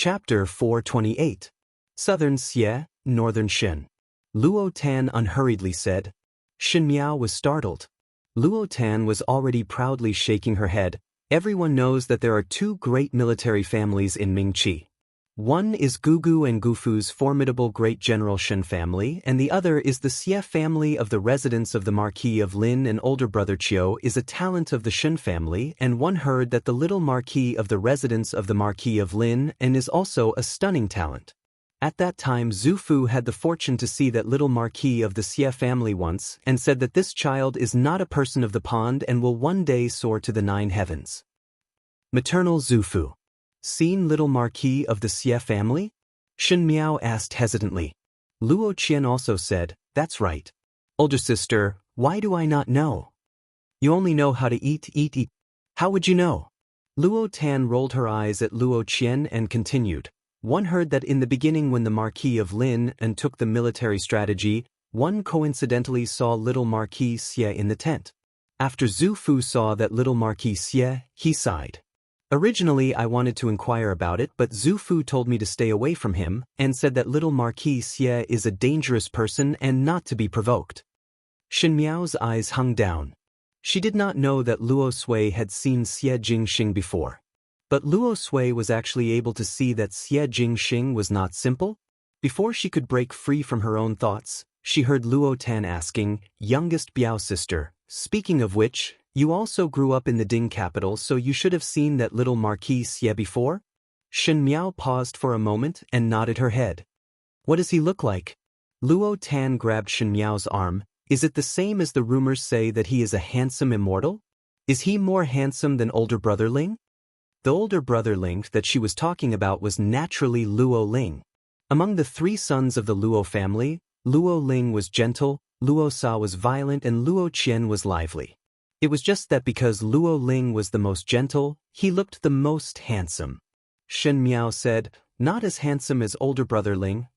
Chapter 428. Southern Xie, Northern Shin. Luo Tan unhurriedly said. Shin Miao was startled. Luo Tan was already proudly shaking her head. Everyone knows that there are two great military families in Mingqi. One is Gugu and Gufu's formidable great general Shin family, and the other is the Xie family of the residents of the Marquis of Lin, and older brother Qiu is a talent of the Shin family, and one heard that the little Marquis of the residents of the Marquis of Lin and is also a stunning talent. At that time Zhu Fu had the fortune to see that little Marquis of the Xie family once, and said that this child is not a person of the pond and will one day soar to the 9 heavens. Maternal Zhu Fu. Seen little Marquis of the Xie family? Shin Miao asked hesitantly. Luo Qian also said, that's right. Older sister, why do I not know? You only know how to eat. How would you know? Luo Tan rolled her eyes at Luo Qian and continued. One heard that in the beginning when the Marquis of Lin and took the military strategy, one coincidentally saw little Marquis Xie in the tent. After Zhu Fu saw that little Marquis Xie, he sighed. Originally I wanted to inquire about it, but Zhu Fu told me to stay away from him and said that little Marquis Xie is a dangerous person and not to be provoked. Shin Miao's eyes hung down. She did not know that Luo Sui had seen Xie Jingxing before. But Luo Sui was actually able to see that Xie Jingxing was not simple. Before she could break free from her own thoughts, she heard Luo Tan asking, youngest Biao sister, speaking of which, you also grew up in the Ding capital, so you should have seen that little Marquis Xie before? Shin Miao paused for a moment and nodded her head. What does he look like? Luo Tan grabbed Shin Miao's arm. Is it the same as the rumors say that he is a handsome immortal? Is he more handsome than older brother Ling? The older brother Ling that she was talking about was naturally Luo Ling. Among the 3 sons of the Luo family, Luo Ling was gentle, Luo Sa was violent, and Luo Qian was lively. It was just that because Luo Ling was the most gentle, he looked the most handsome. Shin Miao said, not as handsome as older brother Ling,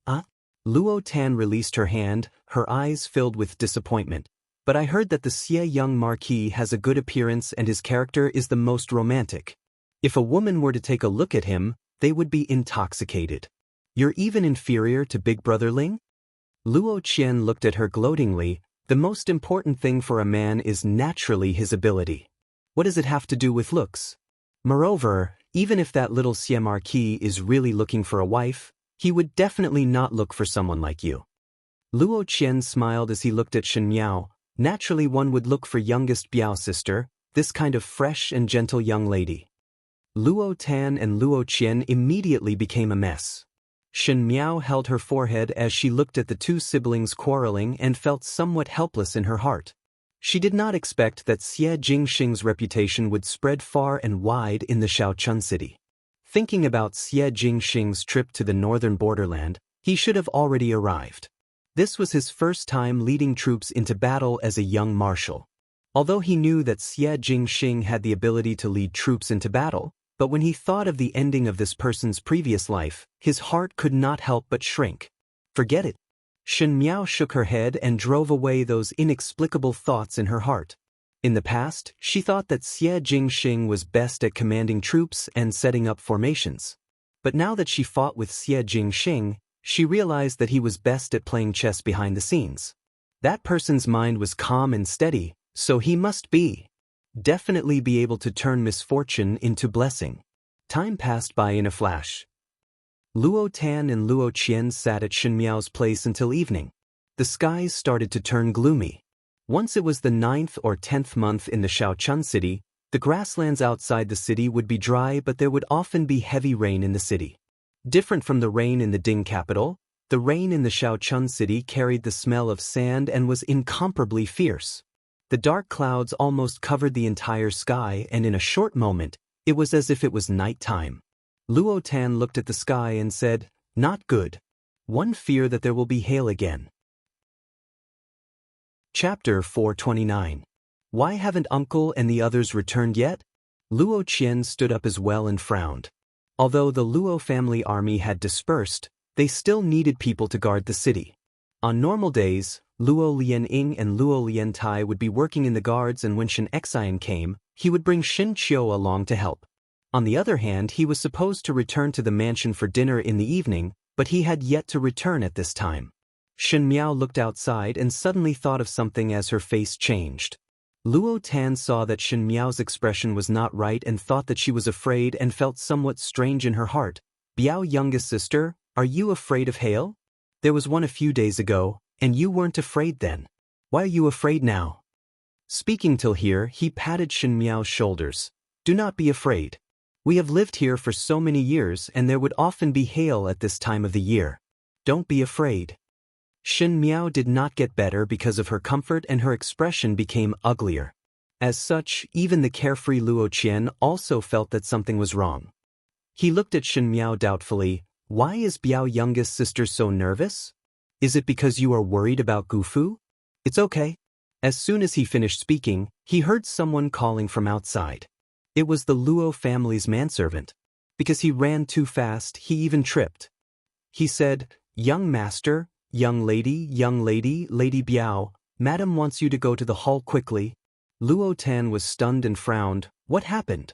Luo Tan released her hand, her eyes filled with disappointment. But I heard that the Xie young Marquis has a good appearance and his character is the most romantic. If a woman were to take a look at him, they would be intoxicated. You're even inferior to big brother Ling? Luo Qian looked at her gloatingly. The most important thing for a man is naturally his ability. What does it have to do with looks? Moreover, even if that little Xie Marquis is really looking for a wife, he would definitely not look for someone like you. Luo Qian smiled as he looked at Shin Miao. Naturally one would look for youngest Biao sister, this kind of fresh and gentle young lady. Luo Tan and Luo Qian immediately became a mess. Shin Miao held her forehead as she looked at the 2 siblings quarreling and felt somewhat helpless in her heart. She did not expect that Xie Jingxing's reputation would spread far and wide in the Shaochun city. Thinking about Xie Jingxing's trip to the northern borderland, he should have already arrived. This was his first time leading troops into battle as a young marshal. Although he knew that Xie Jingxing had the ability to lead troops into battle, but when he thought of the ending of this person's previous life, his heart could not help but shrink. Forget it. Shin Miao shook her head and drove away those inexplicable thoughts in her heart. In the past, she thought that Xie Jingxing was best at commanding troops and setting up formations. But now that she fought with Xie Jingxing, she realized that he was best at playing chess behind the scenes. That person's mind was calm and steady, so he must definitely be able to turn misfortune into blessing. Time passed by in a flash. Luo Tan and Luo Qian sat at Shin Miao's place until evening. The skies started to turn gloomy. Once it was the 9th or 10th month in the Shaochun city, the grasslands outside the city would be dry, but there would often be heavy rain in the city. Different from the rain in the Ding capital, the rain in the Shaochun city carried the smell of sand and was incomparably fierce. The dark clouds almost covered the entire sky, and in a short moment, it was as if it was night time. Luo Tan looked at the sky and said, not good. One fear that there will be hail again. Chapter 429. Why haven't uncle and the others returned yet? Luo Qian stood up as well and frowned. Although the Luo family army had dispersed, they still needed people to guard the city. On normal days, Luo Lianying and Luo Liantai would be working in the guards, and when Shin Xian came, he would bring Shin Qiu along to help. On the other hand, he was supposed to return to the mansion for dinner in the evening, but he had yet to return at this time. Shen Miao looked outside and suddenly thought of something as her face changed. Luo Tan saw that Shen Miao's expression was not right and thought that she was afraid and felt somewhat strange in her heart. Biao, youngest sister, are you afraid of hail? There was one a few days ago, and you weren't afraid then. Why are you afraid now? Speaking till here, he patted Shen Miao's shoulders. Do not be afraid. We have lived here for so many years and there would often be hail at this time of the year. Don't be afraid. Shen Miao did not get better because of her comfort and her expression became uglier. As such, even the carefree Luo Qian also felt that something was wrong. He looked at Shen Miao doubtfully. Why is Biao youngest sister so nervous? Is it because you are worried about Gufu? It's okay. As soon as he finished speaking, he heard someone calling from outside. It was the Luo family's manservant. Because he ran too fast, he even tripped. He said, young master, young lady, Lady Biao, madam wants you to go to the hall quickly. Luo Tan was stunned and frowned. What happened?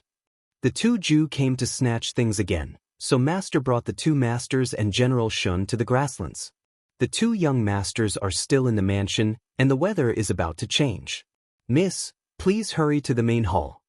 The two Jew came to snatch things again, so master brought the two masters and General Shun to the grasslands. The two young masters are still in the mansion, and the weather is about to change. Miss, please hurry to the main hall.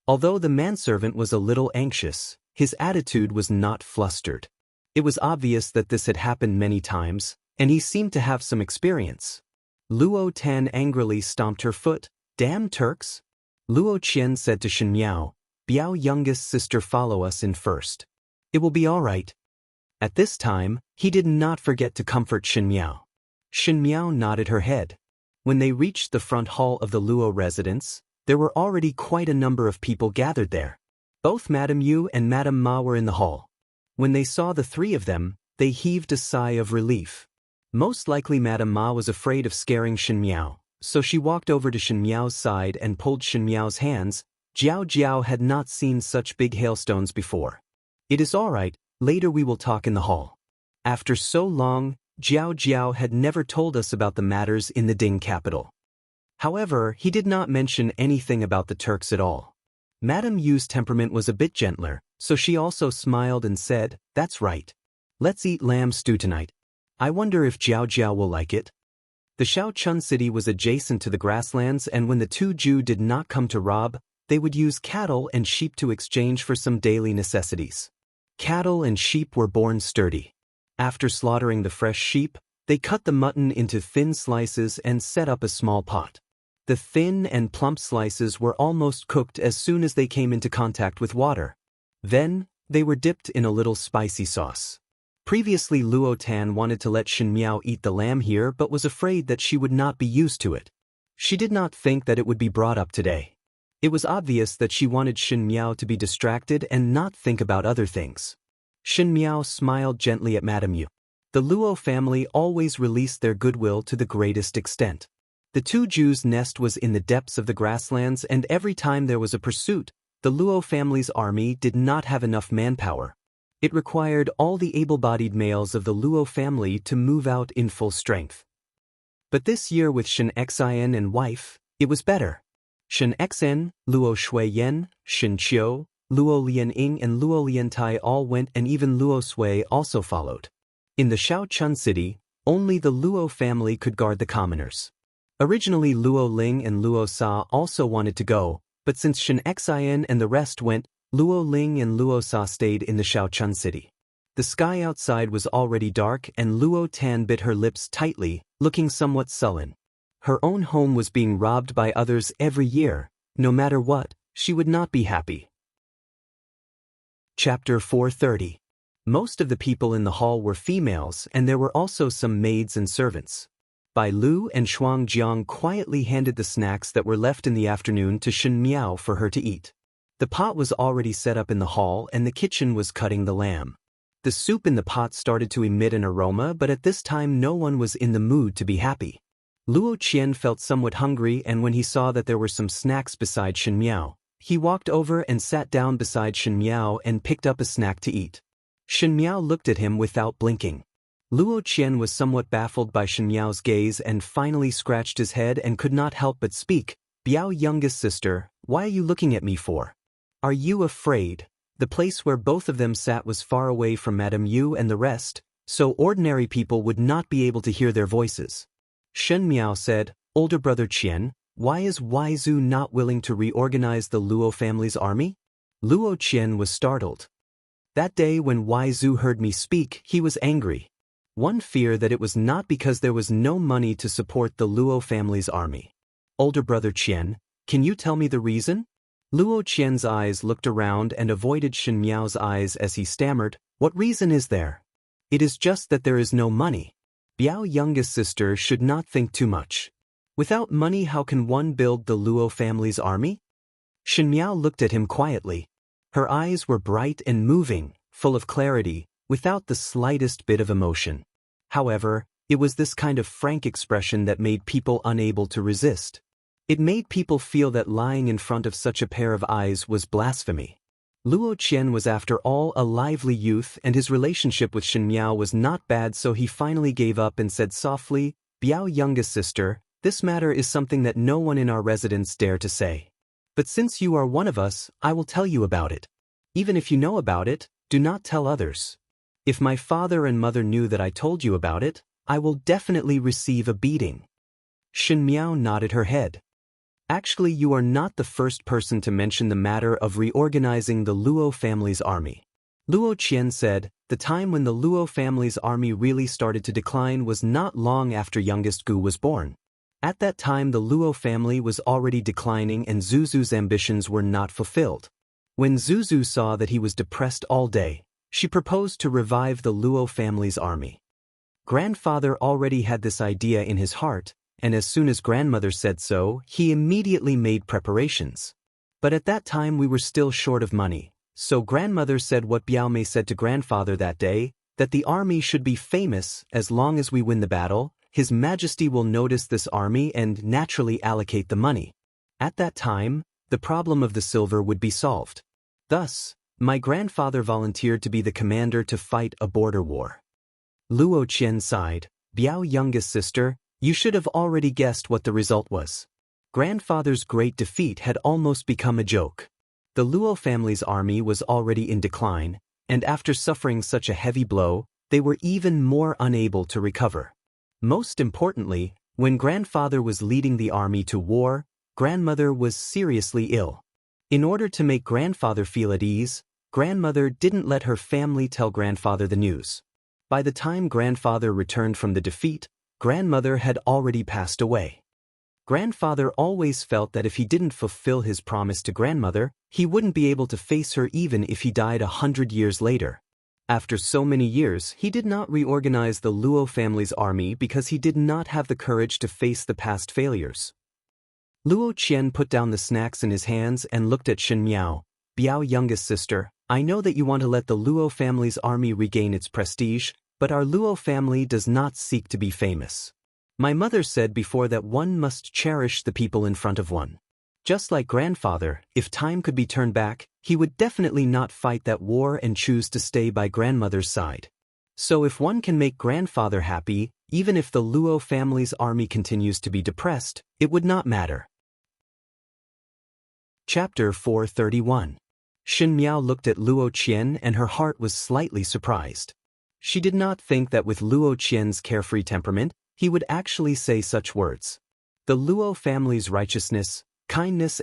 Although the manservant was a little anxious, his attitude was not flustered. It was obvious that this had happened many times, and he seemed to have some experience. Luo Tan angrily stomped her foot. Damn Turks! Luo Qian said to Shen Miao, Biao youngest sister follow us in first. It will be all right. At this time, he did not forget to comfort Shen Miao. Shen Miao nodded her head. When they reached the front hall of the Luo residence, there were already quite a number of people gathered there. Both Madame Yu and Madame Ma were in the hall. When they saw the three of them, they heaved a sigh of relief. Most likely Madame Ma was afraid of scaring Shen Miao, so she walked over to Shen Miao's side and pulled Shen Miao's hands. Jiao had not seen such big hailstones before. It is all right, later we will talk in the hall. After so long, Jiao had never told us about the matters in the Ding capital. However, he did not mention anything about the Turks at all. Madame Yu's temperament was a bit gentler, so she also smiled and said, that's right. Let's eat lamb stew tonight. I wonder if Jiao will like it. The Shaochun city was adjacent to the grasslands, and when the two Jew did not come to rob, they would use cattle and sheep to exchange for some daily necessities. Cattle and sheep were born sturdy. After slaughtering the fresh sheep, they cut the mutton into thin slices and set up a small pot. The thin and plump slices were almost cooked as soon as they came into contact with water. Then, they were dipped in a little spicy sauce. Previously Luo Tan wanted to let Shen Miao eat the lamb here but was afraid that she would not be used to it. She did not think that it would be brought up today. It was obvious that she wanted Shen Miao to be distracted and not think about other things. Shen Miao smiled gently at Madame Yu. The Luo family always released their goodwill to the greatest extent. The two Jews' nest was in the depths of the grasslands, and every time there was a pursuit, the Luo family's army did not have enough manpower. It required all the able-bodied males of the Luo family to move out in full strength. But this year with Shen Xin and wife, it was better. Shen Xin, Luo Shuiyan, Shen Qiu, Luo Lianying and Luo Liantai all went, and even Luo Sui also followed. In the Shaochun city, only the Luo family could guard the commoners. Originally Luo Ling and Luo Sa also wanted to go, but since Shen Xin and the rest went, Luo Ling and Luo Sa stayed in the Shaochun city. The sky outside was already dark and Luo Tan bit her lips tightly, looking somewhat sullen. Her own home was being robbed by others every year. No matter what, she would not be happy. Chapter 430. Most of the people in the hall were females, and there were also some maids and servants. Bai Lu and Shuang Jiang quietly handed the snacks that were left in the afternoon to Shen Miao for her to eat. The pot was already set up in the hall and the kitchen was cutting the lamb. The soup in the pot started to emit an aroma, but at this time no one was in the mood to be happy. Luo Qian felt somewhat hungry, and when he saw that there were some snacks beside Shen Miao, he walked over and sat down beside Shen Miao and picked up a snack to eat. Shen Miao looked at him without blinking. Luo Qian was somewhat baffled by Shen Miao's gaze and finally scratched his head and could not help but speak. Biao youngest sister, why are you looking at me for? Are you afraid? The place where both of them sat was far away from Madame Yu and the rest, so ordinary people would not be able to hear their voices. Shen Miao said, "Older brother Qian, why is Waizu not willing to reorganize the Luo family's army?" Luo Qian was startled. That day when Waizu heard me speak, he was angry. One fear that it was not because there was no money to support the Luo family's army. "Older brother Qian, can you tell me the reason?" Luo Qian's eyes looked around and avoided Shen Miao's eyes as he stammered, "What reason is there? It is just that there is no money." Biao youngest sister should not think too much. Without money, how can one build the Luo family's army? Shen Miao looked at him quietly. Her eyes were bright and moving, full of clarity, without the slightest bit of emotion. However, it was this kind of frank expression that made people unable to resist. It made people feel that lying in front of such a pair of eyes was blasphemy. Luo Qian was after all a lively youth, and his relationship with Shen Miao was not bad, so he finally gave up and said softly, "Biao youngest sister, this matter is something that no one in our residence dare to say. But since you are one of us, I will tell you about it. Even if you know about it, do not tell others. If my father and mother knew that I told you about it, I will definitely receive a beating." Shen Miao nodded her head. "Actually, you are not the first person to mention the matter of reorganizing the Luo family's army." Luo Qian said, "The time when the Luo family's army really started to decline was not long after youngest Gu was born. At that time the Luo family was already declining and Zuzu's ambitions were not fulfilled. When Zuzu saw that he was depressed all day, she proposed to revive the Luo family's army. Grandfather already had this idea in his heart, and as soon as grandmother said so, he immediately made preparations. But at that time we were still short of money, so grandmother said what Biao Mei said to grandfather that day, that the army should be famous. As long as we win the battle, His Majesty will notice this army and naturally allocate the money. At that time, the problem of the silver would be solved. Thus, my grandfather volunteered to be the commander to fight a border war." Luo Qian sighed, "Biao youngest sister, you should have already guessed what the result was. Grandfather's great defeat had almost become a joke. The Luo family's army was already in decline, and after suffering such a heavy blow, they were even more unable to recover. Most importantly, when grandfather was leading the army to war, grandmother was seriously ill. In order to make grandfather feel at ease, grandmother didn't let her family tell grandfather the news. By the time grandfather returned from the defeat, grandmother had already passed away. Grandfather always felt that if he didn't fulfill his promise to grandmother, he wouldn't be able to face her even if he died 100 years later. After so many years, he did not reorganize the Luo family's army because he did not have the courage to face the past failures." Luo Qian put down the snacks in his hands and looked at Shen Miao. "Biao youngest sister, I know that you want to let the Luo family's army regain its prestige, but our Luo family does not seek to be famous. My mother said before that one must cherish the people in front of one. Just like grandfather, if time could be turned back, he would definitely not fight that war and choose to stay by grandmother's side. So if one can make grandfather happy, even if the Luo family's army continues to be depressed, it would not matter." Chapter 431. Shen Miao looked at Luo Qian and her heart was slightly surprised. She did not think that with Luo Qian's carefree temperament, he would actually say such words. The Luo family's righteousness, kindness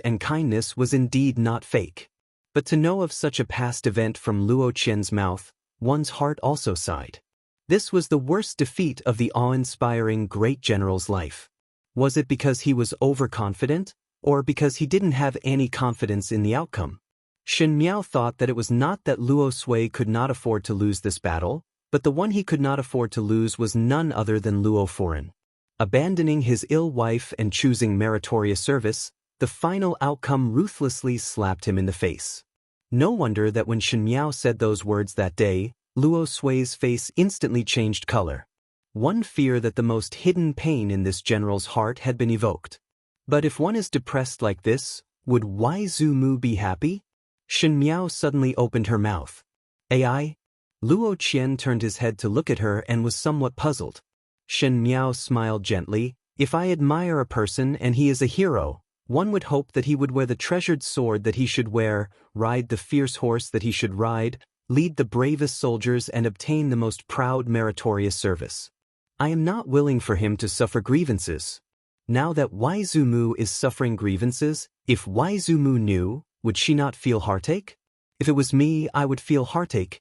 was indeed not fake. But to know of such a past event from Luo Qian's mouth, one's heart also sighed. This was the worst defeat of the awe-inspiring great general's life. Was it because he was overconfident, or because he didn't have any confidence in the outcome? Shen Miao thought that it was not that Luo Sui could not afford to lose this battle, but the one he could not afford to lose was none other than Luo Foreign. Abandoning his ill wife and choosing meritorious service, the final outcome ruthlessly slapped him in the face. No wonder that when Shen Miao said those words that day, Luo Sui's face instantly changed color. One fear that the most hidden pain in this general's heart had been evoked. But if one is depressed like this, would Wai Zu Mu be happy? Shen Miao suddenly opened her mouth. "AI?" Luo Qian turned his head to look at her and was somewhat puzzled. Shen Miao smiled gently. "If I admire a person and he is a hero, One would hope that he would wear the treasured sword that he should wear, ride the fierce horse that he should ride, lead the bravest soldiers and obtain the most proud meritorious service. I am not willing for him to suffer grievances. Now that Waizumu is suffering grievances, if Waizumu knew, would she not feel heartache? If it was me, I would feel heartache.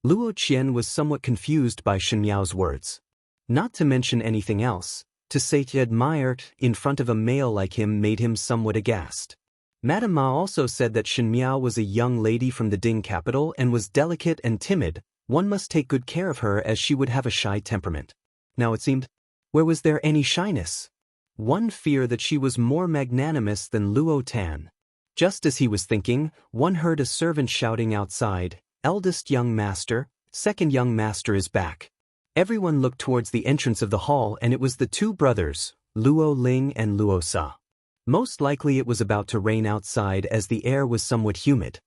Luo Qian was somewhat confused by Shen Miao's words. Not to mention anything else, to say he admired in front of a male like him made him somewhat aghast. Madame Ma also said that Shen Miao was a young lady from the Ding capital and was delicate and timid. One must take good care of her as she would have a shy temperament. Now it seemed, where was there any shyness? One feared that she was more magnanimous than Luo Tan. Just as he was thinking, one heard a servant shouting outside, "Eldest young master, second young master is back." Everyone looked towards the entrance of the hall and it was the two brothers, Luo Ling and Luo Sa. Most likely it was about to rain outside as the air was somewhat humid.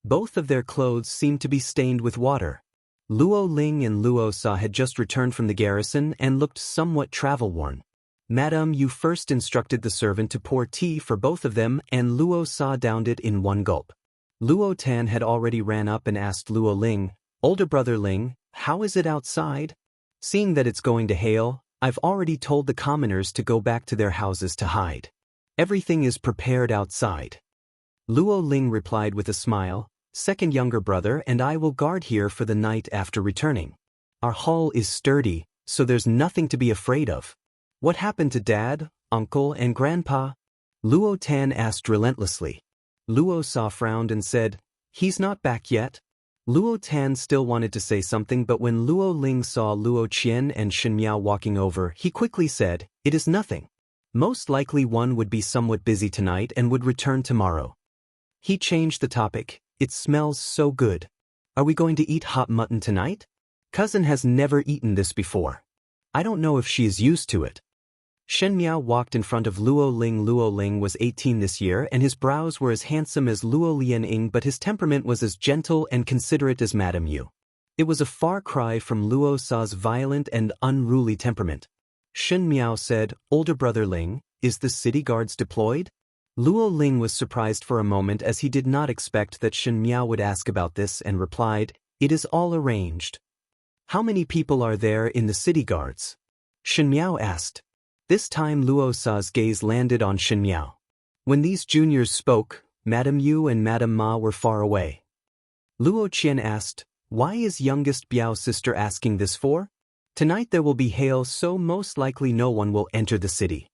Both of their clothes seemed to be stained with water. Luo Ling and Luo Sa had just returned from the garrison and looked somewhat travel-worn. Madam, you first instructed the servant to pour tea for both of them and Luo Sa downed it in one gulp. Luo Tan had already ran up and asked Luo Ling, "Older brother Ling, how is it outside?" "Seeing that it's going to hail, I've already told the commoners to go back to their houses to hide. Everything is prepared outside." Luo Ling replied with a smile, "Second younger brother and I will guard here for the night after returning. Our hull is sturdy, so there's nothing to be afraid of." "What happened to Dad, Uncle and Grandpa?" Luo Tan asked relentlessly. Luo Sa frowned and said, "He's not back yet." Luo Tan still wanted to say something but when Luo Ling saw Luo Qian and Shen Miao walking over, he quickly said, "It is nothing. Most likely one would be somewhat busy tonight and would return tomorrow." He changed the topic, "It smells so good. Are we going to eat hot mutton tonight? Cousin has never eaten this before. I don't know if she is used to it." Shen Miao walked in front of Luo Ling. Luo Ling was 18 this year and his brows were as handsome as Luo Lianying but his temperament was as gentle and considerate as Madame Yu. It was a far cry from Luo Sa's violent and unruly temperament. Shen Miao said, "Older brother Ling, is the city guards deployed?" Luo Ling was surprised for a moment as he did not expect that Shen Miao would ask about this and replied, "It is all arranged." "How many people are there in the city guards?" Shen Miao asked. This time Luo Sa's gaze landed on Shen Miao. When these juniors spoke, Madame Yu and Madame Ma were far away. Luo Qian asked, "Why is youngest Biao's sister asking this for?" "Tonight there will be hail so most likely no one will enter the city.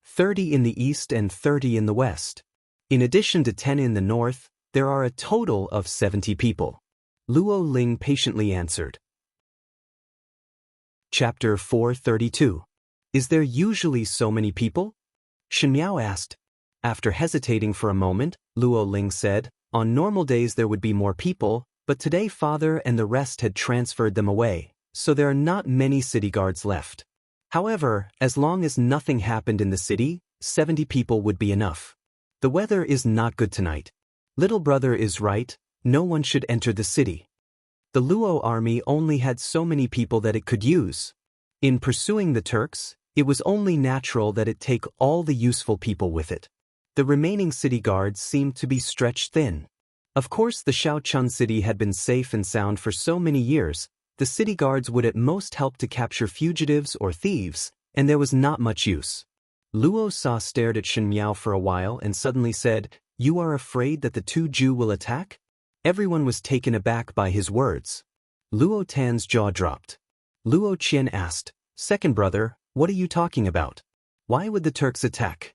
30 in the east and 30 in the west. In addition to 10 in the north, there are a total of 70 people." Luo Ling patiently answered. Chapter 432. Is there usually so many people? Shen Miao asked. After hesitating for a moment, Luo Ling said, "On normal days there would be more people, but today father and the rest had transferred them away, so there are not many city guards left. However, as long as nothing happened in the city, 70 people would be enough. The weather is not good tonight. Little brother is right, no one should enter the city." The Luo army only had so many people that it could use. In pursuing the Turks, it was only natural that it take all the useful people with it. The remaining city guards seemed to be stretched thin. Of course the Shaochun city had been safe and sound for so many years, the city guards would at most help to capture fugitives or thieves, and there was not much use. Luo Sa stared at Shen Miao for a while and suddenly said, "You are afraid that the two Jew will attack?" Everyone was taken aback by his words. Luo Tan's jaw dropped. Luo Qian asked, "Second brother, what are you talking about? Why would the Turks attack?"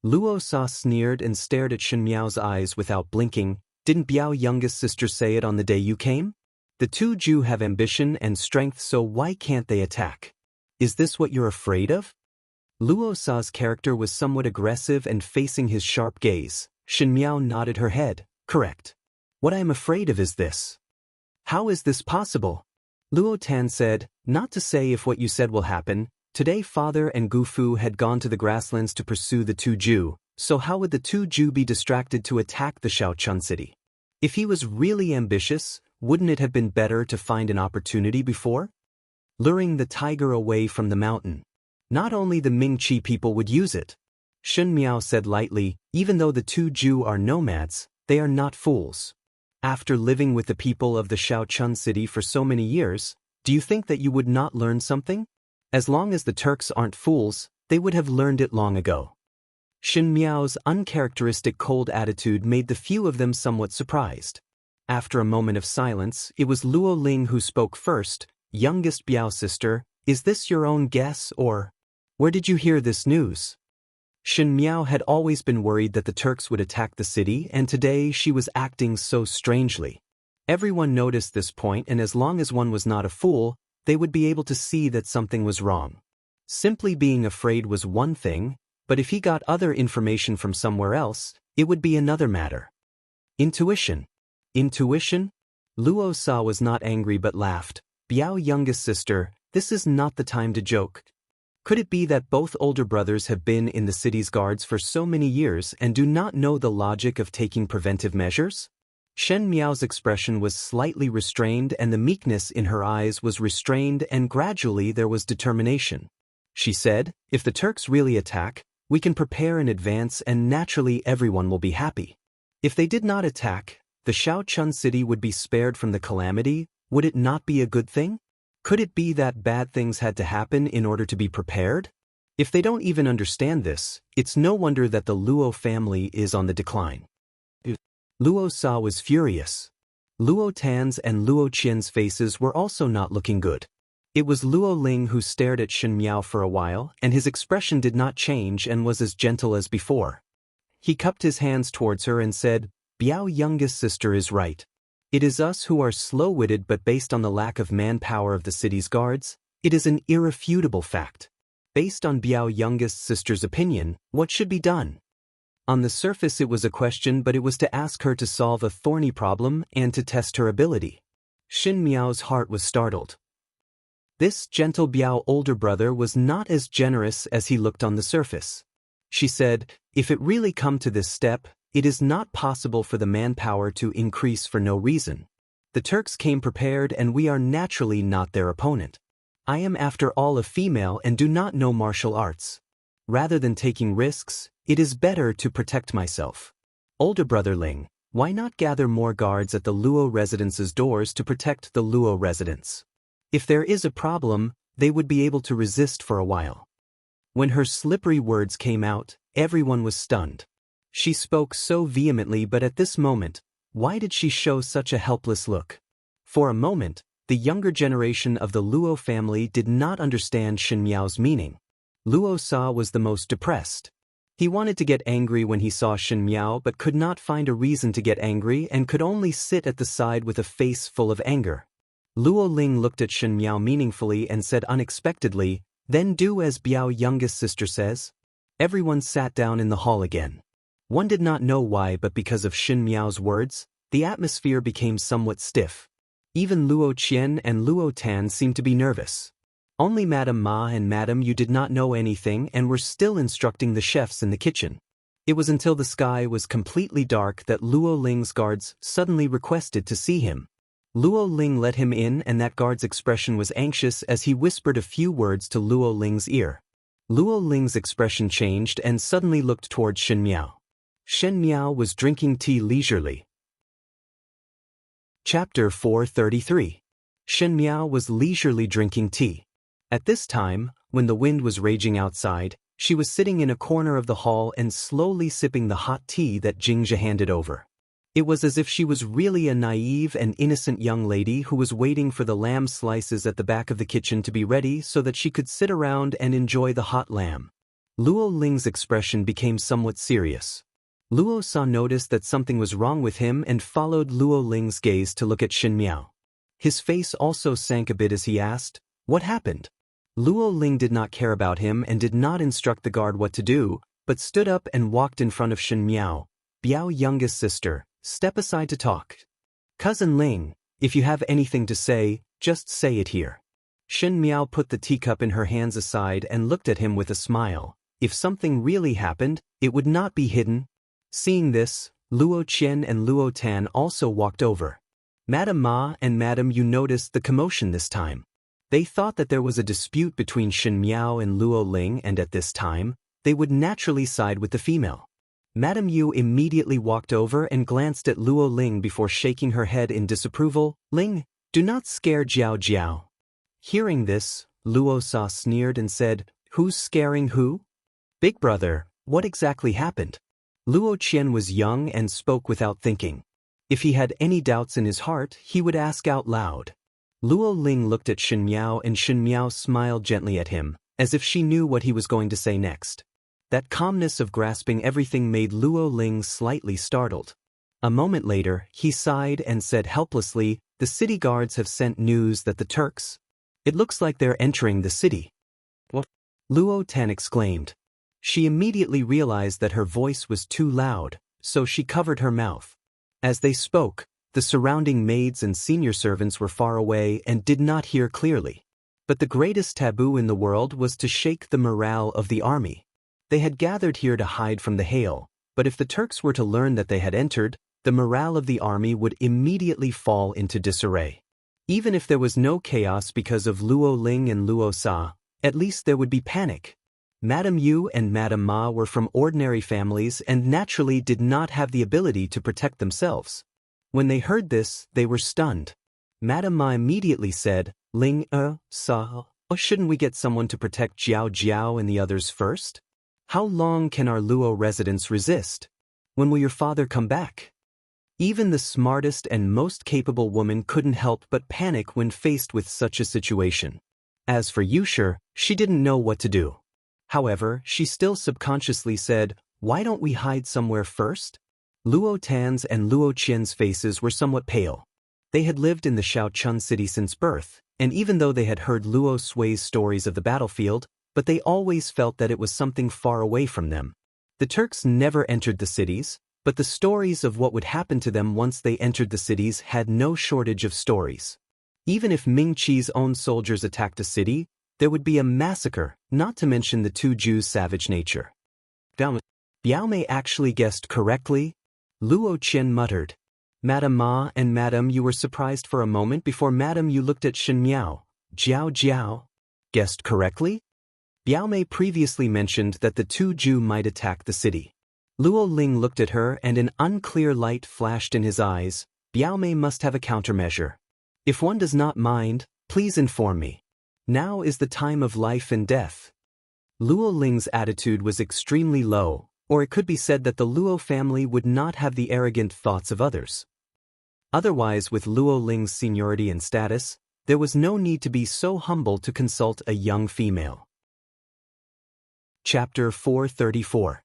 Luo Sa sneered and stared at Shen Miao's eyes without blinking. "Didn't Biao's youngest sister say it on the day you came? The two Jew have ambition and strength, so why can't they attack? Is this what you're afraid of?" Luo Sa's character was somewhat aggressive and facing his sharp gaze, Shen Miao nodded her head, "Correct. What I am afraid of is this." "How is this possible?" Luo Tan said, "Not to say if what you said will happen. Today father and Gu Fu had gone to the grasslands to pursue the two Jew, so how would the two Jew be distracted to attack the Shaochun city? If he was really ambitious, wouldn't it have been better to find an opportunity before? Luring the tiger away from the mountain. Not only the Ming Chi people would use it." Shun Miao said lightly, even though the two Ju are nomads, they are not fools. After living with the people of the Shaochun city for so many years, do you think that you would not learn something? As long as the Turks aren't fools, they would have learned it long ago. Shun Miao's uncharacteristic cold attitude made the few of them somewhat surprised. After a moment of silence, it was Luo Ling who spoke first. Youngest Biao sister, is this your own guess or where did you hear this news? Shun Miao had always been worried that the Turks would attack the city, and today she was acting so strangely. Everyone noticed this point, and as long as one was not a fool, they would be able to see that something was wrong. Simply being afraid was one thing, but if he got other information from somewhere else, it would be another matter. Intuition. Intuition? Luo Sa was not angry but laughed. Biao youngest sister, this is not the time to joke. Could it be that both older brothers have been in the city's guards for so many years and do not know the logic of taking preventive measures? Shen Miao's expression was slightly restrained and the meekness in her eyes was restrained, and gradually there was determination. She said, if the Turks really attack, we can prepare in advance and naturally everyone will be happy. If they did not attack, the Shaochun city would be spared from the calamity. Would it not be a good thing? Could it be that bad things had to happen in order to be prepared? If they don't even understand this, it's no wonder that the Luo family is on the decline. Luo Sa was furious. Luo Tan's and Luo Qian's faces were also not looking good. It was Luo Ling who stared at Shun Miao for a while, and his expression did not change and was as gentle as before. He cupped his hands towards her and said, Biao youngest sister is right. It is us who are slow-witted, but based on the lack of manpower of the city's guards, it is an irrefutable fact. Based on Biao youngest sister's opinion, what should be done? On the surface it was a question, but it was to ask her to solve a thorny problem and to test her ability. Shin Miao's heart was startled. This gentle Biao older brother was not as generous as he looked on the surface. She said, if it really come to this step, it is not possible for the manpower to increase for no reason. The Turks came prepared and we are naturally not their opponent. I am after all a female and do not know martial arts. Rather than taking risks, it is better to protect myself. Older brother Ling, why not gather more guards at the Luo residence's doors to protect the Luo residents? If there is a problem, they would be able to resist for a while. When her slippery words came out, everyone was stunned. She spoke so vehemently, but at this moment, why did she show such a helpless look? For a moment, the younger generation of the Luo family did not understand Shin Miao's meaning. Luo Sa was the most depressed. He wanted to get angry when he saw Shin Miao but could not find a reason to get angry and could only sit at the side with a face full of anger. Luo Ling looked at Shin Miao meaningfully and said unexpectedly, then do as Biao youngest sister says. Everyone sat down in the hall again. One did not know why, but because of Shin Miao's words, the atmosphere became somewhat stiff. Even Luo Qian and Luo Tan seemed to be nervous. Only Madame Ma and Madame Yu did not know anything and were still instructing the chefs in the kitchen. It was until the sky was completely dark that Luo Ling's guards suddenly requested to see him. Luo Ling let him in, and that guard's expression was anxious as he whispered a few words to Luo Ling's ear. Luo Ling's expression changed and suddenly looked toward Shin Miao. Shen Miao was drinking tea leisurely. Chapter 433. Shen Miao was leisurely drinking tea. At this time, when the wind was raging outside, she was sitting in a corner of the hall and slowly sipping the hot tea that Jingzhe handed over. It was as if she was really a naive and innocent young lady who was waiting for the lamb slices at the back of the kitchen to be ready so that she could sit around and enjoy the hot lamb. Luo Ling's expression became somewhat serious. Luo Sa noticed that something was wrong with him and followed Luo Ling's gaze to look at Shin Miao. His face also sank a bit as he asked, "What happened?" Luo Ling did not care about him and did not instruct the guard what to do, but stood up and walked in front of Shin Miao. "Biao youngest sister, step aside to talk. Cousin Ling, if you have anything to say, just say it here." Shin Miao put the teacup in her hands aside and looked at him with a smile. If something really happened, it would not be hidden. Seeing this, Luo Qian and Luo Tan also walked over. Madame Ma and Madame Yu noticed the commotion this time. They thought that there was a dispute between Shin Miao and Luo Ling, and at this time, they would naturally side with the female. Madame Yu immediately walked over and glanced at Luo Ling before shaking her head in disapproval. Ling, do not scare Jiao Jiao. Hearing this, Luo Sa sneered and said, who's scaring who? Big brother, what exactly happened? Luo Qian was young and spoke without thinking. If he had any doubts in his heart, he would ask out loud. Luo Ling looked at Shen Miao and Shen Miao smiled gently at him, as if she knew what he was going to say next. That calmness of grasping everything made Luo Ling slightly startled. A moment later, he sighed and said helplessly, the city guards have sent news that the Turks. It looks like they're entering the city. What? Luo Tan exclaimed. She immediately realized that her voice was too loud, so she covered her mouth. As they spoke, the surrounding maids and senior servants were far away and did not hear clearly. But the greatest taboo in the world was to shake the morale of the army. They had gathered here to hide from the hail, but if the Turks were to learn that they had entered, the morale of the army would immediately fall into disarray. Even if there was no chaos because of Luo Ling and Luo Sa, at least there would be panic. Madame Yu and Madame Ma were from ordinary families and naturally did not have the ability to protect themselves. When they heard this, they were stunned. Madame Ma immediately said, Ling, Sa, shouldn't we get someone to protect Jiao Jiao and the others first? How long can our Luo residents resist? When will your father come back? Even the smartest and most capable woman couldn't help but panic when faced with such a situation. As for Yusher, she didn't know what to do. However, she still subconsciously said, why don't we hide somewhere first? Luo Tan's and Luo Qian's faces were somewhat pale. They had lived in the Shaochun city since birth, and even though they had heard Luo Sui's stories of the battlefield, but they always felt that it was something far away from them. The Turks never entered the cities, but the stories of what would happen to them once they entered the cities had no shortage of stories. Even if Ming Qi's own soldiers attacked a city, there would be a massacre, not to mention the two Jews' savage nature. Biao Mei actually guessed correctly? Luo Qian muttered. Madame Ma and Madame Yu were surprised for a moment before Madame Yu looked at Shen Miao. Jiao Jiao? Guessed correctly? Biao Mei previously mentioned that the two Jew might attack the city. Luo Ling looked at her and an unclear light flashed in his eyes. Biao Mei must have a countermeasure. If one does not mind, please inform me. Now is the time of life and death. Luo Ling's attitude was extremely low, or it could be said that the Luo family would not have the arrogant thoughts of others. Otherwise, with Luo Ling's seniority and status, there was no need to be so humble to consult a young female. Chapter 434.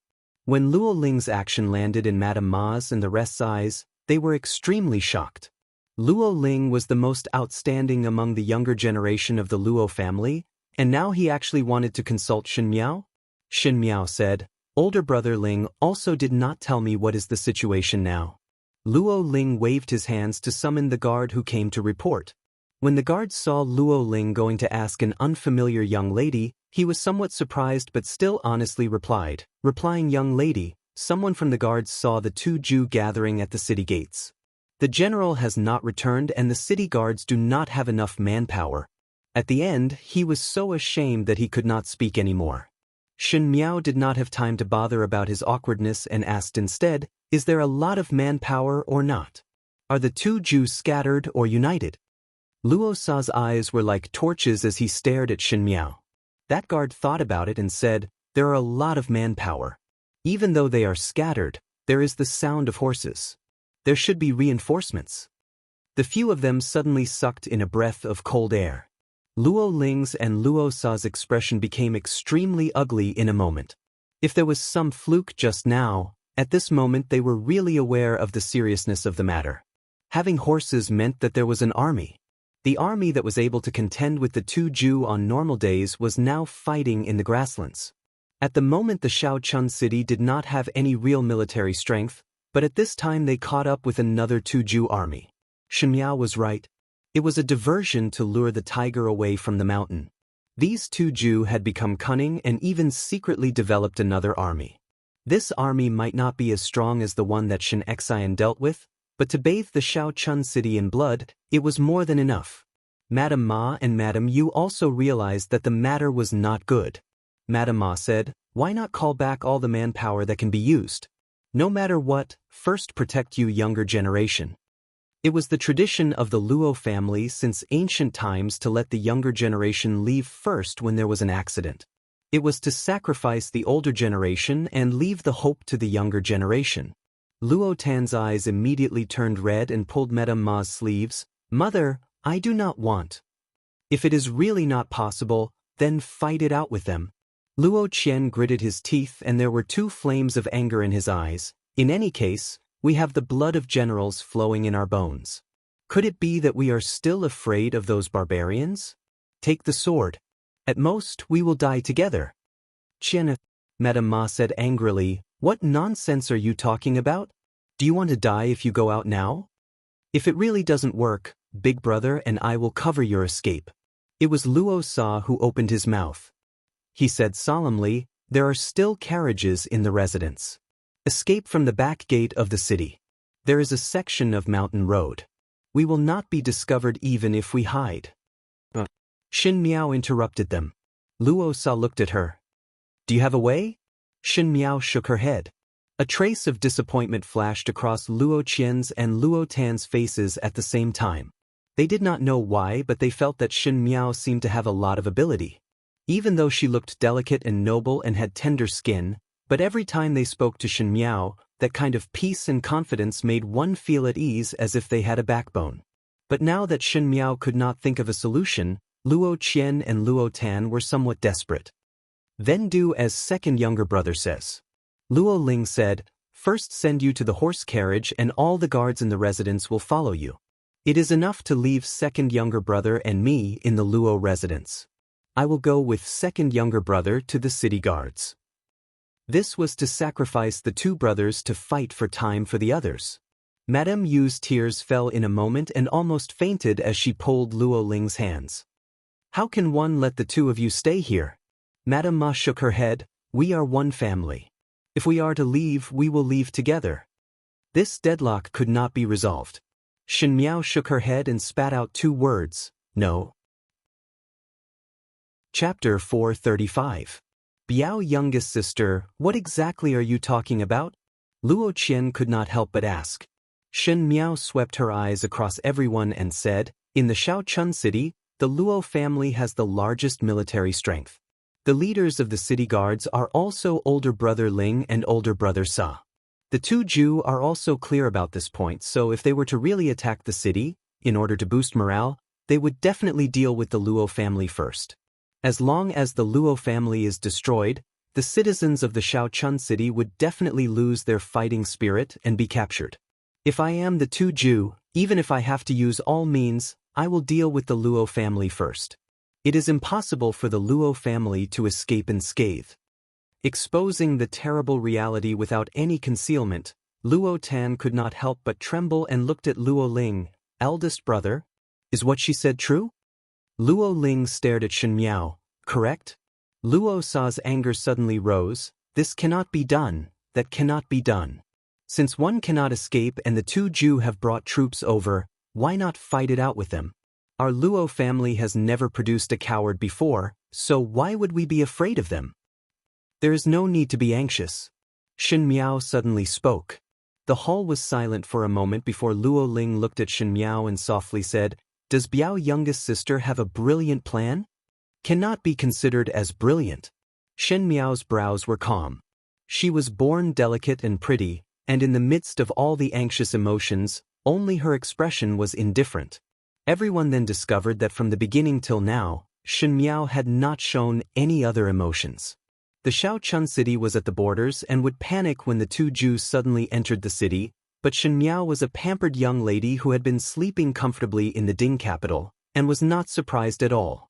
When Luo Ling's action landed in Madame Ma's and the rest's eyes, they were extremely shocked. Luo Ling was the most outstanding among the younger generation of the Luo family, and now he actually wanted to consult Shen Miao? Shen Miao said, older brother Ling also did not tell me what is the situation now. Luo Ling waved his hands to summon the guard who came to report. When the guard saw Luo Ling going to ask an unfamiliar young lady, he was somewhat surprised but still honestly replied, replying young lady, someone from the guards saw the two Jew gathering at the city gates. The general has not returned and the city guards do not have enough manpower. At the end, he was so ashamed that he could not speak anymore. Shen Miao did not have time to bother about his awkwardness and asked instead, is there a lot of manpower or not? Are the two Jews scattered or united? Luo Sa's eyes were like torches as he stared at Shen Miao. That guard thought about it and said, there are a lot of manpower. Even though they are scattered, there is the sound of horses. There should be reinforcements. The few of them suddenly sucked in a breath of cold air. Luo Ling's and Luo Sa's expression became extremely ugly in a moment. If there was some fluke just now, at this moment they were really aware of the seriousness of the matter. Having horses meant that there was an army. The army that was able to contend with the two Jew on normal days was now fighting in the grasslands. At the moment the Shaochun city did not have any real military strength, but at this time they caught up with another two Jew army. Shen Miao was right. It was a diversion to lure the tiger away from the mountain. These two Jew had become cunning and even secretly developed another army. This army might not be as strong as the one that Shen Xian dealt with, but to bathe the Shaochun city in blood, it was more than enough. Madame Ma and Madame Yu also realized that the matter was not good. Madame Ma said, why not call back all the manpower that can be used? No matter what, first protect you younger generation. It was the tradition of the Luo family since ancient times to let the younger generation leave first when there was an accident. It was to sacrifice the older generation and leave the hope to the younger generation. Luo Tan's eyes immediately turned red and pulled Madame Ma's sleeves. Mother, I do not want. If it is really not possible, then fight it out with them. Luo Qian gritted his teeth and there were two flames of anger in his eyes. In any case, we have the blood of generals flowing in our bones. Could it be that we are still afraid of those barbarians? Take the sword. At most, we will die together. Qian, Madame Ma said angrily, what nonsense are you talking about? Do you want to die if you go out now? If it really doesn't work, Big Brother and I will cover your escape. It was Luo Sa who opened his mouth. He said solemnly, there are still carriages in the residence. Escape from the back gate of the city. There is a section of mountain road. We will not be discovered even if we hide. Xin Miao interrupted them. Luo Sa looked at her. Do you have a way? Xin Miao shook her head. A trace of disappointment flashed across Luo Qian's and Luo Tan's faces at the same time. They did not know why, but they felt that Xin Miao seemed to have a lot of ability. Even though she looked delicate and noble and had tender skin, but every time they spoke to Xin Miao, that kind of peace and confidence made one feel at ease as if they had a backbone. But now that Xin Miao could not think of a solution, Luo Qian and Luo Tan were somewhat desperate. Then do as second younger brother says. Luo Ling said, first send you to the horse carriage and all the guards in the residence will follow you. It is enough to leave second younger brother and me in the Luo residence. I will go with second younger brother to the city guards. This was to sacrifice the two brothers to fight for time for the others. Madame Yu's tears fell in a moment and almost fainted as she pulled Luo Ling's hands. How can one let the two of you stay here? Madame Ma shook her head, we are one family. If we are to leave, we will leave together. This deadlock could not be resolved. Xin Miao shook her head and spat out two words, no. Chapter 435. Biao youngest sister, what exactly are you talking about? Luo Qian could not help but ask. Xin Miao swept her eyes across everyone and said, in the Shaochun city, the Luo family has the largest military strength. The leaders of the city guards are also older brother Ling and older brother Sa. The two Ju are also clear about this point, so if they were to really attack the city, in order to boost morale, they would definitely deal with the Luo family first. As long as the Luo family is destroyed, the citizens of the Shaochun city would definitely lose their fighting spirit and be captured. If I am the two Ju, even if I have to use all means, I will deal with the Luo family first. It is impossible for the Luo family to escape unscathed. Exposing the terrible reality without any concealment, Luo Tan could not help but tremble and looked at Luo Ling, eldest brother. Is what she said true? Luo Ling stared at Xin Miao, correct? Luo Sa's anger suddenly rose, this cannot be done, that cannot be done. Since one cannot escape and the two Ju have brought troops over, why not fight it out with them? Our Luo family has never produced a coward before, so why would we be afraid of them? There is no need to be anxious. Xin Miao suddenly spoke. The hall was silent for a moment before Luo Ling looked at Xin Miao and softly said, does Biao youngest sister have a brilliant plan? Cannot be considered as brilliant. Xin Miao's brows were calm. She was born delicate and pretty, and in the midst of all the anxious emotions, only her expression was indifferent. Everyone then discovered that from the beginning till now, Xin Miao had not shown any other emotions. The Shaochun city was at the borders and would panic when the two Jews suddenly entered the city, but Xin Miao was a pampered young lady who had been sleeping comfortably in the Ding capital, and was not surprised at all.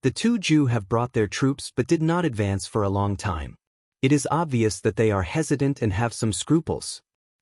The two Jews have brought their troops but did not advance for a long time. It is obvious that they are hesitant and have some scruples.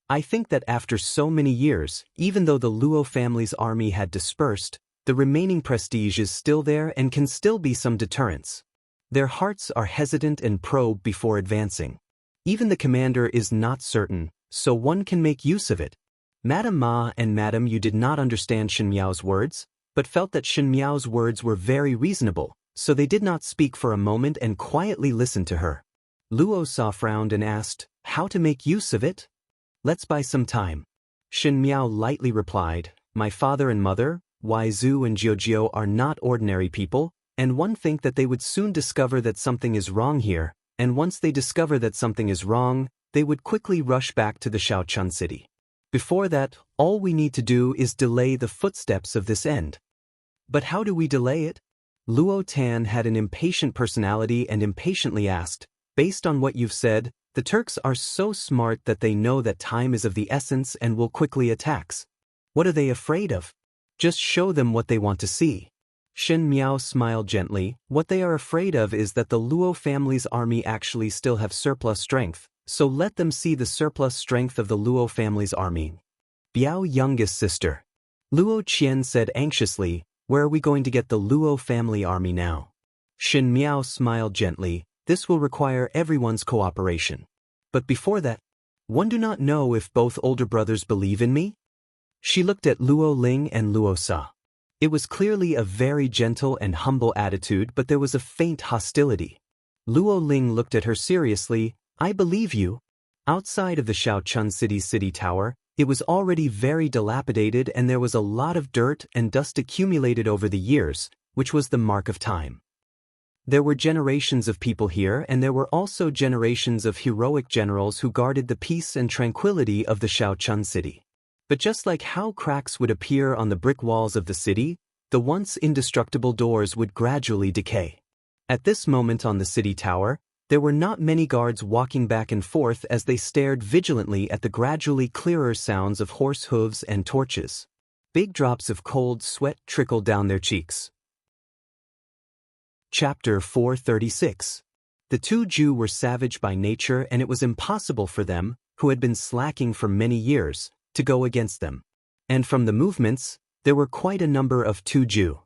I think that after so many years, even though the Luo family's army had dispersed, the remaining prestige is still there and can still be some deterrence. Their hearts are hesitant and probe before advancing. Even the commander is not certain, so one can make use of it. Madame Ma and Madame Yu did not understand Xin Miao's words, but felt that Xin Miao's words were very reasonable, so they did not speak for a moment and quietly listened to her. Luo Sa frowned and asked, "How to make use of it? Let's buy some time." Shen Miao lightly replied, "My father and mother, Wai Zhu and Jiao are not ordinary people, and one think that they would soon discover that something is wrong here, and once they discover that something is wrong, they would quickly rush back to the Shaochun city. Before that, all we need to do is delay the footsteps of this end." "But how do we delay it?" Luo Tan had an impatient personality and impatiently asked, "Based on what you've said, the Turks are so smart that they know that time is of the essence and will quickly attack. What are they afraid of? Just show them what they want to see." Shen Miao smiled gently. "What they are afraid of is that the Luo family's army actually still have surplus strength, so let them see the surplus strength of the Luo family's army." "Biao youngest sister," Luo Qian said anxiously, "where are we going to get the Luo family army now?" Shen Miao smiled gently. "This will require everyone's cooperation. But before that, one do not know if both older brothers believe in me?" She looked at Luo Ling and Luo Sa. It was clearly a very gentle and humble attitude, but there was a faint hostility. Luo Ling looked at her seriously. "I believe you." Outside of the Shaochun city's city tower, it was already very dilapidated and there was a lot of dirt and dust accumulated over the years, which was the mark of time. There were generations of people here, and there were also generations of heroic generals who guarded the peace and tranquility of the Shaochun city. But just like how cracks would appear on the brick walls of the city, the once indestructible doors would gradually decay. At this moment on the city tower, there were not many guards walking back and forth as they stared vigilantly at the gradually clearer sounds of horse hooves and torches. Big drops of cold sweat trickled down their cheeks. Chapter 436. The two Jew were savage by nature, and it was impossible for them, who had been slacking for many years, to go against them. And from the movements, there were quite a number of two Jew.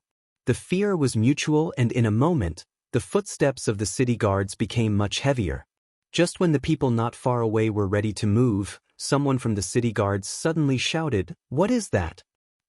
The fear was mutual, and in a moment, the footsteps of the city guards became much heavier. Just when the people not far away were ready to move, someone from the city guards suddenly shouted, "What is that?"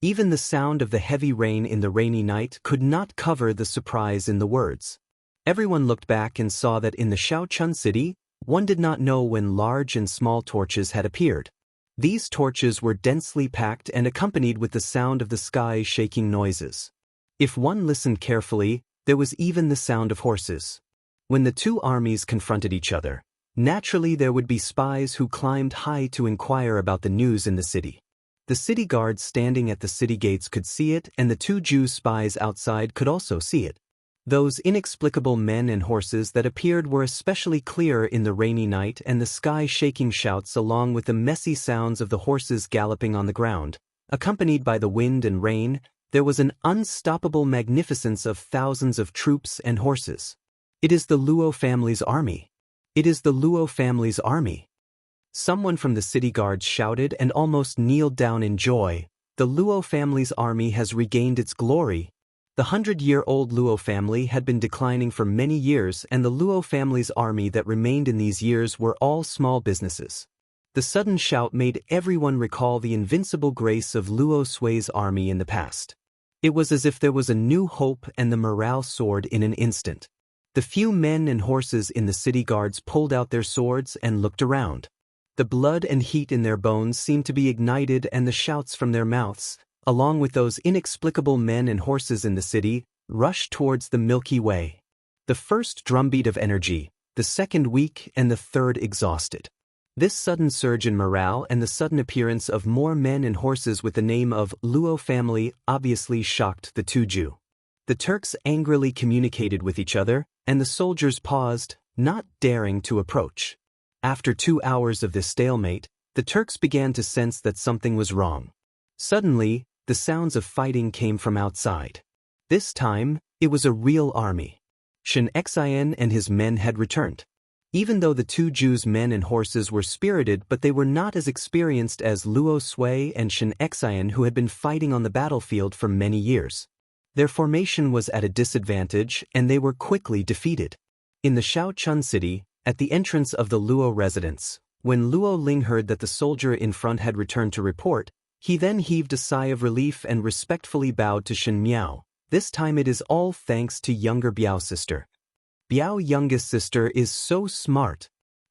Even the sound of the heavy rain in the rainy night could not cover the surprise in the words. Everyone looked back and saw that in the Shaochun city, one did not know when large and small torches had appeared. These torches were densely packed and accompanied with the sound of the sky shaking noises. If one listened carefully, there was even the sound of horses. When the two armies confronted each other, naturally there would be spies who climbed high to inquire about the news in the city. The city guards standing at the city gates could see it, and the two Jew spies outside could also see it. Those inexplicable men and horses that appeared were especially clear in the rainy night, and the sky-shaking shouts along with the messy sounds of the horses galloping on the ground, accompanied by the wind and rain. There was an unstoppable magnificence of thousands of troops and horses. "It is the Luo family's army. It is the Luo family's army." Someone from the city guards shouted and almost kneeled down in joy. "The Luo family's army has regained its glory." The 100-year-old Luo family had been declining for many years, and the Luo family's army that remained in these years were all small businesses. The sudden shout made everyone recall the invincible grace of Luo Sui's army in the past. It was as if there was a new hope, and the morale soared in an instant. The few men and horses in the city guards pulled out their swords and looked around. The blood and heat in their bones seemed to be ignited, and the shouts from their mouths, along with those inexplicable men and horses in the city, rushed towards the Milky Way. The first drumbeat of energy, the second weak, and the third exhausted. This sudden surge in morale and the sudden appearance of more men and horses with the name of Luo family obviously shocked the two Jew. The Turks angrily communicated with each other, and the soldiers paused, not daring to approach. After 2 hours of this stalemate, the Turks began to sense that something was wrong. Suddenly, the sounds of fighting came from outside. This time, it was a real army. Shen Xian and his men had returned. Even though the two Jews' men and horses were spirited, but they were not as experienced as Luo Sui and Shen Xian, who had been fighting on the battlefield for many years. Their formation was at a disadvantage, and they were quickly defeated. In the Shaochun city, at the entrance of the Luo residence, when Luo Ling heard that the soldier in front had returned to report, he then heaved a sigh of relief and respectfully bowed to Shen Miao, This time it is all thanks to younger Biao's sister. Biao youngest sister is so smart.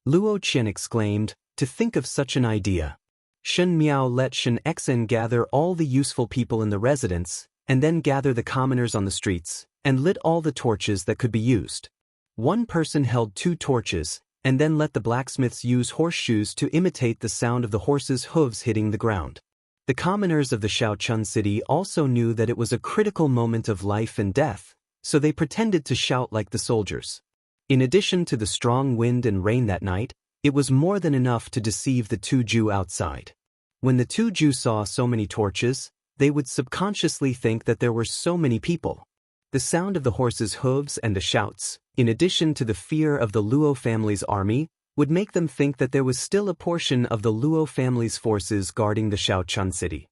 Luo Qian exclaimed, to think of such an idea. Shen Miao let Shen Xen gather all the useful people in the residence, and then gather the commoners on the streets, and lit all the torches that could be used. One person held 2 torches, and then let the blacksmiths use horseshoes to imitate the sound of the horses' hooves hitting the ground. The commoners of the Shaochun city also knew that it was a critical moment of life and death, so they pretended to shout like the soldiers. In addition to the strong wind and rain that night, it was more than enough to deceive the 2 Jew outside. When the 2 Jew saw so many torches, they would subconsciously think that there were so many people. The sound of the horses' hooves and the shouts, in addition to the fear of the Luo family's army, would make them think that there was still a portion of the Luo family's forces guarding the Shaochun city.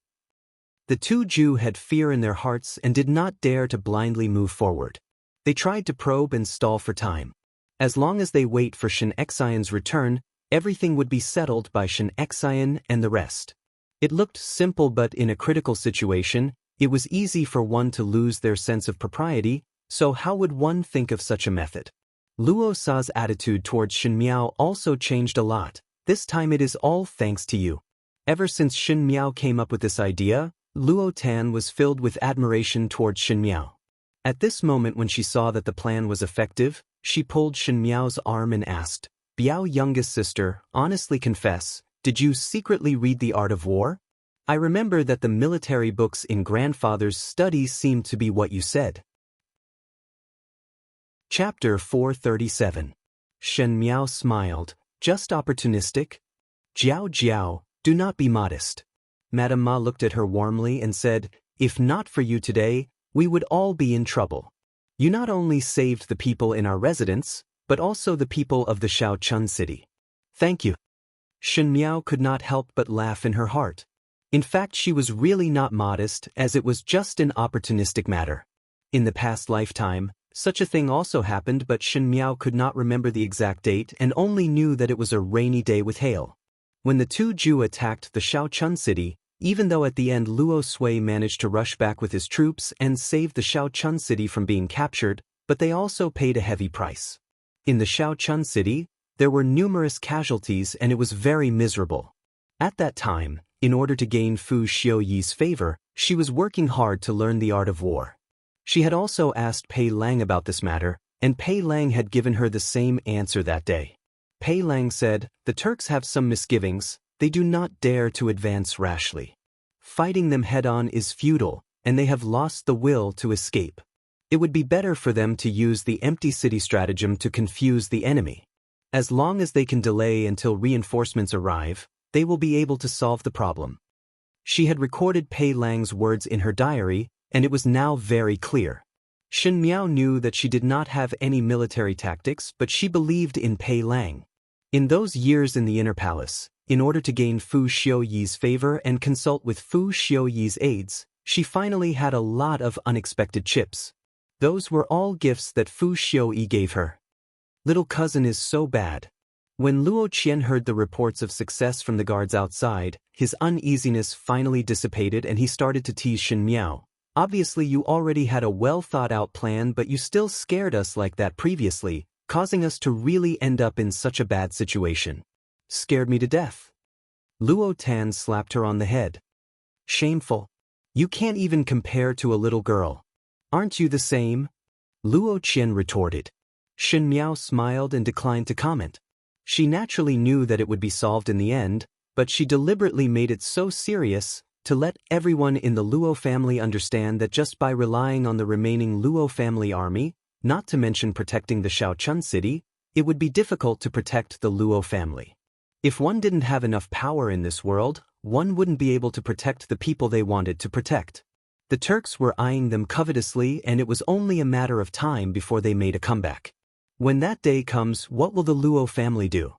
The 2 Jew had fear in their hearts and did not dare to blindly move forward. They tried to probe and stall for time. As long as they wait for Shen Xian's return, everything would be settled by Shen Xian and the rest. It looked simple, but in a critical situation, it was easy for one to lose their sense of propriety, so how would one think of such a method? Luo Sa's attitude towards Shen Miao also changed a lot. This time it is all thanks to you. Ever since Shen Miao came up with this idea, Luo Tan was filled with admiration towards Shen Miao. At this moment, when she saw that the plan was effective, she pulled Shen Miao's arm and asked, Biao youngest sister, honestly confess, did you secretly read The Art of War? I remember that the military books in grandfather's studies seemed to be what you said. Chapter 437. Shen Miao smiled, just opportunistic? Jiao Jiao, do not be modest. Madame Ma looked at her warmly and said, if not for you today, we would all be in trouble. You not only saved the people in our residence, but also the people of the Shaochun city. Thank you. Shen Miao could not help but laugh in her heart. In fact, she was really not modest, as it was just an opportunistic matter. In the past lifetime, such a thing also happened, but Shen Miao could not remember the exact date and only knew that it was a rainy day with hail. When the 2 Jew attacked the Shaochun city, even though at the end Luo Sui managed to rush back with his troops and save the Shaochun city from being captured, but they also paid a heavy price. In the Shaochun city, there were numerous casualties and it was very miserable. At that time, in order to gain Fu Xiuyi's favor, she was working hard to learn the art of war. She had also asked Pei Lang about this matter, and Pei Lang had given her the same answer that day. Pei Lang said, the Turks have some misgivings, they do not dare to advance rashly. Fighting them head-on is futile, and they have lost the will to escape. It would be better for them to use the empty city stratagem to confuse the enemy. As long as they can delay until reinforcements arrive, they will be able to solve the problem. She had recorded Pei Lang's words in her diary, and it was now very clear. Shen Miao knew that she did not have any military tactics, but she believed in Pei Lang. In those years in the inner palace, in order to gain Fu Xiuyi's favor and consult with Fu Xiuyi's aides, she finally had a lot of unexpected chips. Those were all gifts that Fu Xiuyi gave her. Little cousin is so bad. When Luo Qian heard the reports of success from the guards outside, his uneasiness finally dissipated and he started to tease Shen Miao. Obviously you already had a well-thought-out plan, but you still scared us like that previously, causing us to really end up in such a bad situation. Scared me to death. Luo Tan slapped her on the head. Shameful. You can't even compare to a little girl. Aren't you the same? Luo Qian retorted. Shen Miao smiled and declined to comment. She naturally knew that it would be solved in the end, but she deliberately made it so serious to let everyone in the Luo family understand that just by relying on the remaining Luo family army, not to mention protecting the Shaochun city, it would be difficult to protect the Luo family. If one didn't have enough power in this world, one wouldn't be able to protect the people they wanted to protect. The Turks were eyeing them covetously, and it was only a matter of time before they made a comeback. When that day comes, what will the Luo family do?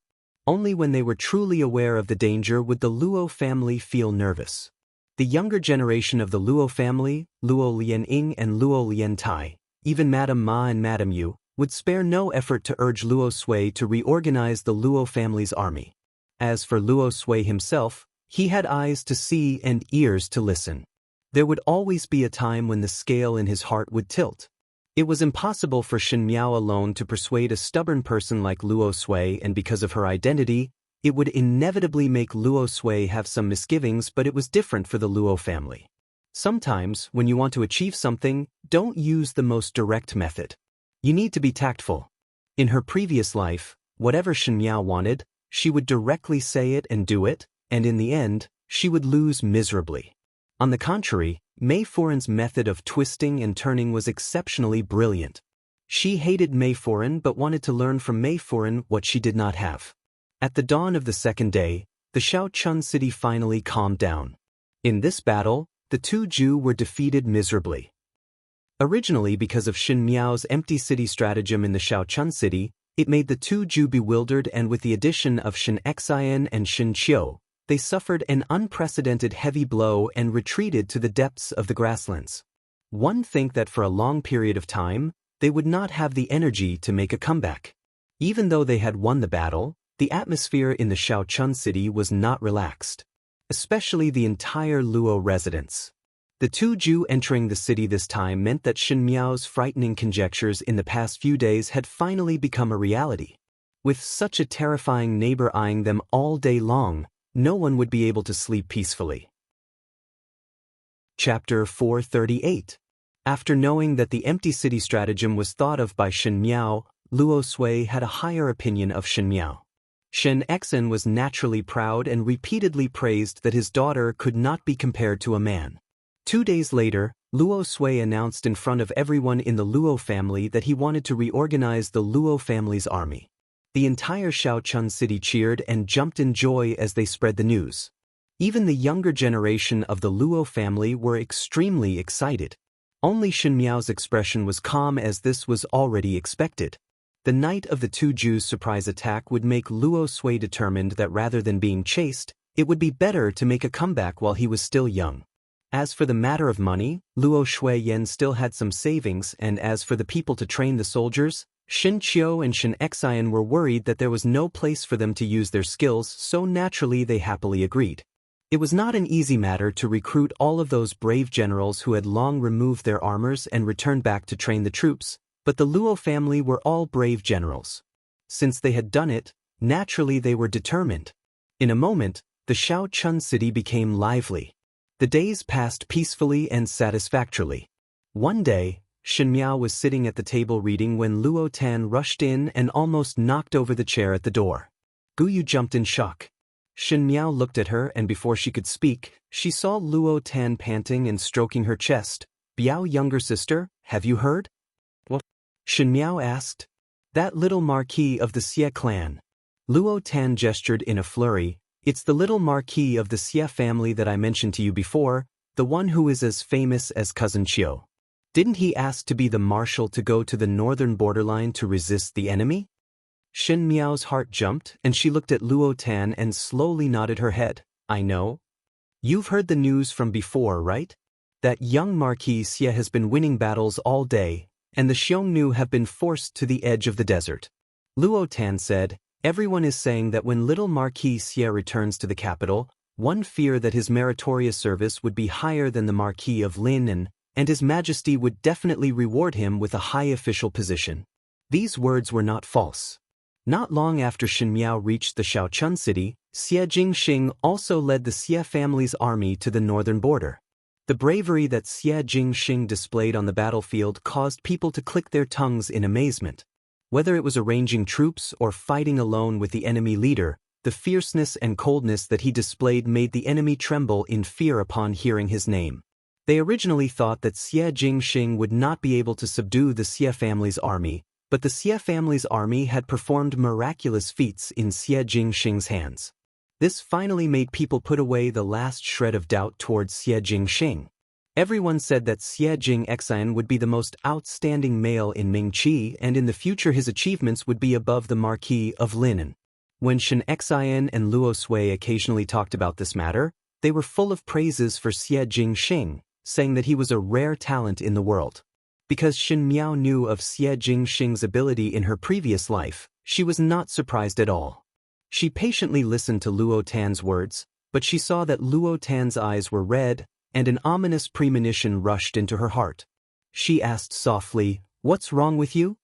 Only when they were truly aware of the danger would the Luo family feel nervous. The younger generation of the Luo family, Luo Lianying and Luo Liantai, even Madame Ma and Madame Yu, would spare no effort to urge Luo Sui to reorganize the Luo family's army. As for Luo Sui himself, he had eyes to see and ears to listen. There would always be a time when the scale in his heart would tilt. It was impossible for Shen Miao alone to persuade a stubborn person like Luo Sui, and because of her identity, it would inevitably make Luo Sui have some misgivings, but it was different for the Luo family. Sometimes, when you want to achieve something, don't use the most direct method. You need to be tactful. In her previous life, whatever Shen Miao wanted, she would directly say it and do it, and in the end, she would lose miserably. On the contrary, Mei Foran's method of twisting and turning was exceptionally brilliant. She hated Mei Foran but wanted to learn from Mei Foran what she did not have. At the dawn of the second day, the Shaochun city finally calmed down. In this battle, the two Ju were defeated miserably. Originally, because of Shen Miao's empty city stratagem in the Shaochun city, it made the two Ju bewildered, and with the addition of Shen Xian and Shen Qiu, they suffered an unprecedented heavy blow and retreated to the depths of the grasslands. One think that for a long period of time, they would not have the energy to make a comeback. Even though they had won the battle, the atmosphere in the Shaochun city was not relaxed. Especially the entire Luo residents. The two Ju entering the city this time meant that Shen Miao's frightening conjectures in the past few days had finally become a reality. With such a terrifying neighbor eyeing them all day long, no one would be able to sleep peacefully. Chapter 438. After knowing that the empty city stratagem was thought of by Shen Miao, Luo Sui had a higher opinion of Shen Miao. Shen Xian was naturally proud and repeatedly praised that his daughter could not be compared to a man. 2 days later, Luo Sui announced in front of everyone in the Luo family that he wanted to reorganize the Luo family's army. The entire Shaochun city cheered and jumped in joy as they spread the news. Even the younger generation of the Luo family were extremely excited. Only Shen Miao's expression was calm, as this was already expected. The night of the two Jews' surprise attack would make Luo Sui determined that rather than being chased, it would be better to make a comeback while he was still young. As for the matter of money, Luo Shuiyan still had some savings, and as for the people to train the soldiers, Shen Qiu and Shen Xian were worried that there was no place for them to use their skills, so naturally they happily agreed. It was not an easy matter to recruit all of those brave generals who had long removed their armors and returned back to train the troops, but the Luo family were all brave generals. Since they had done it, naturally they were determined. In a moment, the Shaochun city became lively. The days passed peacefully and satisfactorily. One day, Shen Miao was sitting at the table reading when Luo Tan rushed in and almost knocked over the chair at the door. Guyu jumped in shock. Shen Miao looked at her, and before she could speak, she saw Luo Tan panting and stroking her chest. "Biao, younger sister, have you heard?" "What?" Shen Miao asked. "That little marquis of the Xie clan." Luo Tan gestured in a flurry. "It's the little marquis of the Xie family that I mentioned to you before, the one who is as famous as Cousin Qiu. Didn't he ask to be the marshal to go to the northern borderline to resist the enemy?" Shen Miao's heart jumped, and she looked at Luo Tan and slowly nodded her head. "I know. You've heard the news from before, right? That young Marquis Xie has been winning battles all day, and the Xiongnu have been forced to the edge of the desert." Luo Tan said, "Everyone is saying that when little Marquis Xie returns to the capital, one fear that his meritorious service would be higher than the Marquis of Lineage, and His Majesty would definitely reward him with a high official position." These words were not false. Not long after Shen Miao reached the Shaochun city, Xie Jingxing also led the Xie family's army to the northern border. The bravery that Xie Jingxing displayed on the battlefield caused people to click their tongues in amazement. Whether it was arranging troops or fighting alone with the enemy leader, the fierceness and coldness that he displayed made the enemy tremble in fear upon hearing his name. They originally thought that Xie Jingxing would not be able to subdue the Xie family's army, but the Xie family's army had performed miraculous feats in Xie Jingxing's hands. This finally made people put away the last shred of doubt towards Xie Jingxing. Everyone said that Xie Jingxian would be the most outstanding male in Mingqi, and in the future his achievements would be above the Marquis of Lineage. When Shen Xian and Luo Sui occasionally talked about this matter, they were full of praises for Xie Jingxing, saying that he was a rare talent in the world. Because Shen Miao knew of Xie Jingxing's ability in her previous life, she was not surprised at all. She patiently listened to Luo Tan's words, but she saw that Luo Tan's eyes were red, and an ominous premonition rushed into her heart. She asked softly, "What's wrong with you?"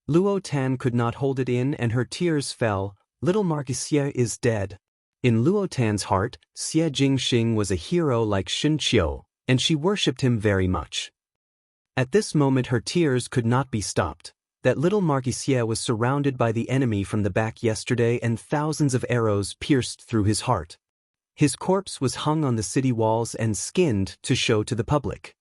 Luo Tan could not hold it in and her tears fell. "Little Marquis is dead." In Luo Tan's heart, Xie Jingxing was a hero like Shen Qiu, and she worshipped him very much. At this moment her tears could not be stopped. That little Marquis was surrounded by the enemy from the back yesterday and thousands of arrows pierced through his heart. His corpse was hung on the city walls and skinned to show to the public.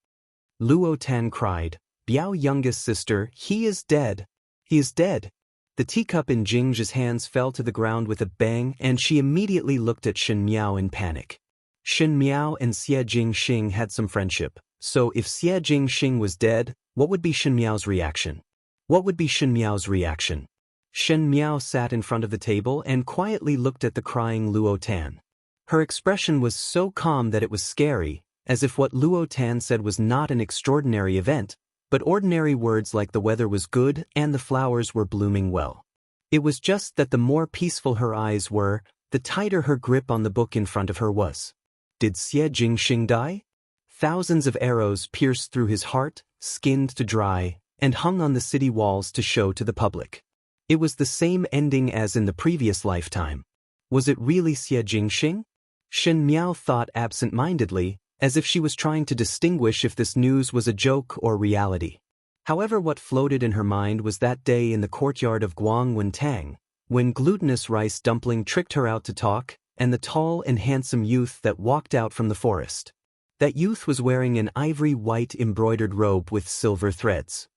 Luo Tan cried, "Biao youngest sister, he is dead. He is dead." The teacup in Jingzhi's hands fell to the ground with a bang and she immediately looked at Shen Miao in panic. Shen Miao and Xie Jingxing had some friendship, so if Xie Jingxing was dead, what would be Shen Miao's reaction? What would be Shen Miao's reaction? Shen Miao sat in front of the table and quietly looked at the crying Luo Tan. Her expression was so calm that it was scary, as if what Luo Tan said was not an extraordinary event, but ordinary words like the weather was good and the flowers were blooming well. It was just that the more peaceful her eyes were, the tighter her grip on the book in front of her was. Did Xie Jingxing die? Thousands of arrows pierced through his heart, skinned to dry, and hung on the city walls to show to the public. It was the same ending as in the previous lifetime. Was it really Xie Jingxing? Shen Miao thought absent-mindedly, as if she was trying to distinguish if this news was a joke or reality. However, what floated in her mind was that day in the courtyard of Guangwentang, when glutinous rice dumpling tricked her out to talk, and the tall and handsome youth that walked out from the forest. That youth was wearing an ivory-white embroidered robe with silver threads.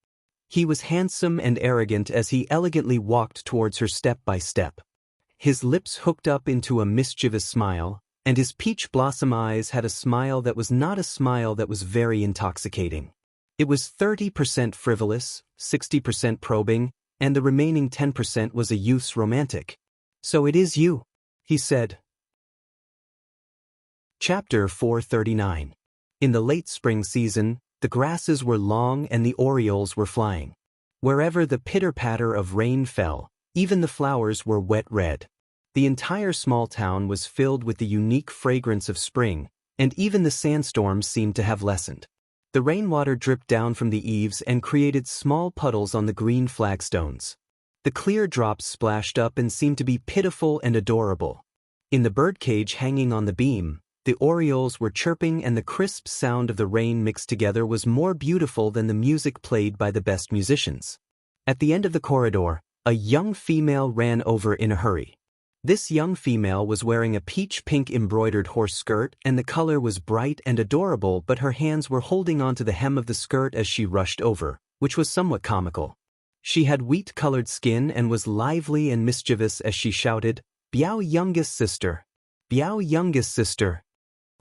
He was handsome and arrogant as he elegantly walked towards her step by step. His lips hooked up into a mischievous smile, and his peach blossom eyes had a smile that was not a smile that was very intoxicating. It was 30% frivolous, 60% probing, and the remaining 10% was a youth's romantic. "So it is you," he said. Chapter 439. In the late spring season, the grasses were long and the orioles were flying. Wherever the pitter-patter of rain fell, even the flowers were wet red. The entire small town was filled with the unique fragrance of spring, and even the sandstorms seemed to have lessened. The rainwater dripped down from the eaves and created small puddles on the green flagstones. The clear drops splashed up and seemed to be pitiful and adorable. In the birdcage hanging on the beam, the orioles were chirping and the crisp sound of the rain mixed together was more beautiful than the music played by the best musicians. At the end of the corridor, a young female ran over in a hurry. This young female was wearing a peach-pink embroidered horse skirt and the color was bright and adorable, but her hands were holding onto the hem of the skirt as she rushed over, which was somewhat comical. She had wheat-colored skin and was lively and mischievous as she shouted, "Biao youngest sister! Biao youngest sister!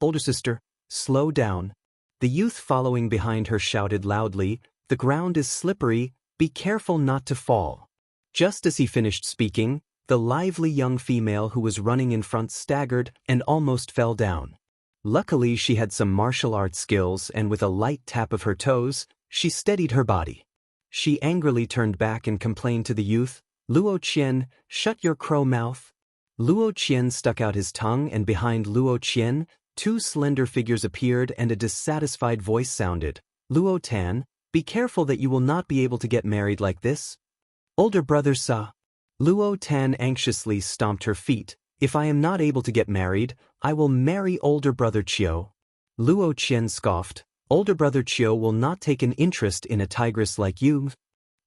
Older sister, slow down." The youth following behind her shouted loudly, "The ground is slippery, be careful not to fall." Just as he finished speaking, the lively young female who was running in front staggered and almost fell down. Luckily she had some martial arts skills and with a light tap of her toes, she steadied her body. She angrily turned back and complained to the youth, "Luo Qian, shut your crow mouth." Luo Qian stuck out his tongue and behind Luo Qian, two slender figures appeared and a dissatisfied voice sounded, "Luo Tan, be careful that you will not be able to get married like this." "Older brother Sa." Luo Tan anxiously stomped her feet, "If I am not able to get married, I will marry older brother Qiu." Luo Qian scoffed, "Older brother Qiu will not take an interest in a tigress like you."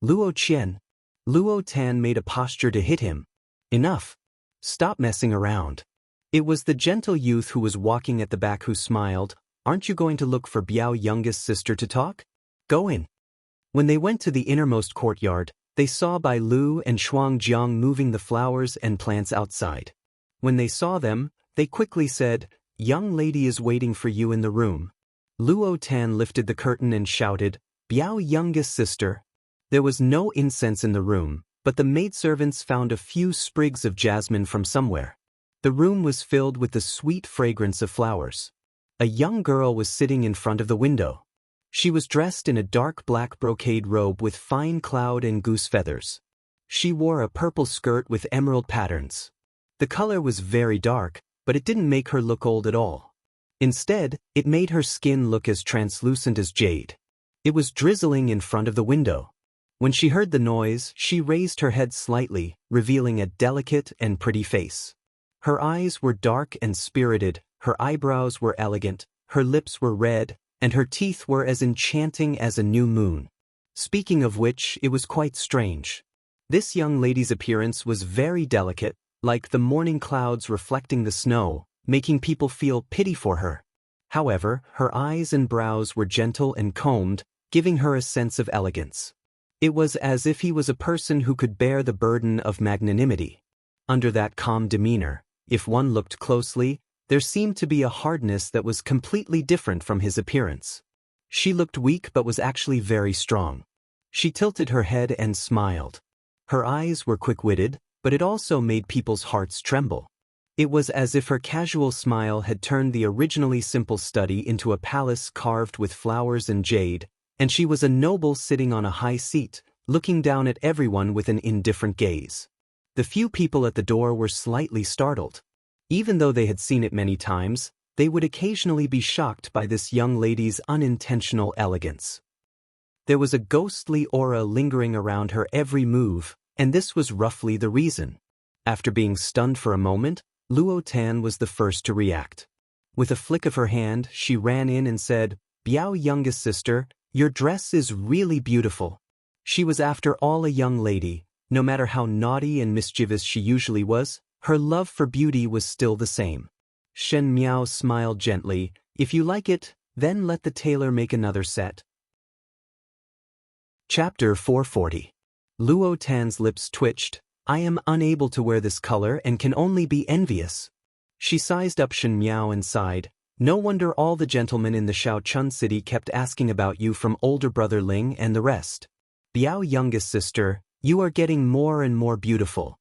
"Luo Qian." Luo Tan made a posture to hit him. "Enough. Stop messing around." It was the gentle youth who was walking at the back who smiled, "Aren't you going to look for Biao youngest sister to talk? Go in." When they went to the innermost courtyard, they saw Bai Lu and Shuang Jiang moving the flowers and plants outside. When they saw them, they quickly said, "Young lady is waiting for you in the room." Luo Tan lifted the curtain and shouted, "Biao youngest sister." There was no incense in the room, but the maidservants found a few sprigs of jasmine from somewhere. The room was filled with the sweet fragrance of flowers. A young girl was sitting in front of the window. She was dressed in a dark black brocade robe with fine cloud and goose feathers. She wore a purple skirt with emerald patterns. The color was very dark, but it didn't make her look old at all. Instead, it made her skin look as translucent as jade. It was drizzling in front of the window. When she heard the noise, she raised her head slightly, revealing a delicate and pretty face. Her eyes were dark and spirited, her eyebrows were elegant, her lips were red, and her teeth were as enchanting as a new moon. Speaking of which, it was quite strange. This young lady's appearance was very delicate, like the morning clouds reflecting the snow, making people feel pity for her. However, her eyes and brows were gentle and combed, giving her a sense of elegance. It was as if he was a person who could bear the burden of magnanimity. Under that calm demeanor, if one looked closely, there seemed to be a hardness that was completely different from his appearance. She looked weak but was actually very strong. She tilted her head and smiled. Her eyes were quick-witted, but it also made people's hearts tremble. It was as if her casual smile had turned the originally simple study into a palace carved with flowers and jade, and she was a noble sitting on a high seat, looking down at everyone with an indifferent gaze. The few people at the door were slightly startled. Even though they had seen it many times, they would occasionally be shocked by this young lady's unintentional elegance. There was a ghostly aura lingering around her every move, and this was roughly the reason. After being stunned for a moment, Luo Tan was the first to react. With a flick of her hand, she ran in and said, "Biao, youngest sister, your dress is really beautiful." She was after all a young lady. No matter how naughty and mischievous she usually was, her love for beauty was still the same. Shen Miao smiled gently. "If you like it, then let the tailor make another set." Chapter 440. Luo Tan's lips twitched. "I am unable to wear this color and can only be envious." She sized up Shen Miao and sighed. "No wonder all the gentlemen in the Shaochun city kept asking about you from older brother Ling and the rest. Biao, youngest sister, you are getting more and more beautiful."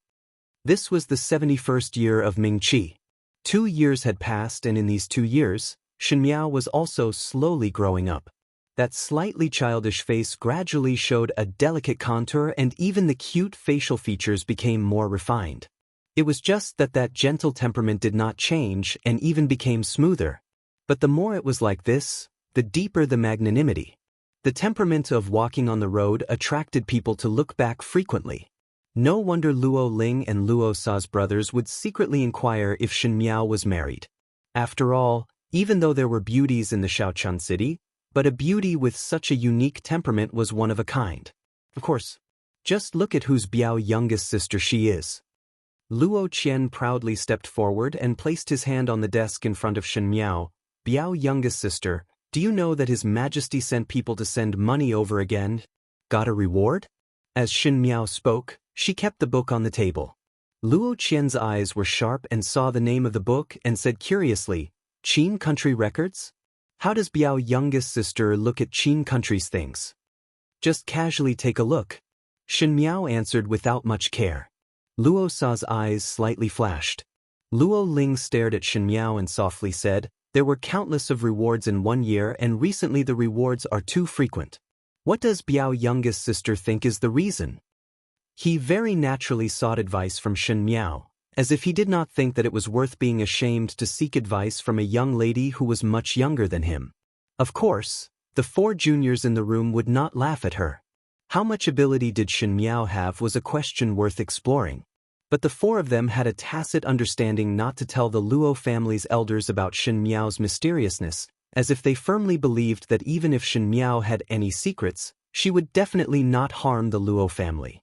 This was the 71st year of Ming Qi. 2 years had passed, and in these 2 years, Shen Miao was also slowly growing up. That slightly childish face gradually showed a delicate contour, and even the cute facial features became more refined. It was just that gentle temperament did not change and even became smoother. But the more it was like this, the deeper the magnanimity. The temperament of walking on the road attracted people to look back frequently. No wonder Luo Ling and Luo Sa's brothers would secretly inquire if Shen Miao was married. After all, even though there were beauties in the Shaochun city, but a beauty with such a unique temperament was one of a kind. Of course, just look at whose Biao youngest sister she is. Luo Qian proudly stepped forward and placed his hand on the desk in front of Shen Miao. "Biao youngest sister, do you know that His Majesty sent people to send money over again? Got a reward?" As Shen Miao spoke, she kept the book on the table. Luo Qian's eyes were sharp and saw the name of the book and said curiously, "Qin Country Records? How does Biao youngest sister look at Qin Country's things?" "Just casually take a look." Shen Miao answered without much care. Luo Sa's eyes slightly flashed. Luo Ling stared at Shen Miao and softly said, "There were countless of rewards in 1 year, and recently the rewards are too frequent. What does Biao youngest sister think is the reason?" He very naturally sought advice from Shen Miao, as if he did not think that it was worth being ashamed to seek advice from a young lady who was much younger than him. Of course, the 4 juniors in the room would not laugh at her. How much ability did Shen Miao have was a question worth exploring. But the 4 of them had a tacit understanding not to tell the Luo family's elders about Shen Miao's mysteriousness, as if they firmly believed that even if Shen Miao had any secrets, she would definitely not harm the Luo family.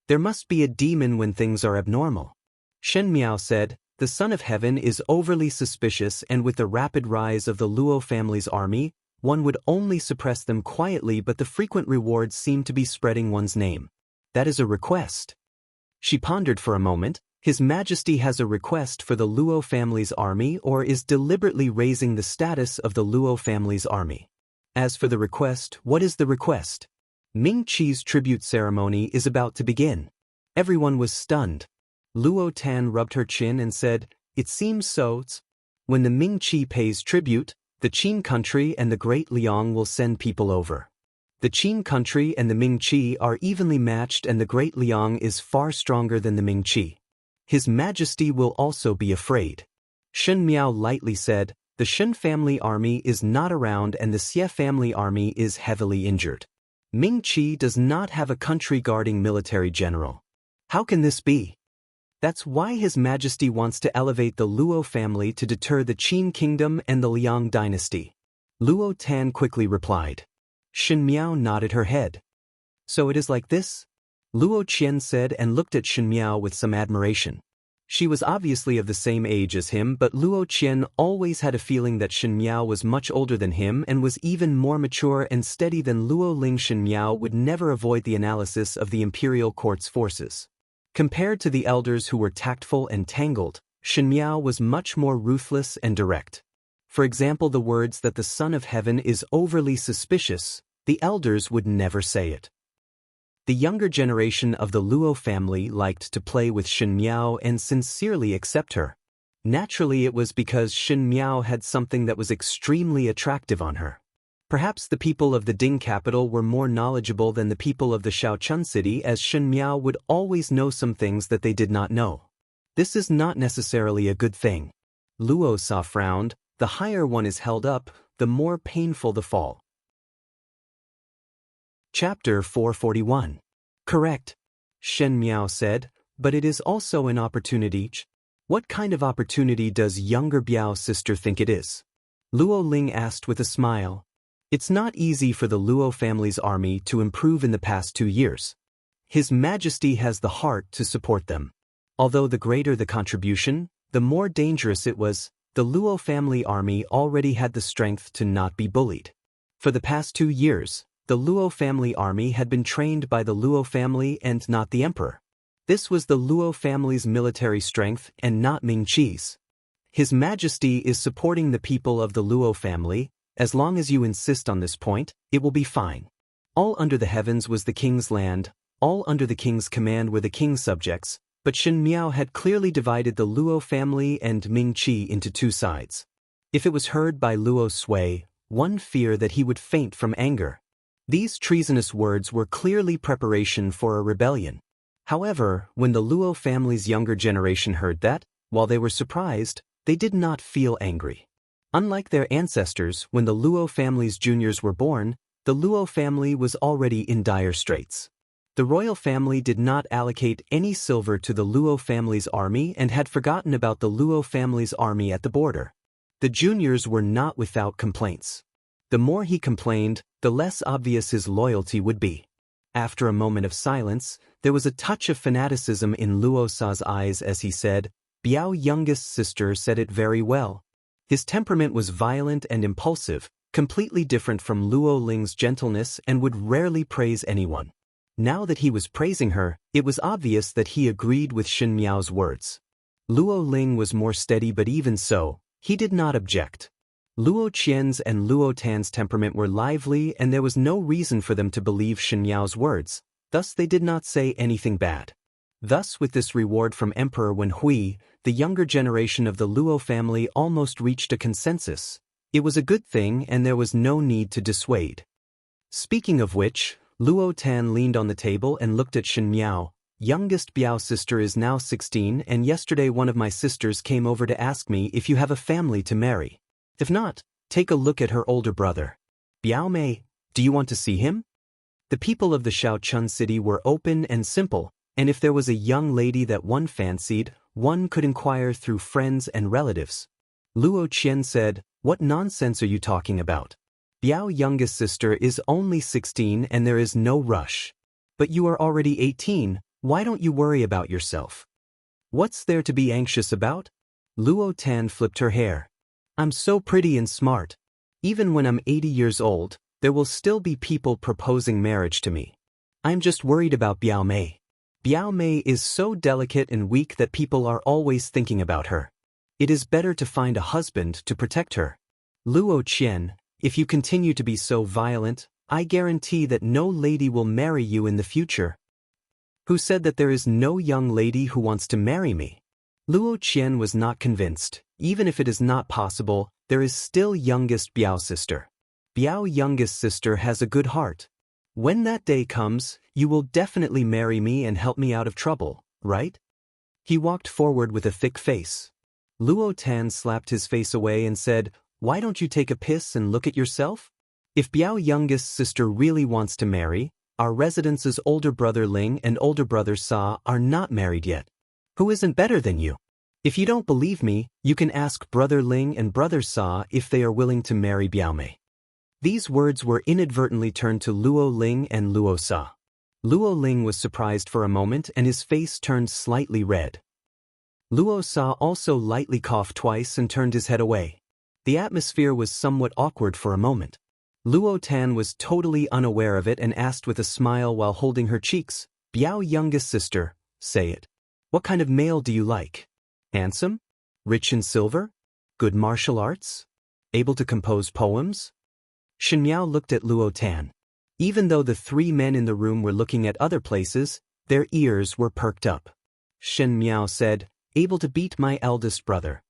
There must be a demon when things are abnormal. Shen Miao said, "The Son of Heaven is overly suspicious, and with the rapid rise of the Luo family's army, one would only suppress them quietly, but the frequent rewards seem to be spreading one's name. That is a request." She pondered for a moment. His Majesty has a request for the Luo family's army, or is deliberately raising the status of the Luo family's army. As for the request, what is the request? Ming Qi's tribute ceremony is about to begin. Everyone was stunned. Luo Tan rubbed her chin and said, "It seems so. When the Ming Qi pays tribute, the Qin country and the Great Liang will send people over. The Qin country and the Ming Qi are evenly matched, and the Great Liang is far stronger than the Ming Qi. His Majesty will also be afraid." Shen Miao lightly said, The Shen family army is not around and the Xie family army is heavily injured. Ming Qi does not have a country-guarding military general. How can this be? That's why His Majesty wants to elevate the Luo family to deter the Qin kingdom and the Liang dynasty. Luo Tan quickly replied. Shen Miao nodded her head. So it is like this? Luo Qian said and looked at Shen Miao with some admiration. She was obviously of the same age as him, but Luo Qian always had a feeling that Shen Miao was much older than him and was even more mature and steady than Luo Ling. Shen Miao would never avoid the analysis of the imperial court's forces. Compared to the elders who were tactful and tangled, Shen Miao was much more ruthless and direct. For example, the words that the Son of Heaven is overly suspicious, the elders would never say it. The younger generation of the Luo family liked to play with Shen Miao and sincerely accept her. Naturally, it was because Shen Miao had something that was extremely attractive on her. Perhaps the people of the Ding capital were more knowledgeable than the people of the Shaochun city, as Shen Miao would always know some things that they did not know. This is not necessarily a good thing. Luo Sa frowned. The higher one is held up, the more painful the fall. Chapter 441. Correct. Shen Miao said, but it is also an opportunity. What kind of opportunity does younger Biao's sister think it is? Luo Ling asked with a smile. It's not easy for the Luo family's army to improve in the past 2 years. His Majesty has the heart to support them. Although the greater the contribution, the more dangerous it was, the Luo family army already had the strength to not be bullied. For the past 2 years, the Luo family army had been trained by the Luo family and not the emperor. This was the Luo family's military strength and not Ming Qi's. His Majesty is supporting the people of the Luo family. As long as you insist on this point, it will be fine. All under the heavens was the king's land, all under the king's command were the king's subjects, but Shen Miao had clearly divided the Luo family and Ming Qi into 2 sides. If it was heard by Luo Sui, one feared that he would faint from anger. These treasonous words were clearly preparation for a rebellion. However, when the Luo family's younger generation heard that, while they were surprised, they did not feel angry. Unlike their ancestors, when the Luo family's juniors were born, the Luo family was already in dire straits. The royal family did not allocate any silver to the Luo family's army and had forgotten about the Luo family's army at the border. The juniors were not without complaints. The more he complained, the less obvious his loyalty would be. After a moment of silence, there was a touch of fanaticism in Luo Sa's eyes as he said, Biao youngest sister said it very well. His temperament was violent and impulsive, completely different from Luo Ling's gentleness and would rarely praise anyone. Now that he was praising her, it was obvious that he agreed with Shen Miao's words. Luo Ling was more steady, but even so, he did not object. Luo Qian's and Luo Tan's temperament were lively and there was no reason for them to believe Shen Miao's words, thus they did not say anything bad. Thus with this reward from Emperor Wen Hui, the younger generation of the Luo family almost reached a consensus. It was a good thing and there was no need to dissuade. Speaking of which, Luo Tan leaned on the table and looked at Shen Miao. Youngest Biao's sister is now 16 and yesterday one of my sisters came over to ask me if you have a family to marry. If not, take a look at her older brother. Biao Mei, do you want to see him? The people of the Shaochun city were open and simple, and if there was a young lady that one fancied, one could inquire through friends and relatives. Luo Qian said, what nonsense are you talking about? Biao's youngest sister is only 16 and there is no rush. But you are already 18, why don't you worry about yourself? What's there to be anxious about? Luo Tan flipped her hair. I'm so pretty and smart. Even when I'm 80 years old, there will still be people proposing marriage to me. I'm just worried about Biao Mei. Biao Mei is so delicate and weak that people are always thinking about her. It is better to find a husband to protect her. Luo Qian, if you continue to be so violent, I guarantee that no lady will marry you in the future. Who said that there is no young lady who wants to marry me? Luo Qian was not convinced. Even if it is not possible, there is still youngest Biao's sister. Biao's youngest sister has a good heart. When that day comes, you will definitely marry me and help me out of trouble, right? He walked forward with a thick face. Luo Tan slapped his face away and said, Why don't you take a piss and look at yourself? If Biao youngest sister really wants to marry, our residents' older brother Ling and older brother Sa are not married yet. Who isn't better than you? If you don't believe me, you can ask brother Ling and brother Sa if they are willing to marry Biao Mei. These words were inadvertently turned to Luo Ling and Luo Sa. Luo Ling was surprised for a moment and his face turned slightly red. Luo Sa also lightly coughed twice and turned his head away. The atmosphere was somewhat awkward for a moment. Luo Tan was totally unaware of it and asked with a smile while holding her cheeks, Biao youngest sister, say it. What kind of male do you like? Handsome? Rich in silver? Good martial arts? Able to compose poems? Shen Miao looked at Luo Tan. Even though the three men in the room were looking at other places, their ears were perked up. Shen Miao said, able to beat my eldest brother.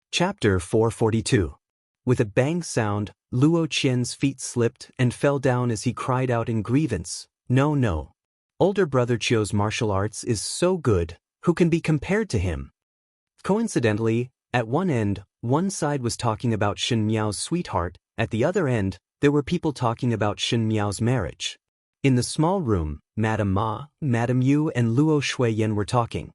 Chapter 442. With a bang sound, Luo Qian's feet slipped and fell down as he cried out in grievance, no, no. Older brother Chio's martial arts is so good, who can be compared to him? Coincidentally, at one end, one side was talking about Shen Miao's sweetheart, at the other end, there were people talking about Shen Miao's marriage. In the small room, Madame Ma, Madame Yu and Luo Shuiyan were talking.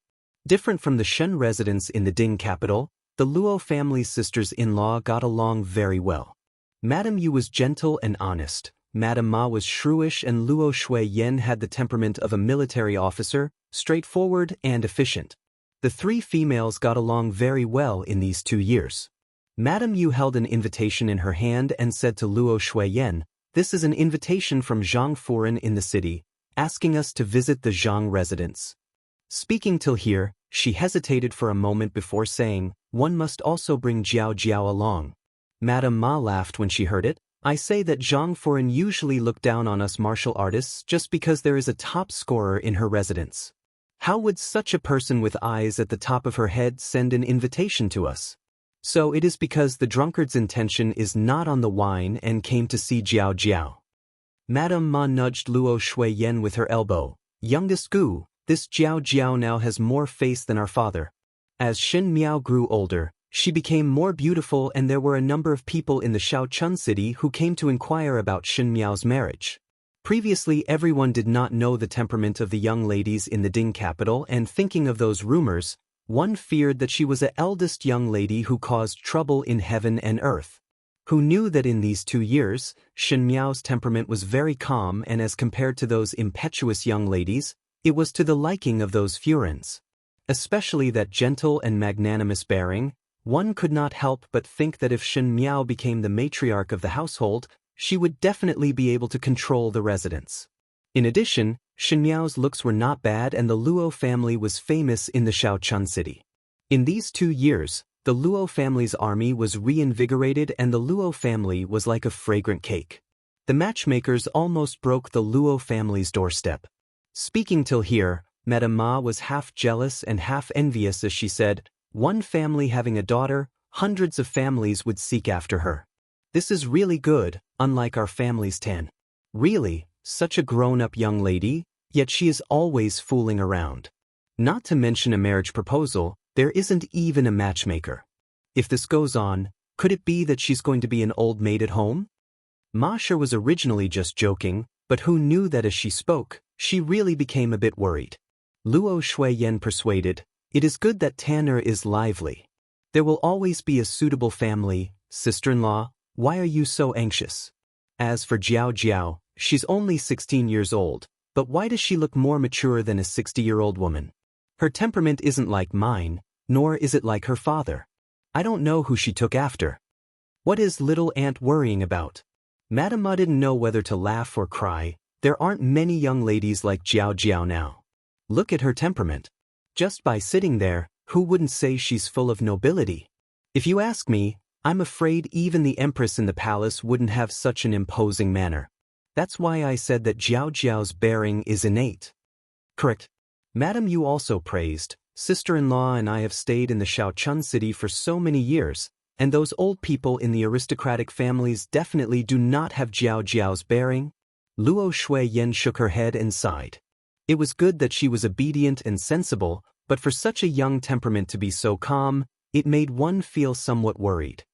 Different from the Shen residents in the Ding capital, the Luo family's sisters-in-law got along very well. Madame Yu was gentle and honest, Madame Ma was shrewish and Luo Shuiyan had the temperament of a military officer, straightforward and efficient. The three females got along very well in these 2 years. Madame Yu held an invitation in her hand and said to Luo Shuiyan, this is an invitation from Zhang Furen in the city, asking us to visit the Zhang residence. Speaking till here, she hesitated for a moment before saying, one must also bring Jiao Jiao along. Madame Ma laughed when she heard it. I say that Zhang Furen usually look down on us martial artists just because there is a top scorer in her residence. How would such a person with eyes at the top of her head send an invitation to us? So it is because the drunkard's intention is not on the wine and came to see Jiao Jiao. Madame Ma nudged Luo Shuiyan with her elbow. Youngest Gu, this Jiao Jiao now has more face than our father. As Shen Miao grew older, she became more beautiful and there were a number of people in the Shaochun city who came to inquire about Shen Miao's marriage. Previously everyone did not know the temperament of the young ladies in the Ding capital and thinking of those rumors, one feared that she was the eldest young lady who caused trouble in heaven and earth. Who knew that in these 2 years, Shen Miao's temperament was very calm and as compared to those impetuous young ladies, it was to the liking of those Furens. Especially that gentle and magnanimous bearing, one could not help but think that if Shen Miao became the matriarch of the household, she would definitely be able to control the residents. In addition, Shen Miao's looks were not bad and the Luo family was famous in the Shaochun city. In these 2 years, the Luo family's army was reinvigorated and the Luo family was like a fragrant cake. The matchmakers almost broke the Luo family's doorstep. Speaking till here, Madame Ma was half jealous and half envious as she said, one family having a daughter, hundreds of families would seek after her. This is really good, unlike our family's 10. Really, such a grown-up young lady, yet she is always fooling around. Not to mention a marriage proposal, there isn't even a matchmaker. If this goes on, could it be that she's going to be an old maid at home? Ma Shi was originally just joking, but who knew that as she spoke, she really became a bit worried. Luo Shuiyan persuaded, it is good that Tanner is lively. There will always be a suitable family, sister-in-law, why are you so anxious? As for Jiao Jiao, she's only 16 years old, but why does she look more mature than a 60-year-old woman? Her temperament isn't like mine, nor is it like her father. I don't know who she took after. What is little aunt worrying about? Madame Ma didn't know whether to laugh or cry. There aren't many young ladies like Jiao Jiao now. Look at her temperament. Just by sitting there, who wouldn't say she's full of nobility? If you ask me, I'm afraid even the Empress in the palace wouldn't have such an imposing manner. That's why I said that Jiao Jiao's bearing is innate. Correct. Madame Yu also praised, sister-in-law and I have stayed in the Shaochun city for so many years, and those old people in the aristocratic families definitely do not have Jiao Jiao's bearing. Luo Shuiyan shook her head and sighed. It was good that she was obedient and sensible, but for such a young temperament to be so calm, It made one feel somewhat worried.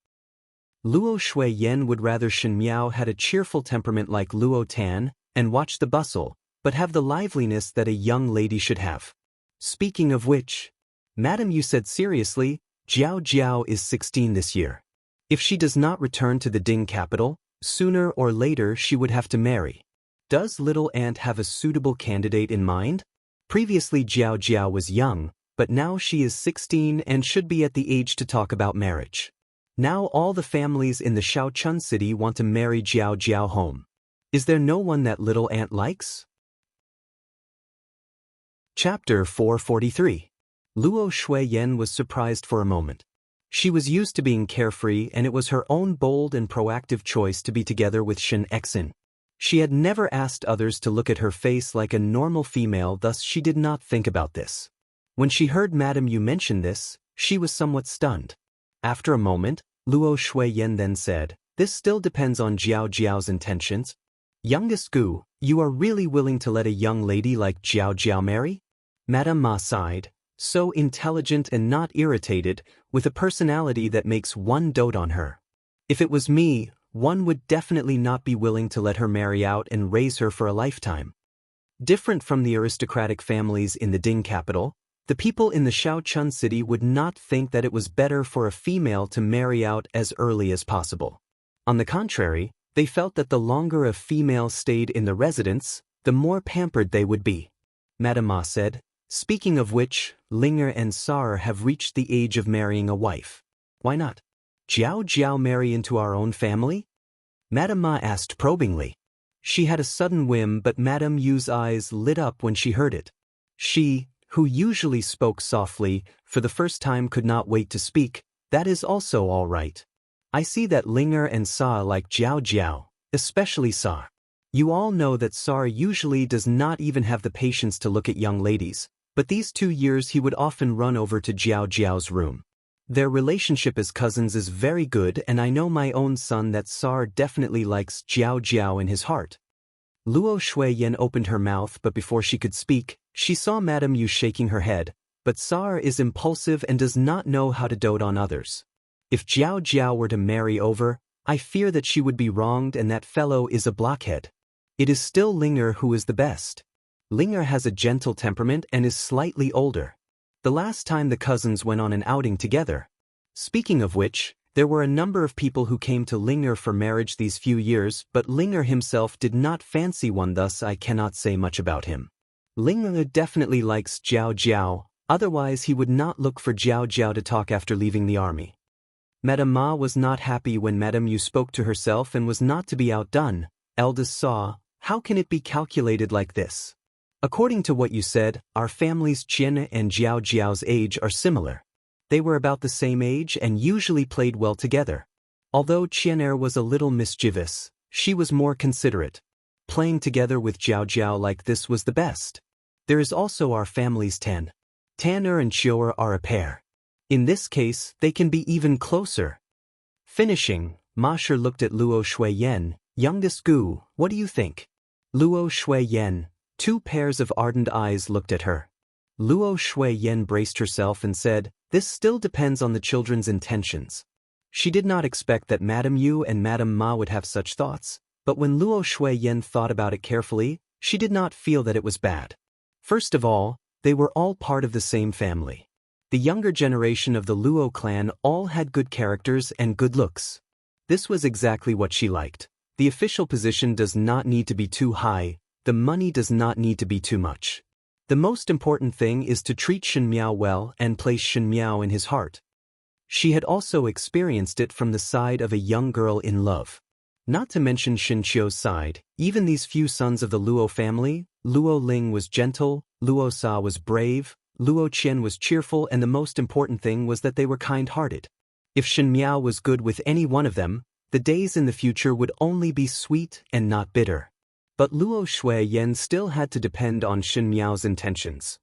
Luo Shuiyan would rather Shen Miao had a cheerful temperament like Luo Tan, and watch the bustle, but have the liveliness that a young lady should have. Speaking of which, Madam, you said seriously, Jiao Jiao is 16 this year. If she does not return to the Ding capital, sooner or later she would have to marry. Does little aunt have a suitable candidate in mind? Previously Jiao Jiao was young, but now she is 16 and should be at the age to talk about marriage. Now all the families in the Shaochun city want to marry Jiao Jiao home. Is there no one that little aunt likes? Chapter 443. Luo Shuiyan was surprised for a moment. She was used to being carefree and it was her own bold and proactive choice to be together with Shen Exin. She had never asked others to look at her face like a normal female, thus she did not think about this. When she heard Madam Yu mention this, she was somewhat stunned. After a moment, Luo Shuiyan then said, "This still depends on Jiao Jiao's intentions. Youngest Gu, you are really willing to let a young lady like Jiao Jiao marry?" Madame Ma sighed, so intelligent and not irritated, with a personality that makes one dote on her. If it was me, one would definitely not be willing to let her marry out and raise her for a lifetime. Different from the aristocratic families in the Ding capital, the people in the Shaochun city would not think that it was better for a female to marry out as early as possible. On the contrary, they felt that the longer a female stayed in the residence, the more pampered they would be. Madame Ma said, "Speaking of which, Linger and Sar have reached the age of marrying a wife. Why not Jiao Jiao marry into our own family?" Madame Ma asked probingly. She had a sudden whim, but Madame Yu's eyes lit up when she heard it. She, who usually spoke softly, for the first time could not wait to speak. "That is also all right. I see that Linger and Sa like Jiao Jiao, especially Sa. You all know that Sar usually does not even have the patience to look at young ladies, but these 2 years he would often run over to Jiao Jiao's room. Their relationship as cousins is very good, and I know my own son that Sar definitely likes Jiao Jiao in his heart." Luo Shuiyan opened her mouth, but before she could speak, she saw Madame Yu shaking her head, but Sar is impulsive and does not know how to dote on others. If Jiao Jiao were to marry over, I fear that she would be wronged, and that fellow is a blockhead. It is still Linger who is the best. Linger has a gentle temperament and is slightly older. The last time the cousins went on an outing together. Speaking of which, there were a number of people who came to Linger for marriage these few years, but Linger himself did not fancy one, thus I cannot say much about him. Linger definitely likes Jiao Jiao, otherwise he would not look for Jiao Jiao to talk after leaving the army. Madame Ma was not happy when Madame Yu spoke to herself and was not to be outdone. Eldest saw, "How can it be calculated like this? According to what you said, our families Qian and Jiao Jiao's age are similar. They were about the same age and usually played well together. Although Qianer was a little mischievous, she was more considerate. Playing together with Jiao Jiao like this was the best. There is also our families Tan. Tanner and Chioer are a pair. In this case, they can be even closer." Finishing, Ma Shi looked at Luo Shuiyan. "Youngest Gu, what do you think?" Luo Shuiyan. 2 pairs of ardent eyes looked at her. Luo Shuiyan braced herself and said, "This still depends on the children's intentions." She did not expect that Madame Yu and Madame Ma would have such thoughts, but when Luo Shuiyan thought about it carefully, she did not feel that it was bad. First of all, they were all part of the same family. The younger generation of the Luo clan all had good characters and good looks. This was exactly what she liked. The official position does not need to be too high, the money does not need to be too much. The most important thing is to treat Shen Miao well and place Shen Miao in his heart. She had also experienced it from the side of a young girl in love. Not to mention Shen Qiu's side, even these few sons of the Luo family, Luo Ling was gentle, Luo Sa was brave, Luo Qian was cheerful, and the most important thing was that they were kind-hearted. If Shen Miao was good with any one of them, the days in the future would only be sweet and not bitter. But Luo Shuiyan still had to depend on Shen Miao's intentions.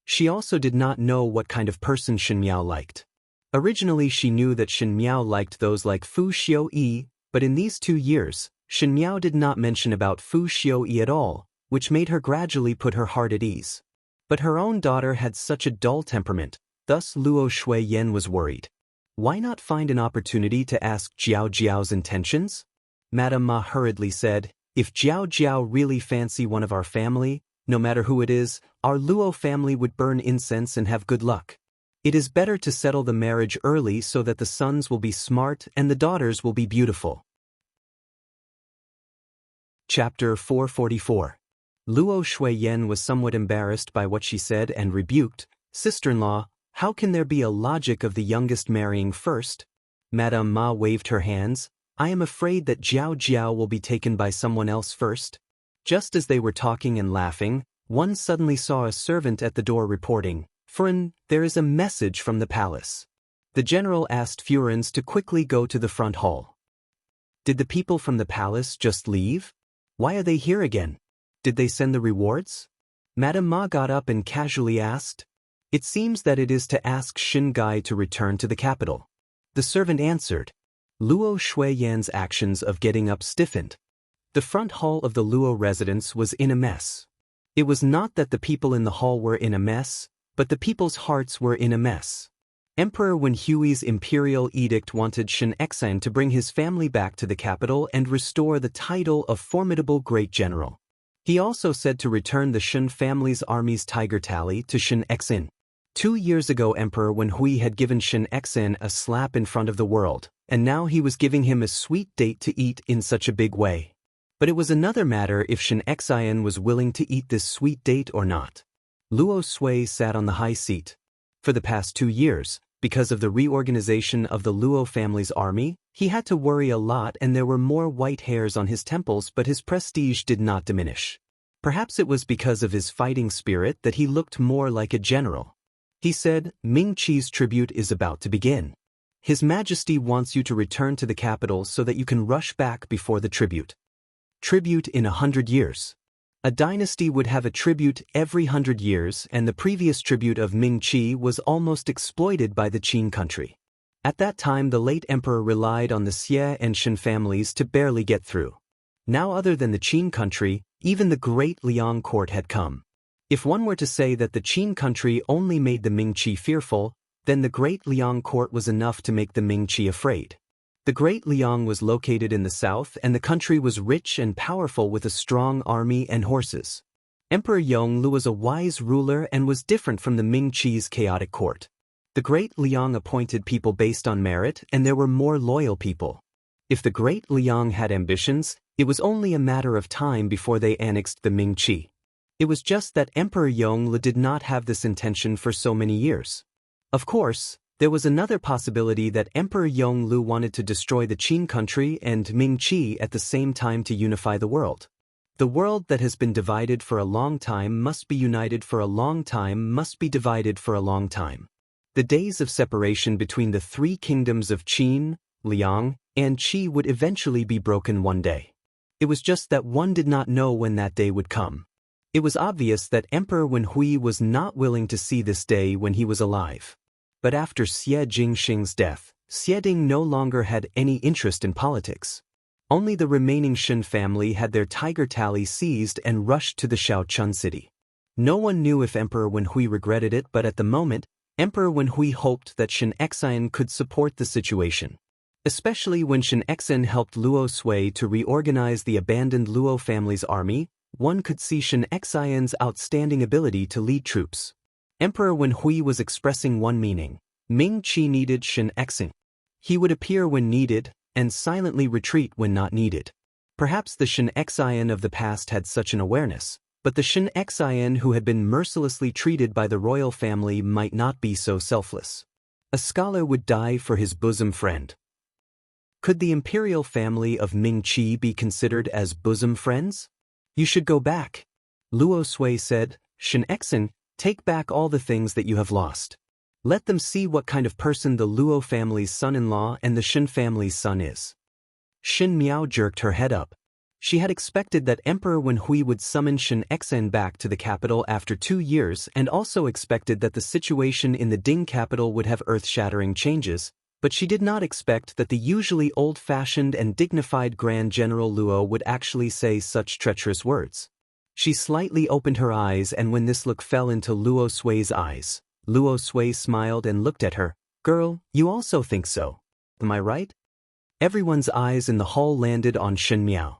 She also did not know what kind of person Shen Miao liked. Originally she knew that Shen Miao liked those like Fu Xiuyi, but in these 2 years, Shen Miao did not mention about Fu Xiuyi at all, which made her gradually put her heart at ease. But her own daughter had such a dull temperament, Thus Luo Shuiyan was worried. Why not find an opportunity to ask Jiao Jiao's intentions? Madame Ma hurriedly said, if Jiao Jiao really fancy one of our family, no matter who it is, our Luo family would burn incense and have good luck. It is better to settle the marriage early so that the sons will be smart and the daughters will be beautiful. Chapter 444. Luo Shuiyan was somewhat embarrassed by what she said and rebuked, Sister-in-law, how can there be a logic of the youngest marrying first? Madame Ma waved her hands, I am afraid that Jiao Jiao will be taken by someone else first. Just as they were talking and laughing, one suddenly saw a servant at the door reporting, Furen, there is a message from the palace. The general asked Furens to quickly go to the front hall. Did the people from the palace just leave? Why are they here again? Did they send the rewards? Madame Ma got up and casually asked. It seems that it is to ask Xin Gai to return to the capital. The servant answered. Luo Shuiyan's actions of getting up stiffened. The front hall of the Luo residence was in a mess. It was not that the people in the hall were in a mess, but the people's hearts were in a mess. Emperor Wenhui's imperial edict wanted Shen Exan to bring his family back to the capital and restore the title of formidable great general. He also said to return the Shen family's army's tiger tally to Shen Exan. 2 years ago Emperor Wenhui had given Shen Exan a slap in front of the world, and now he was giving him a sweet date to eat in such a big way. But it was another matter if Shen Exan was willing to eat this sweet date or not. Luo Sui sat on the high seat. For the past 2 years, because of the reorganization of the Luo family's army, he had to worry a lot and there were more white hairs on his temples, but his prestige did not diminish. Perhaps it was because of his fighting spirit that he looked more like a general. He said, Ming Qi's tribute is about to begin. His Majesty wants you to return to the capital so that you can rush back before the tribute. Tribute in 100 years. A dynasty would have a tribute every 100 years, and the previous tribute of Ming Qi was almost exploited by the Qin country. At that time the late emperor relied on the Xie and Shen families to barely get through. Now other than the Qin country, even the great Liang court had come. If one were to say that the Qin country only made the Ming Qi fearful, then the great Liang court was enough to make the Ming Qi afraid. The great Liang was located in the south and the country was rich and powerful with a strong army and horses. Emperor Yonglu was a wise ruler and was different from the Ming Qi's chaotic court. The great Liang appointed people based on merit and there were more loyal people. If the great Liang had ambitions, it was only a matter of time before they annexed the Ming Qi. It was just that Emperor Yonglu did not have this intention for so many years. Of course, there was another possibility that Emperor Yonglu wanted to destroy the Qin country and Ming Qi at the same time to unify the world. The world that has been divided for a long time must be united for a long time, must be divided for a long time. The days of separation between the 3 kingdoms of Qin, Liang, and Qi would eventually be broken one day. It was just that one did not know when that day would come. It was obvious that Emperor Wenhui was not willing to see this day when he was alive. But after Xie Jingxing's death, Xie Ding no longer had any interest in politics. Only the remaining Shen family had their tiger tally seized and rushed to the Shaochun city. No one knew if Emperor Wenhui regretted it, but at the moment, Emperor Wenhui hoped that Shen Exan could support the situation. Especially when Shen Exan helped Luo Sui to reorganize the abandoned Luo family's army, one could see Shen Exan's outstanding ability to lead troops. Emperor Wenhui was expressing one meaning. Ming Qi needed Shen Exan. He would appear when needed, and silently retreat when not needed. Perhaps the Shen Exan of the past had such an awareness, but the Shen Exan who had been mercilessly treated by the royal family might not be so selfless. A scholar would die for his bosom friend. Could the imperial family of Ming Qi be considered as bosom friends? You should go back. Luo Sui said, Shen Exan, take back all the things that you have lost. Let them see what kind of person the Luo family's son-in-law and the Shen family's son is. Xin Miao jerked her head up. She had expected that Emperor Wenhui would summon Shen Exan back to the capital after 2 years and also expected that the situation in the Ding capital would have earth-shattering changes, but she did not expect that the usually old-fashioned and dignified Grand General Luo would actually say such treacherous words. She slightly opened her eyes, and when this look fell into Luo Sui's eyes, Luo Sui smiled and looked at her. Girl, you also think so. Am I right? Everyone's eyes in the hall landed on Shen Miao.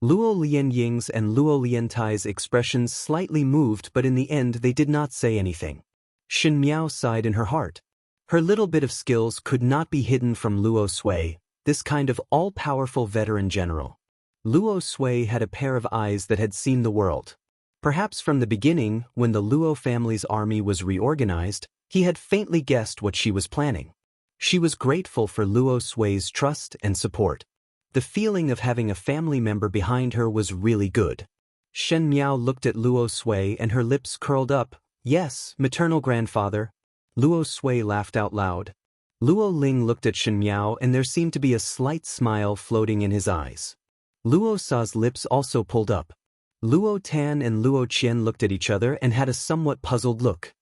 Luo Lianying's and Luo Liantai's expressions slightly moved, but in the end they did not say anything. Shen Miao sighed in her heart. Her little bit of skills could not be hidden from Luo Sui, this kind of all-powerful veteran general. Luo Sui had a pair of eyes that had seen the world. Perhaps from the beginning, when the Luo family's army was reorganized, he had faintly guessed what she was planning. She was grateful for Luo Sui's trust and support. The feeling of having a family member behind her was really good. Shen Miao looked at Luo Sui and her lips curled up. Yes, maternal grandfather. Luo Sui laughed out loud. Luo Ling looked at Shen Miao and there seemed to be a slight smile floating in his eyes. Luo Sa's lips also pulled up. Luo Tan and Luo Qian looked at each other and had a somewhat puzzled look.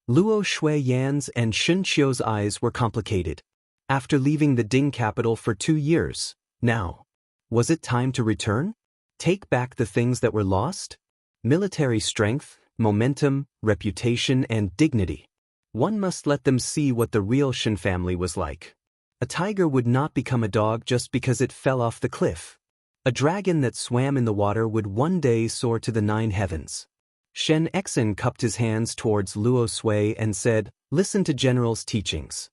Luo Shui Yan's and Shun Qiu's eyes were complicated. After leaving the Ding capital for 2 years, now, was it time to return? Take back the things that were lost? Military strength, momentum, reputation, and dignity. One must let them see what the real Shen family was like. A tiger would not become a dog just because it fell off the cliff. A dragon that swam in the water would one day soar to the 9 heavens. Shen Exen cupped his hands towards Luo Sui and said, "Listen to General's teachings."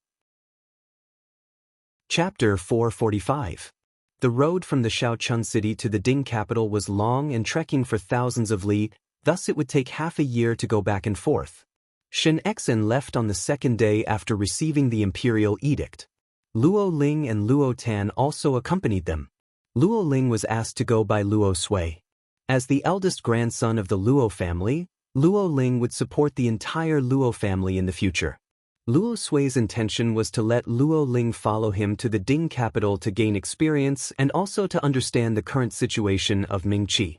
Chapter 445. The road from the Shaochun city to the Ding capital was long and trekking for thousands of li, thus it would take half a year to go back and forth. Shen Exen left on the 2nd day after receiving the imperial edict. Luo Ling and Luo Tan also accompanied them. Luo Ling was asked to go by Luo Sui. As the eldest grandson of the Luo family, Luo Ling would support the entire Luo family in the future. Luo Sui's intention was to let Luo Ling follow him to the Ding capital to gain experience and also to understand the current situation of Mingqi.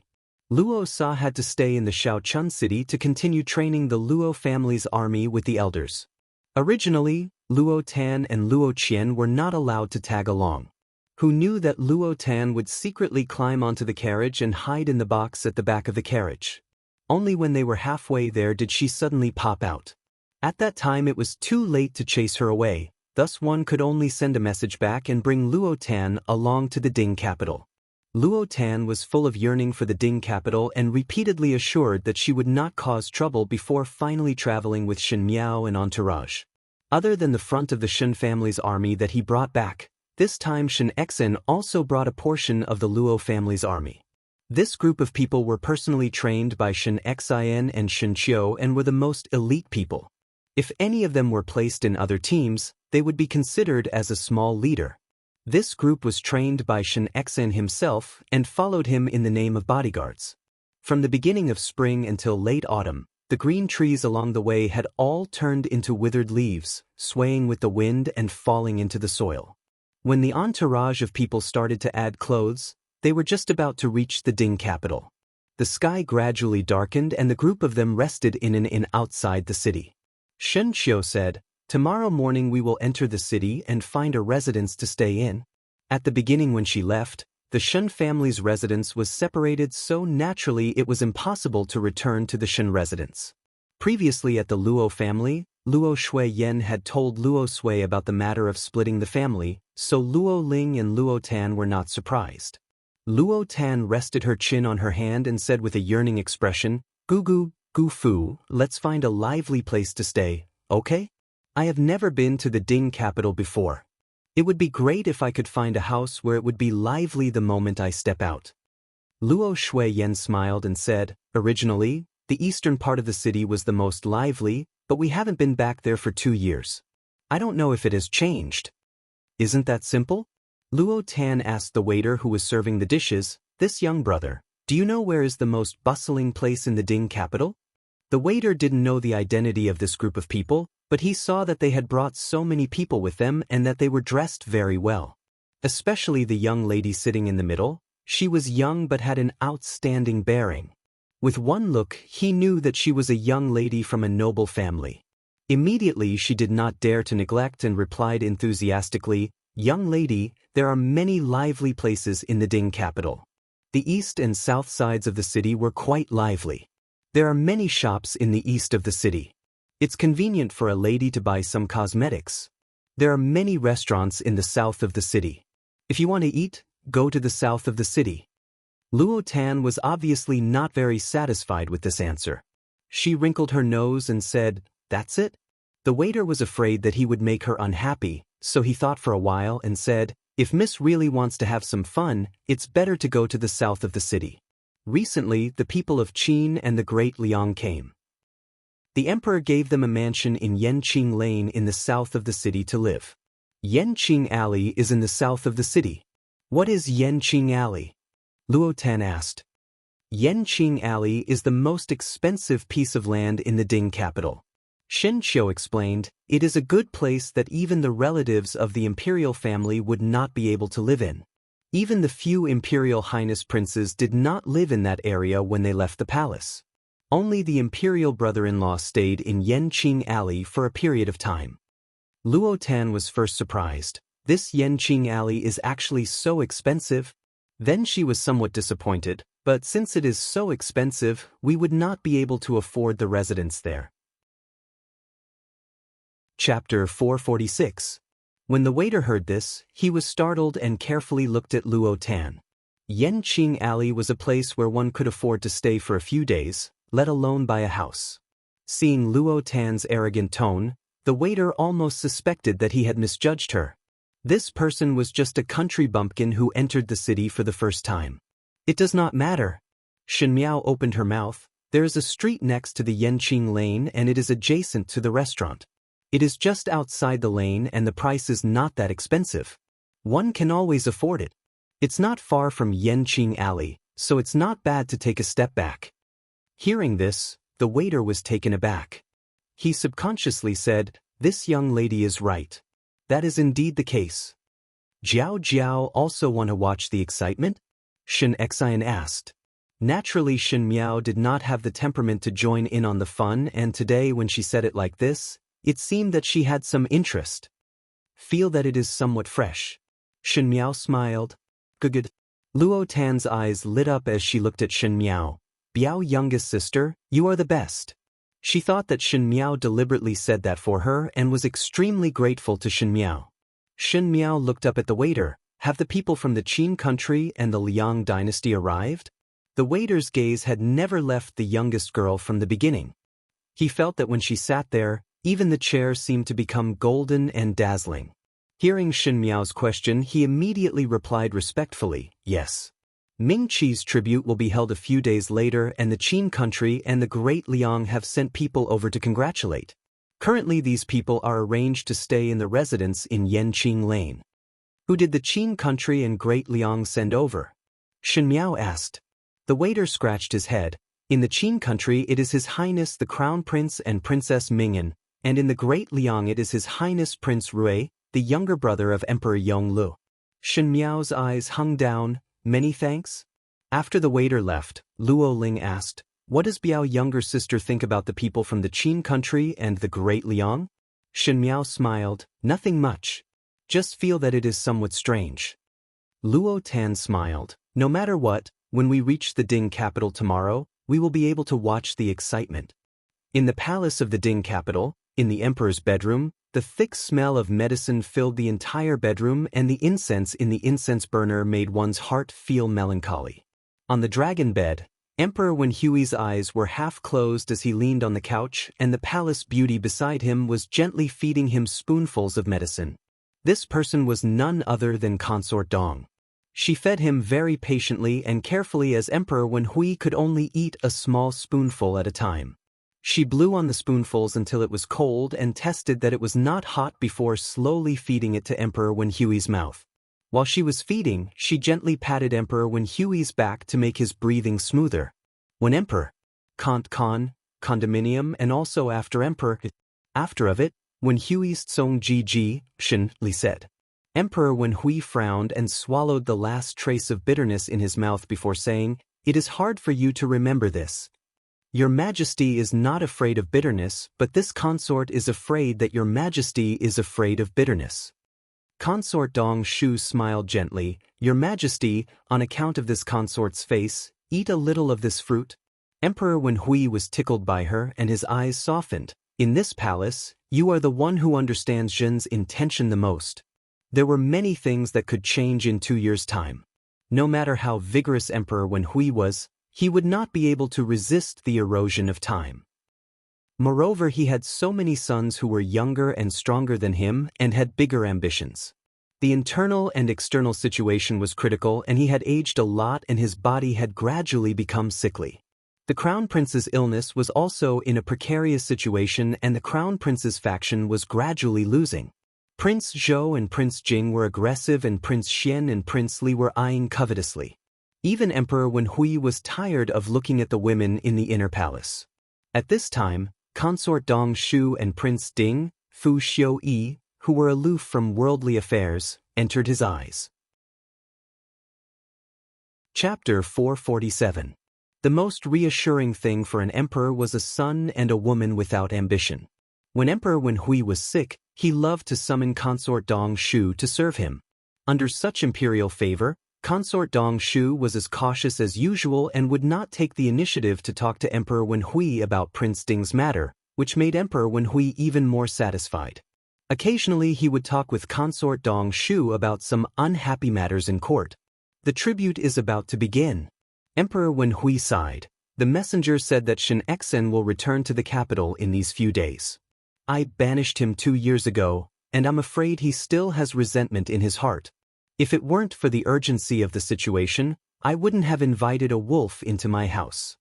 Luo Sa had to stay in the Shaochun city to continue training the Luo family's army with the elders. Originally, Luo Tan and Luo Qian were not allowed to tag along. Who knew that Luo Tan would secretly climb onto the carriage and hide in the box at the back of the carriage? Only when they were halfway there did she suddenly pop out. At that time it was too late to chase her away, thus one could only send a message back and bring Luo Tan along to the Ding capital. Luo Tan was full of yearning for the Ding capital and repeatedly assured that she would not cause trouble before finally traveling with Shen Miao and entourage. Other than the front of the Shen family's army that he brought back, this time Shen Exen also brought a portion of the Luo family's army. This group of people were personally trained by Shen Xin and Shen Qiu and were the most elite people. If any of them were placed in other teams, they would be considered as a small leader. This group was trained by Shen Exen himself and followed him in the name of bodyguards. From the beginning of spring until late autumn, the green trees along the way had all turned into withered leaves, swaying with the wind and falling into the soil. When the entourage of people started to add clothes, they were just about to reach the Ding capital. The sky gradually darkened and the group of them rested in an inn outside the city. Shen Qiu said, "Tomorrow morning we will enter the city and find a residence to stay in." At the beginning when she left, the Shen family's residence was separated so naturally it was impossible to return to the Shen residence. Previously at the Luo family, Luo Shui Yan had told Luo Sui about the matter of splitting the family, so Luo Ling and Luo Tan were not surprised. Luo Tan rested her chin on her hand and said with a yearning expression, "Gu Fu, let's find a lively place to stay, okay? I have never been to the Ding capital before. It would be great if I could find a house where it would be lively the moment I step out." Luo Shui Yan smiled and said, "Originally, the eastern part of the city was the most lively, but we haven't been back there for 2 years. I don't know if it has changed." "Isn't that simple?" Luo Tan asked the waiter who was serving the dishes, "This young brother, do you know where is the most bustling place in the Ding capital?" The waiter didn't know the identity of this group of people, but he saw that they had brought so many people with them and that they were dressed very well. Especially the young lady sitting in the middle, she was young but had an outstanding bearing. With one look, he knew that she was a young lady from a noble family. Immediately she did not dare to neglect and replied enthusiastically, "Young lady, there are many lively places in the Ding capital." The east and south sides of the city were quite lively. There are many shops in the east of the city. It's convenient for a lady to buy some cosmetics. There are many restaurants in the south of the city. If you want to eat, go to the south of the city. Luo Tan was obviously not very satisfied with this answer. She wrinkled her nose and said, "That's it?" The waiter was afraid that he would make her unhappy, so he thought for a while and said, "If Miss really wants to have some fun, it's better to go to the south of the city." Recently, the people of Qin and the Great Liang came. The emperor gave them a mansion in Yanqing Lane in the south of the city to live. Yanqing Alley is in the south of the city. What is Yanqing Alley? Luo Tan asked. Yanqing Alley is the most expensive piece of land in the Ding capital. Shen Qiu explained, it is a good place that even the relatives of the imperial family would not be able to live in. Even the few imperial highness princes did not live in that area when they left the palace. Only the imperial brother-in-law stayed in Yanqing Alley for a period of time. Luo Tan was first surprised. This Yanqing Alley is actually so expensive? Then she was somewhat disappointed, but since it is so expensive, we would not be able to afford the residence there. Chapter 446. When the waiter heard this, he was startled and carefully looked at Luo Tan. Yanqing Alley was a place where one could afford to stay for a few days, let alone buy a house. Seeing Luo Tan's arrogant tone, the waiter almost suspected that he had misjudged her. This person was just a country bumpkin who entered the city for the first time. It does not matter. Shen Miao opened her mouth. There is a street next to the Yanqing Lane and it is adjacent to the restaurant. It is just outside the lane and the price is not that expensive. One can always afford it. It's not far from Yanqing Alley, so it's not bad to take a step back. Hearing this, the waiter was taken aback. He subconsciously said, "This young lady is right." That is indeed the case. Jiao Jiao also want to watch the excitement? Shen Xian asked. Naturally, Shen Miao did not have the temperament to join in on the fun, and today when she said it like this, it seemed that she had some interest. Feel that it is somewhat fresh. Shen Miao smiled. Good. Luo Tan's eyes lit up as she looked at Shen Miao. Biao, youngest sister, you are the best. She thought that Shen Miao deliberately said that for her and was extremely grateful to Shen Miao. Shen Miao looked up at the waiter. Have the people from the Qin country and the Liang dynasty arrived? The waiter's gaze had never left the youngest girl from the beginning. He felt that when she sat there, even the chair seemed to become golden and dazzling. Hearing Shen Miao's question, he immediately replied respectfully, yes. Ming Qi's tribute will be held a few days later and the Qin country and the Great Liang have sent people over to congratulate. Currently these people are arranged to stay in the residence in Yanqing Lane. Who did the Qin country and Great Liang send over? Shen Miao asked. The waiter scratched his head. In the Qin country it is His Highness the Crown Prince and Princess Ming'an, and in the Great Liang it is His Highness Prince Rui, the younger brother of Emperor Yonglu. Shen Miao's eyes hung down. Many thanks? After the waiter left, Luo Ling asked, what does Biao younger sister think about the people from the Qin country and the Great Liang? Shen Miao smiled, nothing much. Just feel that it is somewhat strange. Luo Tan smiled, no matter what, when we reach the Ding capital tomorrow, we will be able to watch the excitement. In the palace of the Ding capital, in the emperor's bedroom, the thick smell of medicine filled the entire bedroom and the incense in the incense burner made one's heart feel melancholy. On the dragon bed, Emperor Wenhui's eyes were half closed as he leaned on the couch and the palace beauty beside him was gently feeding him spoonfuls of medicine. This person was none other than Consort Dong. She fed him very patiently and carefully as Emperor Wenhui could only eat a small spoonful at a time. She blew on the spoonfuls until it was cold and tested that it was not hot before slowly feeding it to Emperor Wenhui's mouth. While she was feeding, she gently patted Emperor Wenhui's back to make his breathing smoother. When Emperor, condominium and also after Emperor, after of it, Wenhui's Tsong Ji, Shen Li said. Emperor Wenhui frowned and swallowed the last trace of bitterness in his mouth before saying, it is hard for you to remember this. Your Majesty is not afraid of bitterness, but this consort is afraid that your Majesty is afraid of bitterness. Consort Dong Shu smiled gently, Your Majesty, on account of this consort's face, eat a little of this fruit. Emperor Wenhui was tickled by her and his eyes softened. In this palace, you are the one who understands Zhen's intention the most. There were many things that could change in 2 years' time. No matter how vigorous Emperor Wenhui was, he would not be able to resist the erosion of time. Moreover, he had so many sons who were younger and stronger than him and had bigger ambitions. The internal and external situation was critical, and he had aged a lot and his body had gradually become sickly. The Crown Prince's illness was also in a precarious situation, and the Crown Prince's faction was gradually losing. Prince Zhou and Prince Jing were aggressive, and Prince Xian and Prince Li were eyeing covetously. Even Emperor Wenhui was tired of looking at the women in the inner palace. At this time, Consort Dong Shu and Prince Ding, Fu Xiuyi, who were aloof from worldly affairs, entered his eyes. Chapter 447. The most reassuring thing for an emperor was a son and a woman without ambition. When Emperor Wenhui was sick, he loved to summon Consort Dong Shu to serve him. Under such imperial favor, Consort Dong Shu was as cautious as usual and would not take the initiative to talk to Emperor Wenhui about Prince Ding's matter, which made Emperor Wenhui even more satisfied. Occasionally he would talk with Consort Dong Shu about some unhappy matters in court. The tribute is about to begin. Emperor Wenhui sighed. The messenger said that Shen Exen will return to the capital in these few days. I banished him 2 years ago, and I'm afraid he still has resentment in his heart. If it weren't for the urgency of the situation, I wouldn't have invited a wolf into my house.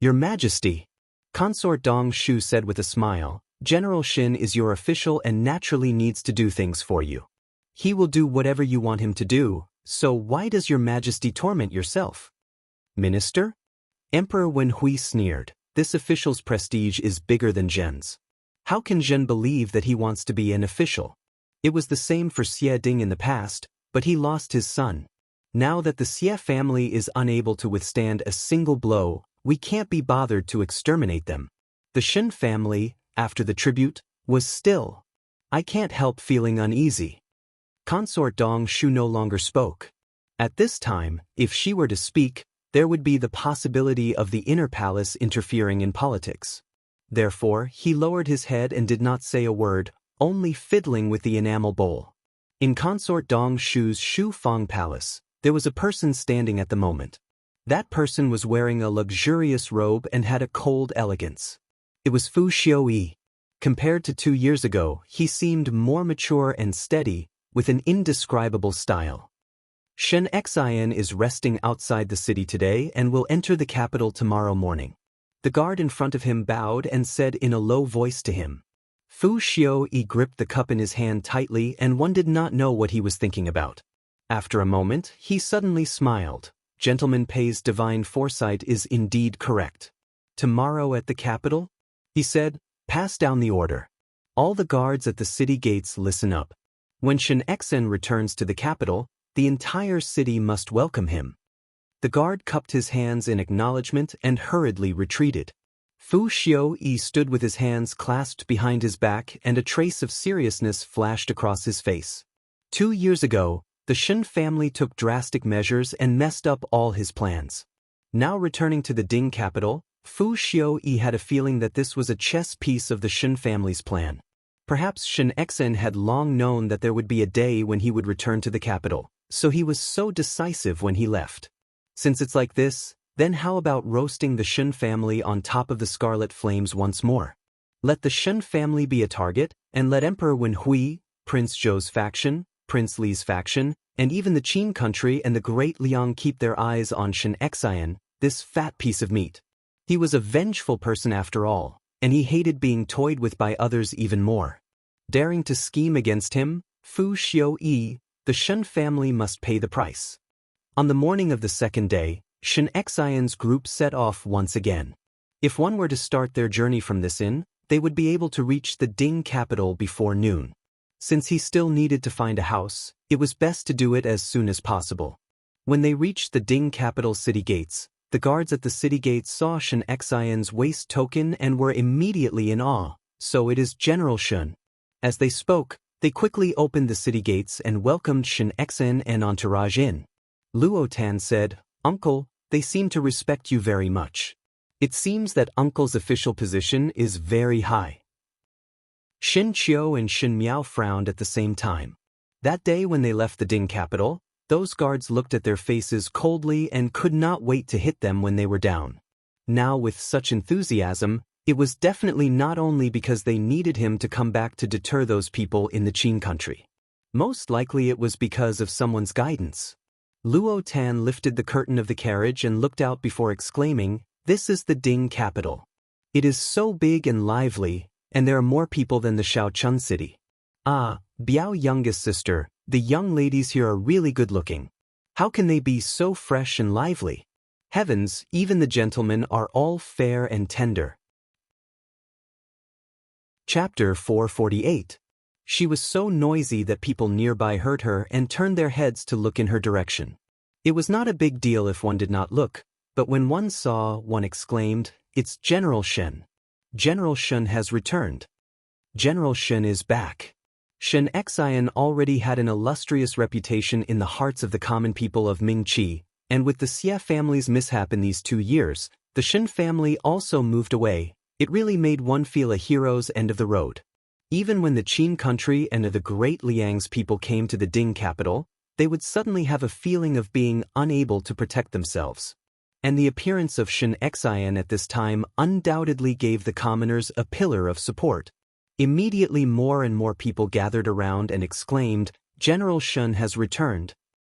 Your Majesty, Consort Dong Shu said with a smile, General Shin is your official and naturally needs to do things for you. He will do whatever you want him to do, so why does your Majesty torment yourself? Minister? Emperor Wenhui sneered. This official's prestige is bigger than Zhen's. How can Zhen believe that he wants to be an official? It was the same for Xie Ding in the past, but he lost his son. Now that the Xie family is unable to withstand a single blow, we can't be bothered to exterminate them. The Shen family, after the tribute, was still. I can't help feeling uneasy. Consort Dong Shu no longer spoke. At this time, if she were to speak, there would be the possibility of the inner palace interfering in politics. Therefore, he lowered his head and did not say a word, only fiddling with the enamel bowl. In Consort Dong Shu's Shu Fang Palace, there was a person standing at the moment. That person was wearing a luxurious robe and had a cold elegance. It was Fu Xiuyi. Compared to 2 years ago, he seemed more mature and steady, with an indescribable style. Shen Xian is resting outside the city today and will enter the capital tomorrow morning. The guard in front of him bowed and said in a low voice to him. Fu Xiuyi gripped the cup in his hand tightly, and one did not know what he was thinking about. After a moment, he suddenly smiled. Gentleman Pei's divine foresight is indeed correct. Tomorrow at the capital? He said, pass down the order. All the guards at the city gates listen up. When Shen Exen returns to the capital, the entire city must welcome him. The guard cupped his hands in acknowledgement and hurriedly retreated. Fu Xiuyi stood with his hands clasped behind his back, and a trace of seriousness flashed across his face. 2 years ago, the Shen family took drastic measures and messed up all his plans. Now returning to the Ding capital, Fu Xiuyi had a feeling that this was a chess piece of the Shen family's plan. Perhaps Shen Exen had long known that there would be a day when he would return to the capital, so he was so decisive when he left. Since it's like this, then how about roasting the Shen family on top of the scarlet flames once more? Let the Shen family be a target, and let Emperor Wenhui, Prince Zhou's faction, Prince Li's faction, and even the Qin country and the Great Liang keep their eyes on Shen Xian, this fat piece of meat. He was a vengeful person after all, and he hated being toyed with by others even more. Daring to scheme against him, Fu Xiuyi, the Shen family must pay the price. On the morning of the second day, Shen Xian's group set off once again. If one were to start their journey from this inn, they would be able to reach the Ding capital before noon. Since he still needed to find a house, it was best to do it as soon as possible. When they reached the Ding capital city gates, the guards at the city gates saw Shen Xian's waist token and were immediately in awe. So it is General Shen. As they spoke, they quickly opened the city gates and welcomed Shen Exen and entourage in. Luo Tan said, Uncle, they seem to respect you very much. It seems that Uncle's official position is very high. Xin Qiu and Xin Miao frowned at the same time. That day when they left the Ding capital, those guards looked at their faces coldly and could not wait to hit them when they were down. Now with such enthusiasm, it was definitely not only because they needed him to come back to deter those people in the Qin country. Most likely it was because of someone's guidance. Luo Tan lifted the curtain of the carriage and looked out before exclaiming, "This is the Ding capital. It is so big and lively, and there are more people than the Shaochun city. Ah, Biao youngest sister, the young ladies here are really good-looking. How can they be so fresh and lively? Heavens, even the gentlemen are all fair and tender." Chapter 448. She was so noisy that people nearby heard her and turned their heads to look in her direction. It was not a big deal if one did not look, but when one saw, one exclaimed, "It's General Shen. General Shen has returned. General Shen is back." Shen Xian already had an illustrious reputation in the hearts of the common people of Mingqi, and with the Xie family's mishap in these 2 years, the Shen family also moved away. It really made one feel a hero's end of the road. Even when the Qin country and the great Liang's people came to the Ding capital, they would suddenly have a feeling of being unable to protect themselves. And the appearance of Shen Xian at this time undoubtedly gave the commoners a pillar of support. Immediately more and more people gathered around and exclaimed, "General Shen has returned."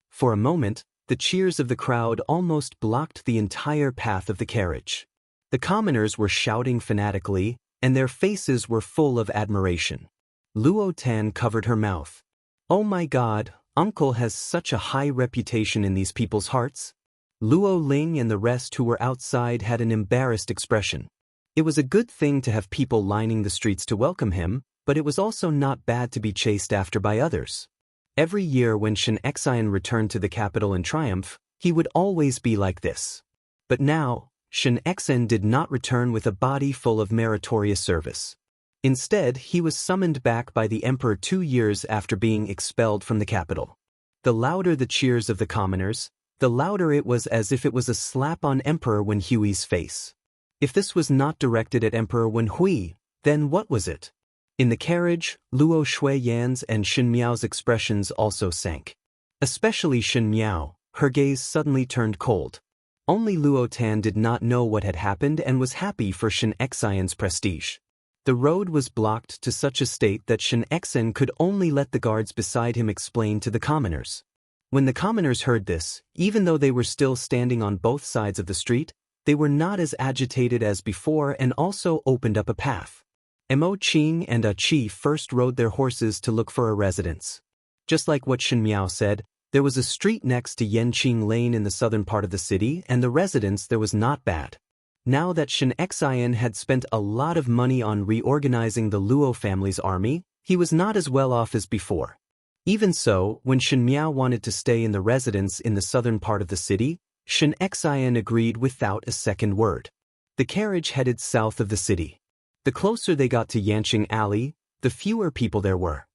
For a moment, the cheers of the crowd almost blocked the entire path of the carriage. The commoners were shouting fanatically, and their faces were full of admiration. Luo Tan covered her mouth. "Oh my God, Uncle has such a high reputation in these people's hearts." Luo Ling and the rest who were outside had an embarrassed expression. It was a good thing to have people lining the streets to welcome him, but it was also not bad to be chased after by others. Every year when Shen Xian returned to the capital in triumph, he would always be like this. But now, Shen Xian did not return with a body full of meritorious service. Instead, he was summoned back by the emperor 2 years after being expelled from the capital. The louder the cheers of the commoners, the louder it was, as if it was a slap on Emperor Wen Hui's face. If this was not directed at Emperor Wen Hui, then what was it? In the carriage, Luo Shuiyan's and Xin Miao's expressions also sank. Especially Xin Miao, her gaze suddenly turned cold. Only Luo Tan did not know what had happened and was happy for Shen Xian's prestige. The road was blocked to such a state that Shen Xian could only let the guards beside him explain to the commoners. When the commoners heard this, even though they were still standing on both sides of the street, they were not as agitated as before and also opened up a path. Mo Qing and Qi first rode their horses to look for a residence. Just like what Shen Miao said, there was a street next to Yanqing Lane in the southern part of the city, and the residence there was not bad. Now that Shen Xian had spent a lot of money on reorganizing the Luo family's army, he was not as well off as before. Even so, when Shen Miao wanted to stay in the residence in the southern part of the city, Shen Xian agreed without a second word. The carriage headed south of the city. The closer they got to Yanqing Alley, the fewer people there were.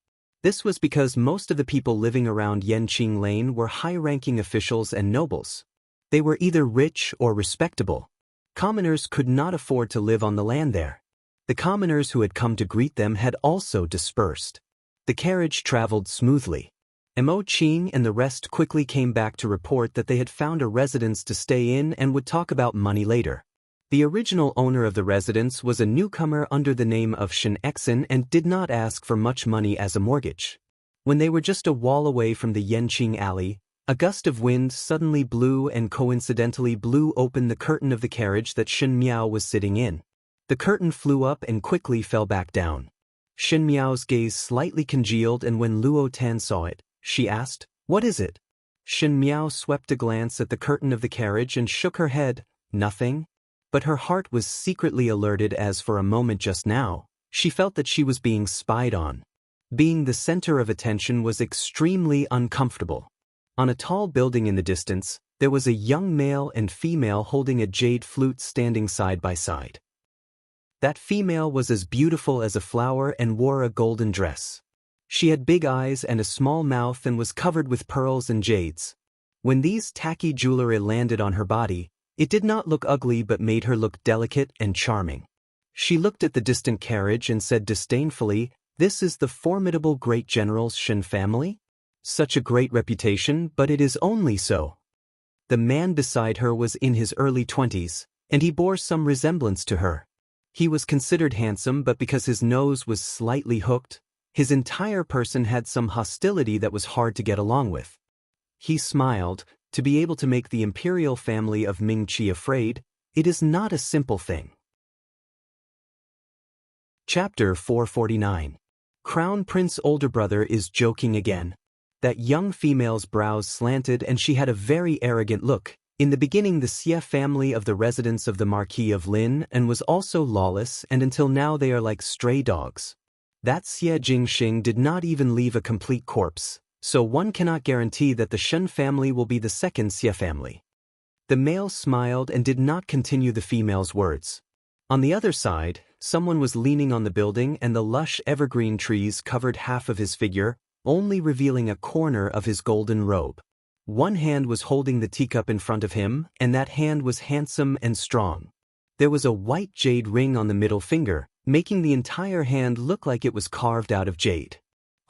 This was because most of the people living around Yanqing Lane were high-ranking officials and nobles. They were either rich or respectable. Commoners could not afford to live on the land there. The commoners who had come to greet them had also dispersed. The carriage traveled smoothly. Mo Qing and the rest quickly came back to report that they had found a residence to stay in and would talk about money later. The original owner of the residence was a newcomer under the name of Shen Xian and did not ask for much money as a mortgage. When they were just a wall away from the Yanqing Alley, a gust of wind suddenly blew and coincidentally blew open the curtain of the carriage that Shen Miao was sitting in. The curtain flew up and quickly fell back down. Shen Miao's gaze slightly congealed, and when Luo Tan saw it, she asked, "What is it?" Shen Miao swept a glance at the curtain of the carriage and shook her head, "Nothing." But her heart was secretly alerted as for a moment just now, she felt that she was being spied on. Being the center of attention was extremely uncomfortable. On a tall building in the distance, there was a young male and female holding a jade flute standing side by side. That female was as beautiful as a flower and wore a golden dress. She had big eyes and a small mouth and was covered with pearls and jades. When these tacky jewelry landed on her body, It did not look ugly but made her look delicate and charming. She looked at the distant carriage and said disdainfully, "This is the formidable great general's Shen family? Such a great reputation, but it is only so." The man beside her was in his early 20s, and he bore some resemblance to her. He was considered handsome, but because his nose was slightly hooked, his entire person had some hostility that was hard to get along with. He smiled. To be able to make the imperial family of Ming-Chi afraid, it is not a simple thing. Chapter 449. Crown Prince older brother is joking again. That young female's brows slanted and she had a very arrogant look. In the beginning the Xie family of the residents of the Marquis of Lin and was also lawless, and until now they are like stray dogs. That Xie Jingxing did not even leave a complete corpse, so one cannot guarantee that the Shen family will be the second Xie family. The male smiled and did not continue the female's words. On the other side, someone was leaning on the building and the lush evergreen trees covered half of his figure, only revealing a corner of his golden robe. One hand was holding the teacup in front of him, and that hand was handsome and strong. There was a white jade ring on the middle finger, making the entire hand look like it was carved out of jade.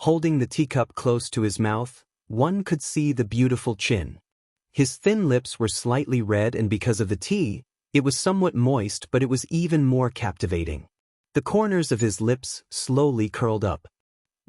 Holding the teacup close to his mouth, one could see the beautiful chin. His thin lips were slightly red, and because of the tea, it was somewhat moist, but it was even more captivating. The corners of his lips slowly curled up.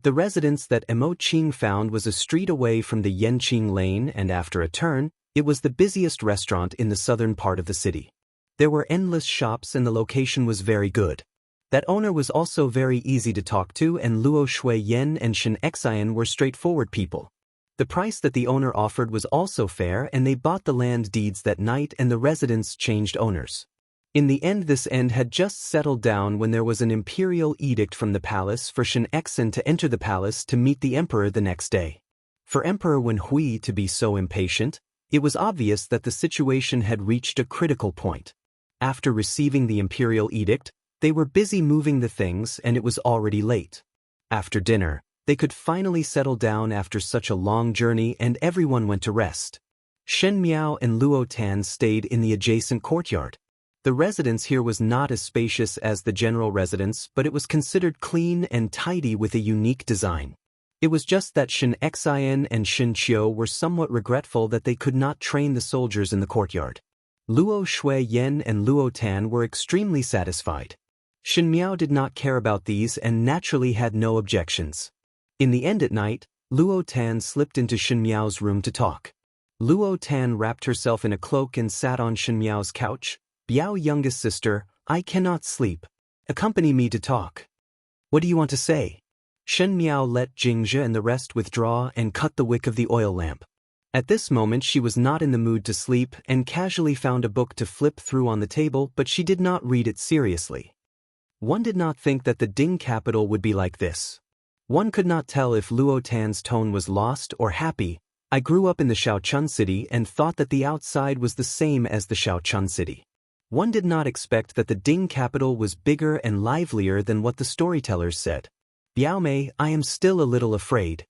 The residence that Mo Qing found was a street away from the Yanqing Lane, and after a turn, it was the busiest restaurant in the southern part of the city. There were endless shops and the location was very good. That owner was also very easy to talk to, and Luo Shuiyan and Shen Xian were straightforward people. The price that the owner offered was also fair, and they bought the land deeds that night and the residence changed owners. In the end, this end had just settled down when there was an imperial edict from the palace for Shen Xian to enter the palace to meet the emperor the next day. For Emperor Wen Hui to be so impatient, it was obvious that the situation had reached a critical point. After receiving the imperial edict, they were busy moving the things and it was already late. After dinner, they could finally settle down after such a long journey and everyone went to rest. Shen Miao and Luo Tan stayed in the adjacent courtyard. The residence here was not as spacious as the general residence, but it was considered clean and tidy with a unique design. It was just that Shen Xian and Shen Qiu were somewhat regretful that they could not train the soldiers in the courtyard. Luo Shuiyan and Luo Tan were extremely satisfied. Shen Miao did not care about these and naturally had no objections. In the end at night, Luo Tan slipped into Shen Miao's room to talk. Luo Tan wrapped herself in a cloak and sat on Shen Miao's couch. "Biao, youngest sister, I cannot sleep. Accompany me to talk." "What do you want to say?" Shen Miao let Jingzhe and the rest withdraw and cut the wick of the oil lamp. At this moment she was not in the mood to sleep and casually found a book to flip through on the table, but she did not read it seriously. One did not think that the Ding capital would be like this. One could not tell if Luo Tan's tone was lost or happy. "I grew up in the Shaochun city and thought that the outside was the same as the Shaochun city." One did not expect that the Ding capital was bigger and livelier than what the storytellers said. "Biao Mei, I am still a little afraid."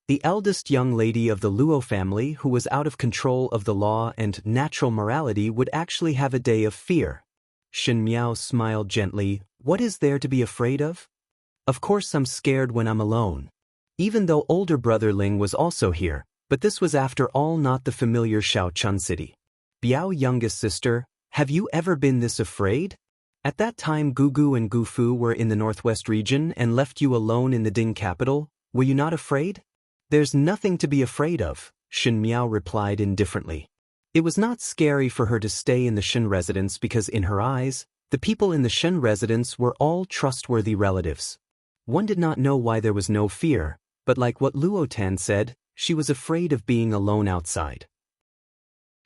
The eldest young lady of the Luo family, who was out of control of the law and natural morality, would actually have a day of fear. Shen Miao smiled gently. "What is there to be afraid of? Of course I'm scared when I'm alone." Even though older brother Ling was also here, but this was after all not the familiar Shaochun city. "Biao, youngest sister, have you ever been this afraid? At that time Gugu and Gufu were in the northwest region and left you alone in the Ding capital. Were you not afraid?" "There's nothing to be afraid of," Shen Miao replied indifferently. It was not scary for her to stay in the Shen residence because in her eyes, the people in the Shen residence were all trustworthy relatives. One did not know why there was no fear, but like what Luo Tan said, she was afraid of being alone outside.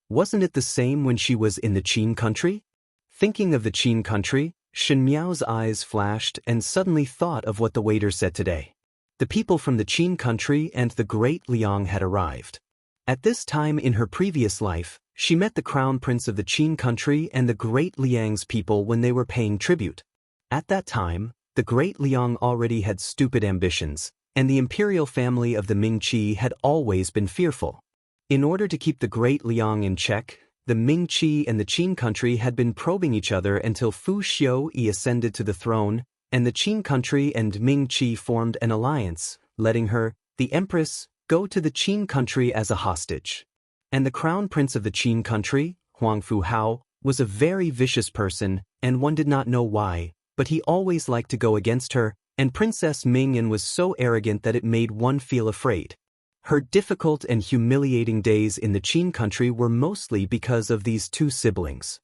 Wasn't it the same when she was in the Qin country? Thinking of the Qin country, Shen Miao's eyes flashed and suddenly thought of what the waiter said today. The people from the Qin country and the great Liang had arrived. At this time in her previous life, she met the crown prince of the Qin country and the great Liang's people when they were paying tribute. At that time, the great Liang already had stupid ambitions, and the imperial family of the Ming-Chi had always been fearful. In order to keep the great Liang in check, the Ming-Chi and the Qin country had been probing each other until Fu Xiuyi ascended to the throne, and the Qin country and Ming-Chi formed an alliance, letting her, the Empress, go to the Qin country as a hostage. And the crown prince of the Qin country, Huang Fuhao, was a very vicious person, and one did not know why, but he always liked to go against her, and Princess Mingyan was so arrogant that it made one feel afraid. Her difficult and humiliating days in the Qin country were mostly because of these two siblings.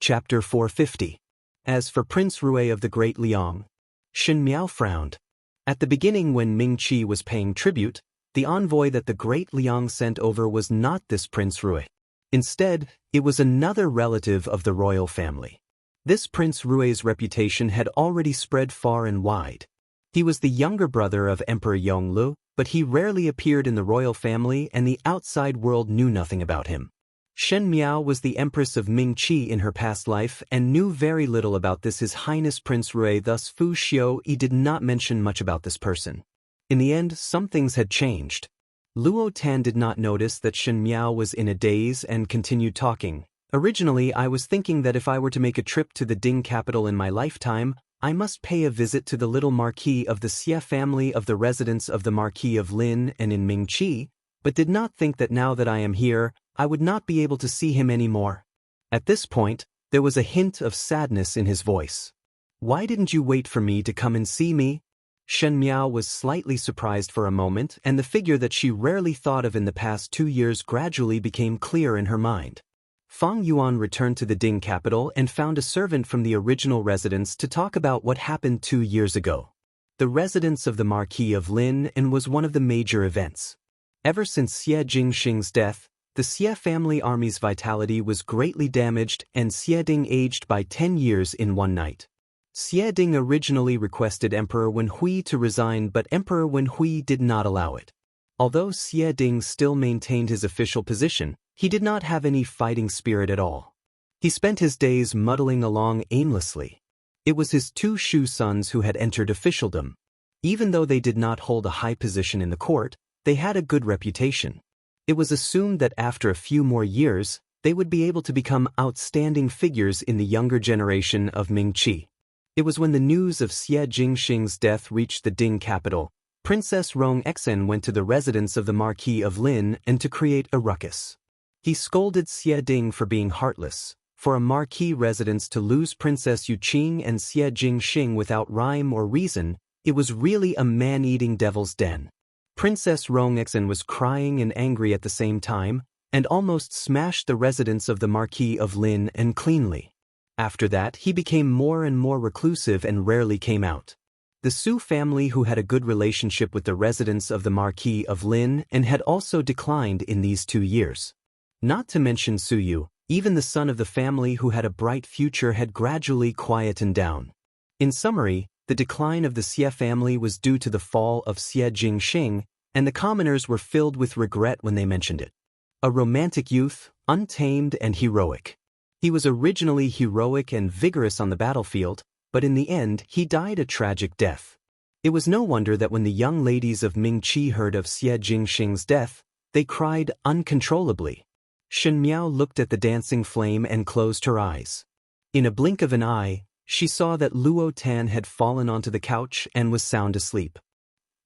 Chapter 450. As for Prince Rui of the Great Liang, Shen Miao frowned. At the beginning, when Ming-Chi was paying tribute, the envoy that the Great Liang sent over was not this Prince Rui. Instead, it was another relative of the royal family. This Prince Rui's reputation had already spread far and wide. He was the younger brother of Emperor Yonglu, but he rarely appeared in the royal family and the outside world knew nothing about him. Shen Miao was the Empress of Ming-Chi in her past life and knew very little about this His Highness Prince Rui, thus Fu Xiuyi did not mention much about this person. In the end, some things had changed. Luo Tan did not notice that Shen Miao was in a daze and continued talking. Originally, I was thinking that if I were to make a trip to the Ding capital in my lifetime, I must pay a visit to the little Marquis of the Xie family of the residence of the Marquis of Lin and in Ming-Chi, but did not think that now that I am here, I would not be able to see him anymore. At this point, there was a hint of sadness in his voice. Why didn't you wait for me to come and see me? Shen Miao was slightly surprised for a moment, and the figure that she rarely thought of in the past 2 years gradually became clear in her mind. Fang Yuan returned to the Ding capital and found a servant from the original residence to talk about what happened 2 years ago. The residence of the Marquis of Lin and was one of the major events. Ever since Xie Jingxing's death, the Xie family army's vitality was greatly damaged and Xie Ding aged by 10 years in one night. Xie Ding originally requested Emperor Wenhui to resign, but Emperor Wenhui did not allow it. Although Xie Ding still maintained his official position, he did not have any fighting spirit at all. He spent his days muddling along aimlessly. It was his 2 Shu sons who had entered officialdom. Even though they did not hold a high position in the court, they had a good reputation. It was assumed that after a few more years, they would be able to become outstanding figures in the younger generation of Ming-Chi. It was when the news of Xie Jingxing's death reached the Ding capital, Princess Rong Exen went to the residence of the Marquis of Lin and to create a ruckus. He scolded Xie Ding for being heartless. For a Marquis residence to lose Princess Yuqing and Xie Jingxing without rhyme or reason, it was really a man-eating devil's den. Princess Rongexen was crying and angry at the same time, and almost smashed the residence of the Marquis of Lin and cleanly. After that, he became more and more reclusive and rarely came out. The Su family, who had a good relationship with the residents of the Marquis of Lin and had also declined in these 2 years. Not to mention Su Yu, even the son of the family who had a bright future had gradually quietened down. In summary, the decline of the Xie family was due to the fall of Xie Jingxing, and the commoners were filled with regret when they mentioned it. A romantic youth, untamed and heroic. He was originally heroic and vigorous on the battlefield, but in the end he died a tragic death. It was no wonder that when the young ladies of Ming-Chi heard of Xie Jingxing's death, they cried uncontrollably. Shen Miao looked at the dancing flame and closed her eyes. In a blink of an eye, she saw that Luo Tan had fallen onto the couch and was sound asleep.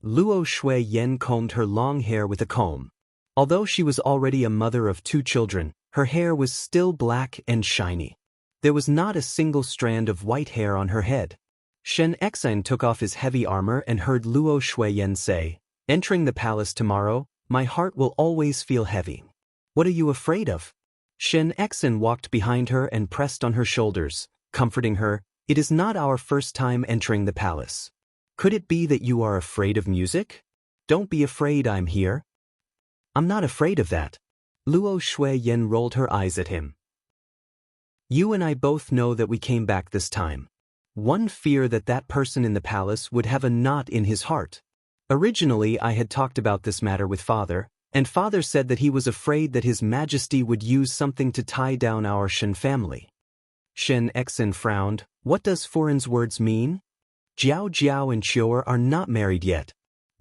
Luo Shui Yen combed her long hair with a comb. Although she was already a mother of 2 children, her hair was still black and shiny. There was not a single strand of white hair on her head. Shen Exen took off his heavy armor and heard Luo Shui Yen say, "Entering the palace tomorrow, my heart will always feel heavy. What are you afraid of?" Shen Exen walked behind her and pressed on her shoulders, comforting her. "It is not our first time entering the palace. Could it be that you are afraid of music? Don't be afraid, I'm here." "I'm not afraid of that." Luo Shui Yen rolled her eyes at him. "You and I both know that we came back this time. One fear that that person in the palace would have a knot in his heart. Originally I had talked about this matter with Father, and Father said that he was afraid that His Majesty would use something to tie down our Shen family." Shen Exen frowned. "What does foreign's words mean?" "Jiao Jiao and Qiu'er are not married yet."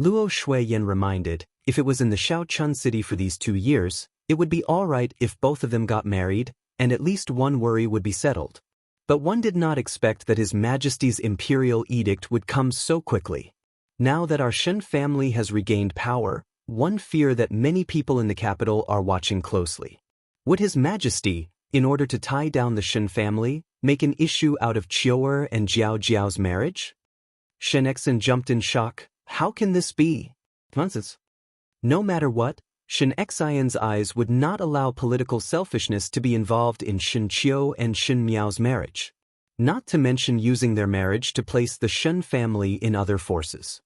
Luo Shui Yen reminded, "If it was in the Shaochun city for these 2 years, It would be alright if both of them got married, and at least one worry would be settled. But one did not expect that His Majesty's imperial edict would come so quickly. Now that our Shen family has regained power, one fear that many people in the capital are watching closely. Would His Majesty, in order to tie down the Shen family, make an issue out of Qiu'er and Jiao Jiao's marriage? Shen Exin jumped in shock. How can this be? Nonsense. No matter what, Shen Xian's eyes would not allow political selfishness to be involved in Shen Qiu and Shen Miao's marriage. Not to mention using their marriage to place the Shen family in other forces.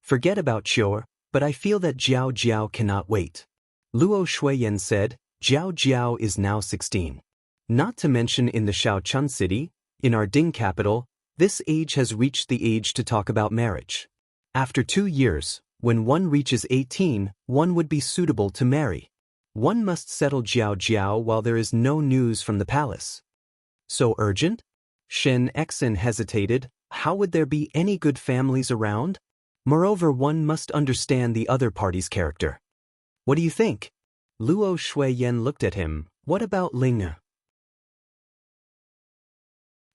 Forget about Qiu'er, but I feel that Jiao Jiao cannot wait. Luo Shuiyan said, Jiao Jiao is now 16. Not to mention in the Shaochun city, in our Ding capital, this age has reached the age to talk about marriage. After 2 years, when one reaches 18, one would be suitable to marry. One must settle Jiao Jiao while there is no news from the palace. So urgent? Shen Exin hesitated. How would there be any good families around? Moreover, one must understand the other party's character. What do you think? Luo Shuiyan looked at him. What about Ling?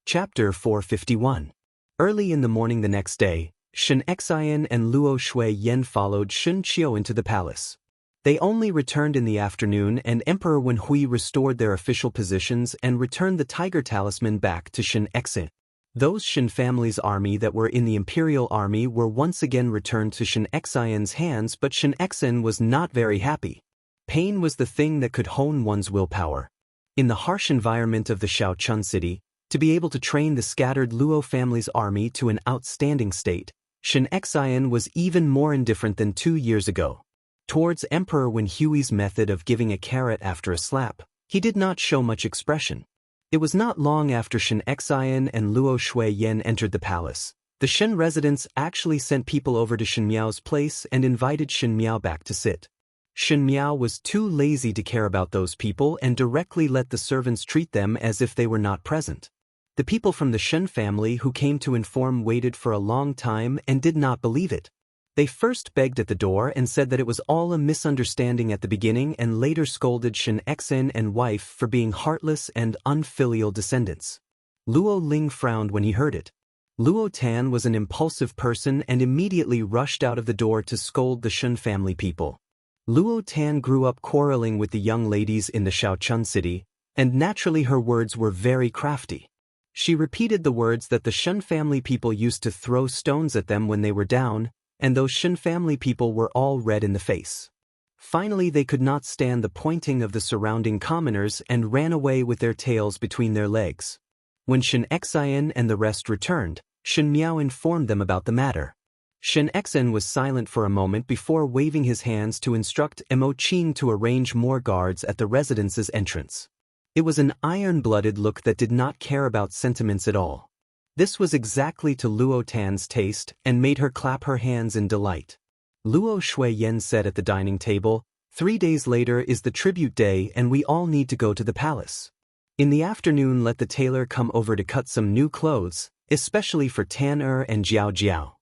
Chapter 451. Early in the morning the next day, Shen Xian and Luo Shuiyan followed Shen Qiu into the palace. They only returned in the afternoon, and Emperor Wenhui restored their official positions and returned the tiger talisman back to Shen Exin. Those Shen family's army that were in the imperial army were once again returned to Shen Xian's hands, but Shen Exin was not very happy. Pain was the thing that could hone one's willpower. In the harsh environment of the Shaochun city, to be able to train the scattered Luo family's army to an outstanding state, Shen Xian was even more indifferent than 2 years ago. Towards Emperor Wenhui's method of giving a carrot after a slap, he did not show much expression. It was not long after Shen Xian and Luo Shuiyan entered the palace. The Shen residents actually sent people over to Shen Miao's place and invited Shen Miao back to sit. Shen Miao was too lazy to care about those people and directly let the servants treat them as if they were not present. The people from the Shen family who came to inform waited for a long time and did not believe it. They first begged at the door and said that it was all a misunderstanding at the beginning, and later scolded Shen Exin and wife for being heartless and unfilial descendants. Luo Ling frowned when he heard it. Luo Tan was an impulsive person and immediately rushed out of the door to scold the Shen family people. Luo Tan grew up quarreling with the young ladies in the Shaochun city, and naturally her words were very crafty. She repeated the words that the Shen family people used to throw stones at them when they were down, and those Shen family people were all red in the face. Finally, they could not stand the pointing of the surrounding commoners and ran away with their tails between their legs. When Shen Xian and the rest returned, Shen Miao informed them about the matter. Shen Exin was silent for a moment before waving his hands to instruct Mo Qing to arrange more guards at the residence's entrance. It was an iron-blooded look that did not care about sentiments at all. This was exactly to Luo Tan's taste and made her clap her hands in delight. Luo Shuiyan said at the dining table, 3 days later is the tribute day and we all need to go to the palace. In the afternoon let the tailor come over to cut some new clothes, especially for Tan and Jiao Jiao.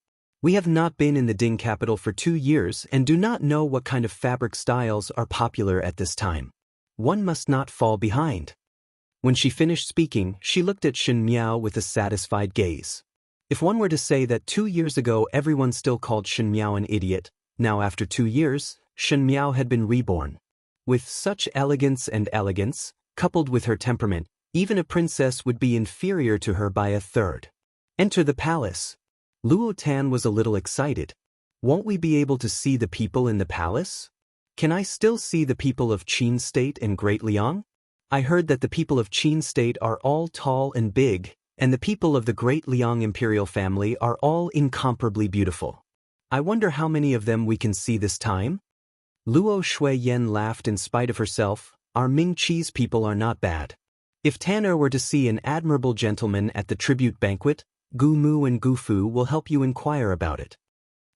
We have not been in the Ding capital for 2 years and do not know what kind of fabric styles are popular at this time. One must not fall behind. When she finished speaking, she looked at Shen Miao with a satisfied gaze. If one were to say that 2 years ago everyone still called Shen Miao an idiot, now after 2 years, Shen Miao had been reborn. With such elegance, coupled with her temperament, even a princess would be inferior to her by a third. Enter the palace. Luo Tan was a little excited. Won't we be able to see the people in the palace? Can I still see the people of Qin State and Great Liang? I heard that the people of Qin State are all tall and big, and the people of the Great Liang imperial family are all incomparably beautiful. I wonder how many of them we can see this time? Luo Shuiyan laughed in spite of herself. Our Ming Qi's people are not bad. If Tanner were to see an admirable gentleman at the tribute banquet, Gu Mu and Gu Fu will help you inquire about it.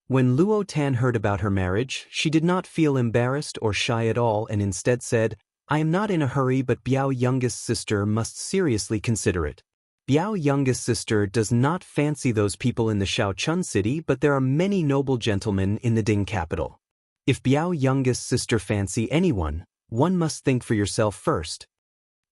When Luo Tan heard about her marriage, she did not feel embarrassed or shy at all and instead said, I am not in a hurry, but Biao youngest sister must seriously consider it. Biao youngest sister does not fancy those people in the Shaochun city, but there are many noble gentlemen in the Ding capital. If Biao youngest sister fancy anyone, One must think for yourself first.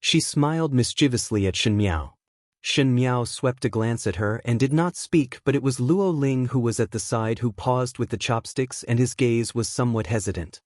She smiled mischievously at Shen Miao. Shen Miao swept a glance at her and did not speak, but it was Luo Ling who was at the side who paused with the chopsticks, and his gaze was somewhat hesitant.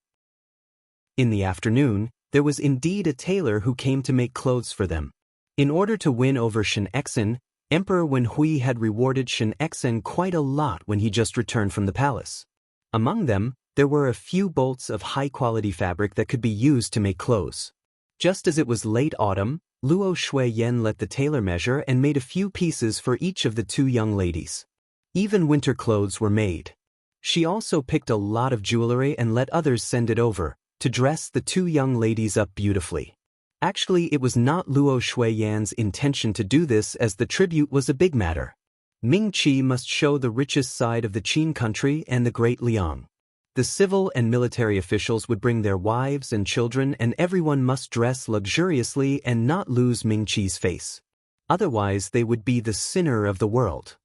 In the afternoon, there was indeed a tailor who came to make clothes for them. In order to win over Shen Exen, Emperor Wen Hui had rewarded Shen Exen quite a lot when he just returned from the palace. Among them, there were a few bolts of high-quality fabric that could be used to make clothes. Just as it was late autumn, Luo Shuiyen let the tailor measure and made a few pieces for each of the two young ladies. Even winter clothes were made. She also picked a lot of jewelry and let others send it over, to dress the two young ladies up beautifully. Actually, it was not Luo Shuiyan's intention to do this, as the tribute was a big matter. Ming Qi must show the richest side of the Qin country and the Great Liang. The civil and military officials would bring their wives and children, and everyone must dress luxuriously and not lose Ming Qi's face. Otherwise, they would be the sinner of the world.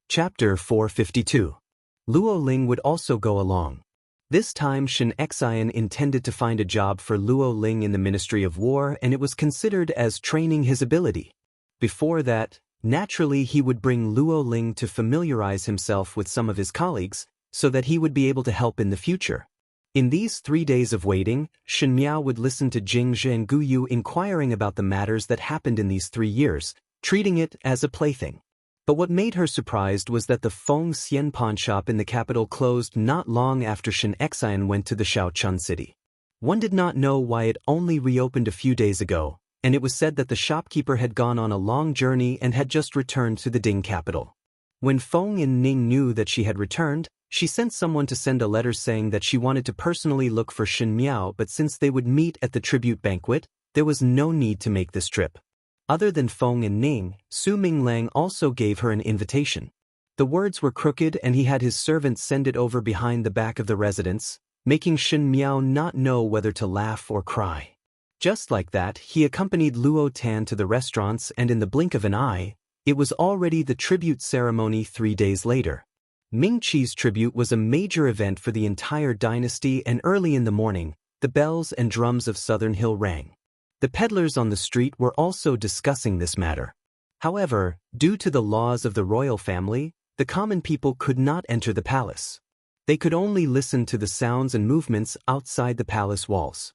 Chapter 452. Luo Ling would also go along. This time Shen Exen intended to find a job for Luo Ling in the Ministry of War, and it was considered as training his ability. Before that, naturally he would bring Luo Ling to familiarize himself with some of his colleagues, so that he would be able to help in the future. In these 3 days of waiting, Shen Miao would listen to Jing Zhe and Gu Yu inquiring about the matters that happened in these 3 years, treating it as a plaything. But what made her surprised was that the Feng Xian pawn shop in the capital closed not long after Shen Exen went to the Shaochun city. One did not know why it only reopened a few days ago, and it was said that the shopkeeper had gone on a long journey and had just returned to the Ding capital. When Feng Ning knew that she had returned, she sent someone to send a letter saying that she wanted to personally look for Shen Miao, but since they would meet at the tribute banquet, there was no need to make this trip. Other than Feng and Ning, Su Minglang also gave her an invitation. The words were crooked, and he had his servant send it over behind the back of the residence, making Shen Miao not know whether to laugh or cry. Just like that, he accompanied Luo Tan to the restaurants, and in the blink of an eye, it was already the tribute ceremony 3 days later. Ming Qi's tribute was a major event for the entire dynasty, and early in the morning, the bells and drums of Southern Hill rang. The peddlers on the street were also discussing this matter. However, due to the laws of the royal family, the common people could not enter the palace. They could only listen to the sounds and movements outside the palace walls.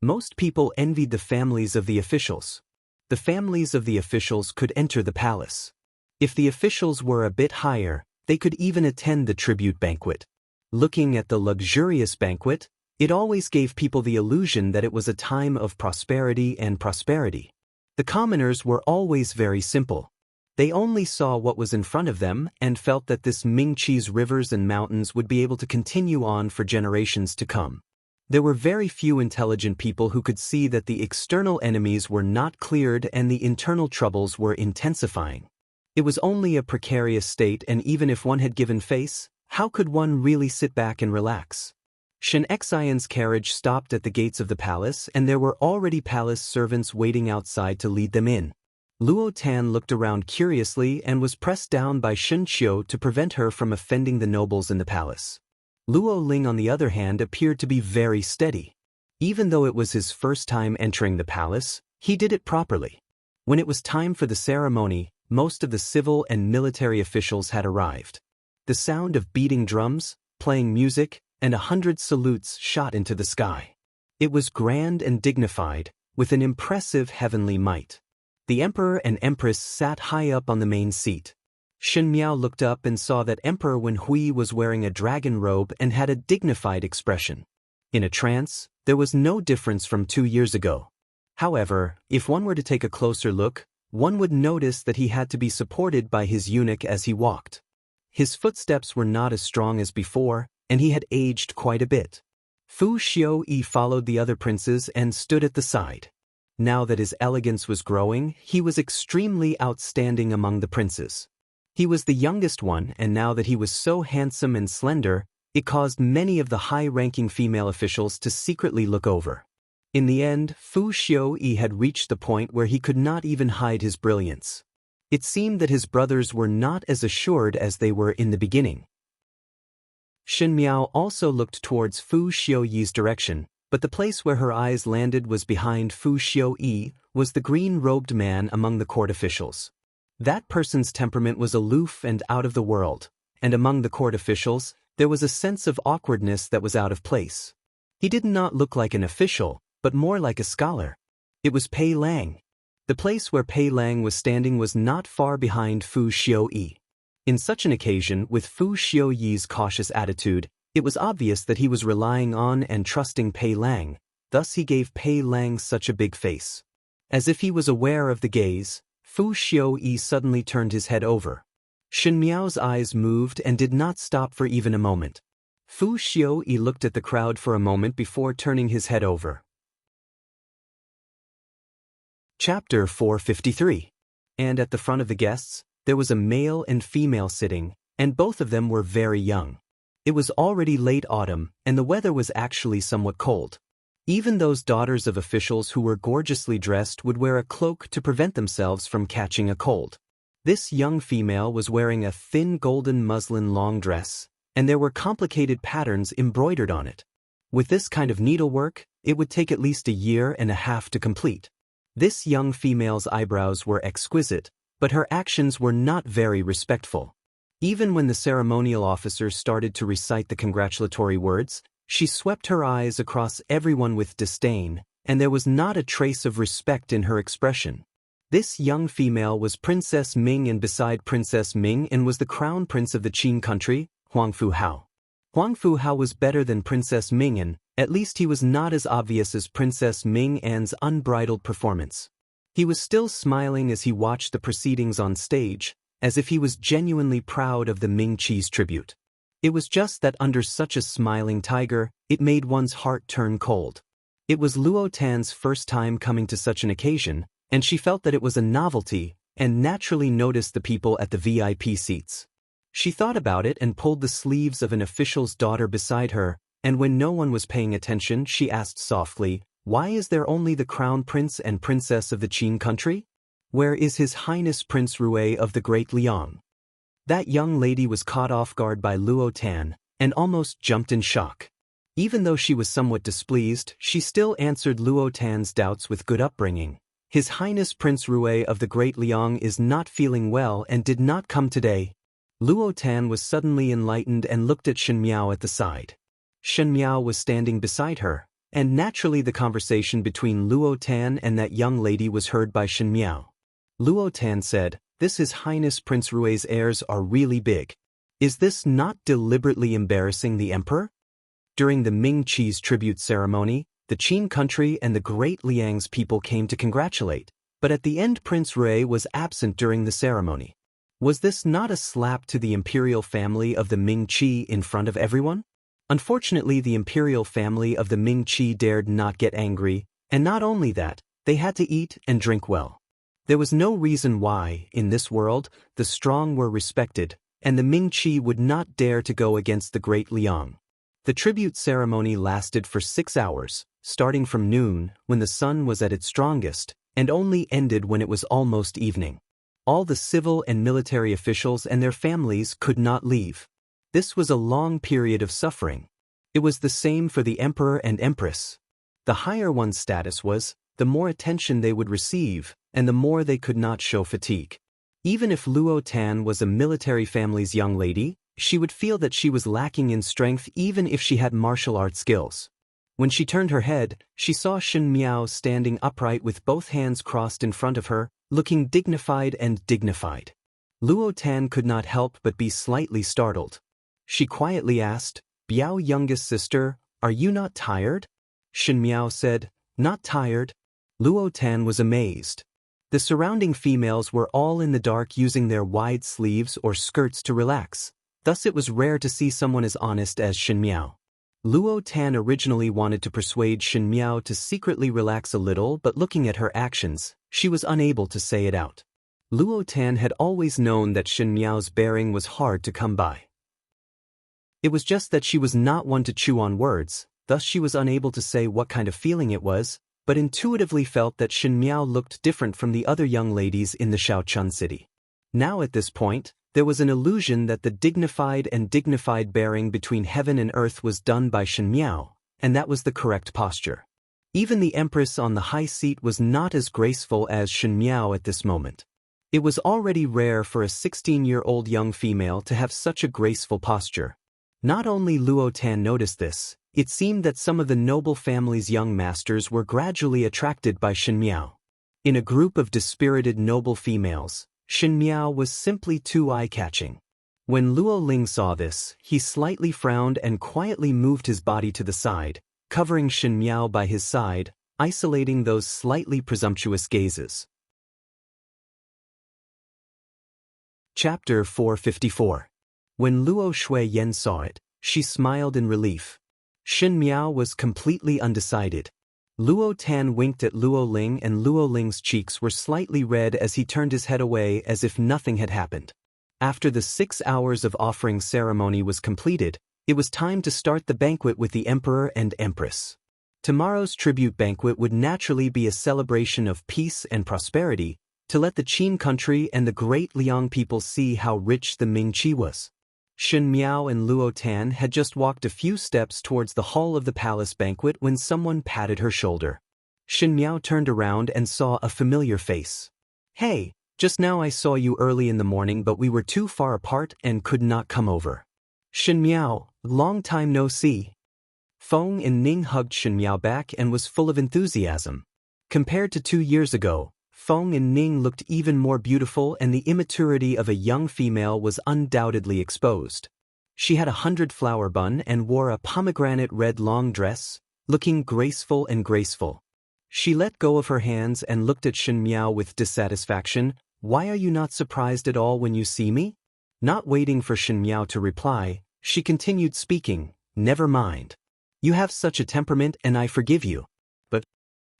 Most people envied the families of the officials. The families of the officials could enter the palace. If the officials were a bit higher, they could even attend the tribute banquet. Looking at the luxurious banquet, it always gave people the illusion that it was a time of prosperity and prosperity. The commoners were always very simple. They only saw what was in front of them and felt that this Ming Qi's rivers and mountains would be able to continue on for generations to come. There were very few intelligent people who could see that the external enemies were not cleared and the internal troubles were intensifying. It was only a precarious state, and even if one had given face, how could one really sit back and relax? Shen Exen's carriage stopped at the gates of the palace, and there were already palace servants waiting outside to lead them in. Luo Tan looked around curiously and was pressed down by Shen Qiu to prevent her from offending the nobles in the palace. Luo Ling, on the other hand, appeared to be very steady. Even though it was his first time entering the palace, he did it properly. When it was time for the ceremony, most of the civil and military officials had arrived. The sound of beating drums, playing music, and 100 salutes shot into the sky. It was grand and dignified, with an impressive heavenly might. The Emperor and Empress sat high up on the main seat. Shen Miao looked up and saw that Emperor Wen Hui was wearing a dragon robe and had a dignified expression. In a trance, there was no difference from 2 years ago. However, if one were to take a closer look, one would notice that he had to be supported by his eunuch as he walked. His footsteps were not as strong as before, and he had aged quite a bit. Fu Xiuyi followed the other princes and stood at the side. Now that his elegance was growing, he was extremely outstanding among the princes. He was the youngest one, and now that he was so handsome and slender, it caused many of the high-ranking female officials to secretly look over. In the end, Fu Xiuyi had reached the point where he could not even hide his brilliance. It seemed that his brothers were not as assured as they were in the beginning. Shin Miao also looked towards Fu Xiuyi's direction, but the place where her eyes landed was behind Fu Xiuyi, was the green-robed man among the court officials. That person's temperament was aloof and out of the world, and among the court officials, there was a sense of awkwardness that was out of place. He did not look like an official, but more like a scholar. It was Pei Lang. The place where Pei Lang was standing was not far behind Fu Xiuyi. In such an occasion, with Fu Xiuyi's cautious attitude, it was obvious that he was relying on and trusting Pei Lang, thus he gave Pei Lang such a big face. As if he was aware of the gaze, Fu Xiuyi suddenly turned his head over. Shin Miao's eyes moved and did not stop for even a moment. Fu Xiuyi looked at the crowd for a moment before turning his head over. Chapter 453. And at the front of the guests, there was a male and female sitting, and both of them were very young. It was already late autumn, and the weather was actually somewhat cold. Even those daughters of officials who were gorgeously dressed would wear a cloak to prevent themselves from catching a cold. This young female was wearing a thin golden muslin long dress, and there were complicated patterns embroidered on it. With this kind of needlework, it would take at least a year and a half to complete. This young female's eyebrows were exquisite, but her actions were not very respectful. Even when the ceremonial officer started to recite the congratulatory words, she swept her eyes across everyone with disdain, and there was not a trace of respect in her expression. This young female was Princess Ming, and beside Princess Ming and was the crown prince of the Qin country, Huang Fu Hao. Huang Fu Hao was better than Princess Ming An, at least he was not as obvious as Princess Ming An's unbridled performance. He was still smiling as he watched the proceedings on stage, as if he was genuinely proud of the Ming Qi's tribute. It was just that under such a smiling tiger, it made one's heart turn cold. It was Luo Tan's first time coming to such an occasion, and she felt that it was a novelty, and naturally noticed the people at the VIP seats. She thought about it and pulled the sleeves of an official's daughter beside her, and when no one was paying attention, she asked softly, "Why is there only the crown prince and princess of the Qin country? Where is His Highness Prince Rui of the Great Liang?" That young lady was caught off guard by Luo Tan, and almost jumped in shock. Even though she was somewhat displeased, she still answered Luo Tan's doubts with good upbringing. "His Highness Prince Rui of the Great Liang is not feeling well and did not come today." Luo Tan was suddenly enlightened and looked at Shin Miao at the side. Shin Miao was standing beside her, and naturally the conversation between Luo Tan and that young lady was heard by Shin Miao. Luo Tan said, "This His Highness Prince Rui's airs are really big. Is this not deliberately embarrassing the emperor?" During the Ming Qi's tribute ceremony, the Qin country and the Great Liang's people came to congratulate, but at the end Prince Rui was absent during the ceremony. Was this not a slap to the imperial family of the Ming Qi in front of everyone? Unfortunately, the imperial family of the Ming Qi dared not get angry, and not only that, they had to eat and drink well. There was no reason why, in this world, the strong were respected, and the Ming Qi would not dare to go against the Great Liang. The tribute ceremony lasted for 6 hours, starting from noon, when the sun was at its strongest, and only ended when it was almost evening. All the civil and military officials and their families could not leave. This was a long period of suffering. It was the same for the emperor and empress. The higher one's status was, the more attention they would receive, and the more they could not show fatigue. Even if Luo Tan was a military family's young lady, she would feel that she was lacking in strength even if she had martial arts skills. When she turned her head, she saw Shin Miao standing upright with both hands crossed in front of her, looking dignified and dignified. Luo Tan could not help but be slightly startled. She quietly asked, "Biao, youngest sister, are you not tired?" Shin Miao said, "Not tired." Luo Tan was amazed. The surrounding females were all in the dark using their wide sleeves or skirts to relax. Thus it was rare to see someone as honest as Shin Miao. Luo Tan originally wanted to persuade Shin Miao to secretly relax a little, but looking at her actions, she was unable to say it out. Luo Tan had always known that Shin Miao's bearing was hard to come by. It was just that she was not one to chew on words, thus she was unable to say what kind of feeling it was, but intuitively felt that Shin Miao looked different from the other young ladies in the Shaochun city. Now at this point, There was an illusion that the dignified bearing between heaven and earth was done by Shen Miao, and that was the correct posture. Even the Empress on the high seat was not as graceful as Shen Miao at this moment. It was already rare for a 16-year-old young female to have such a graceful posture. Not only Luo Tan noticed this, it seemed that some of the noble family's young masters were gradually attracted by Shen Miao. In a group of dispirited noble females, Shen Miao was simply too eye-catching. When Luo Ling saw this, he slightly frowned and quietly moved his body to the side, covering Shen Miao by his side, isolating those slightly presumptuous gazes. Chapter 454. When Luo Shui Yen saw it, she smiled in relief. Shen Miao was completely undecided. Luo Tan winked at Luo Ling, and Luo Ling's cheeks were slightly red as he turned his head away as if nothing had happened. After the 6 hours of offering ceremony was completed, it was time to start the banquet with the Emperor and Empress. Tomorrow's tribute banquet would naturally be a celebration of peace and prosperity, to let the Qin country and the great Liang people see how rich the Ming Qi was. Shen Miao and Luo Tan had just walked a few steps towards the hall of the palace banquet when someone patted her shoulder. Shen Miao turned around and saw a familiar face. "Hey, just now I saw you early in the morning, but we were too far apart and could not come over." "Shen Miao, long time no see." Feng and Ning hugged Shen Miao back and was full of enthusiasm. Compared to 2 years ago, Feng and Ning looked even more beautiful, and the immaturity of a young female was undoubtedly exposed. She had a 100-flower bun and wore a pomegranate red long dress, looking graceful and graceful. She let go of her hands and looked at Shen Miao with dissatisfaction. "Why are you not surprised at all when you see me?" Not waiting for Shen Miao to reply, she continued speaking. "Never mind. You have such a temperament and I forgive you. But..."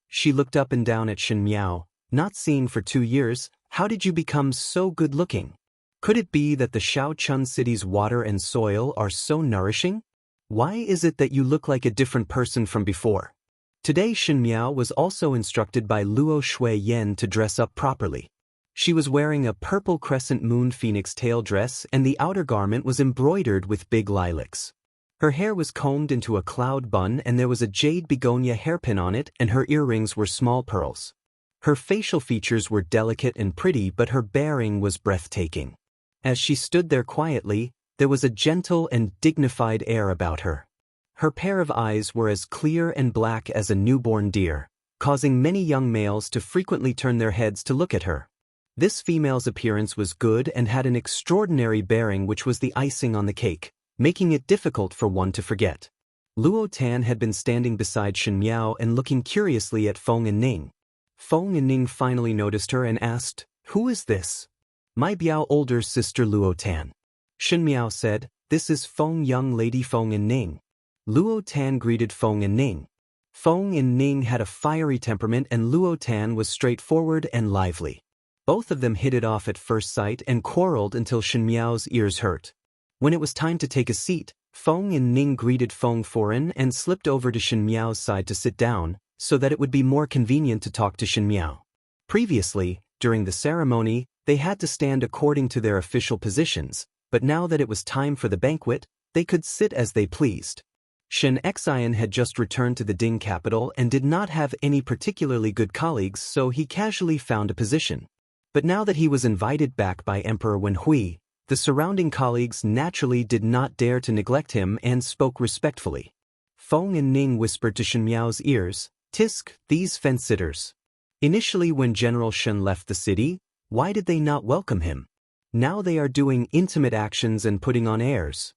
She looked up and down at Shen Miao. "Not seen for 2 years, how did you become so good-looking? Could it be that the Shaochun city's water and soil are so nourishing? Why is it that you look like a different person from before?" Today Shen Miao was also instructed by Luo Shui Yen to dress up properly. She was wearing a purple crescent moon phoenix tail dress, and the outer garment was embroidered with big lilacs. Her hair was combed into a cloud bun, and there was a jade begonia hairpin on it, and her earrings were small pearls. Her facial features were delicate and pretty, but her bearing was breathtaking. As she stood there quietly, there was a gentle and dignified air about her. Her pair of eyes were as clear and black as a newborn deer, causing many young males to frequently turn their heads to look at her. This female's appearance was good and had an extraordinary bearing, which was the icing on the cake, making it difficult for one to forget. Luo Tan had been standing beside Shen Miao and looking curiously at Feng and Ning. Feng and Ning finally noticed her and asked, "Who is this?" "My Biao older sister Luo Tan." Shen Miao said, "This is Feng, young lady Feng and Ning." Luo Tan greeted Feng and Ning. Feng and Ning had a fiery temperament, and Luo Tan was straightforward and lively. Both of them hit it off at first sight and quarreled until Shen Miao's ears hurt. When it was time to take a seat, Feng and Ning greeted Feng foreign and slipped over to Shen Miao's side to sit down, so that it would be more convenient to talk to Shen Miao. Previously, during the ceremony, they had to stand according to their official positions, but now that it was time for the banquet, they could sit as they pleased. Shen Xian had just returned to the Ding capital and did not have any particularly good colleagues, so he casually found a position. But now that he was invited back by Emperor Wenhui, the surrounding colleagues naturally did not dare to neglect him and spoke respectfully. Feng and Ning whispered to Shen Miao's ears, "Tisk, these fence-sitters. Initially when General Shen left the city, why did they not welcome him? Now they are doing intimate actions and putting on airs."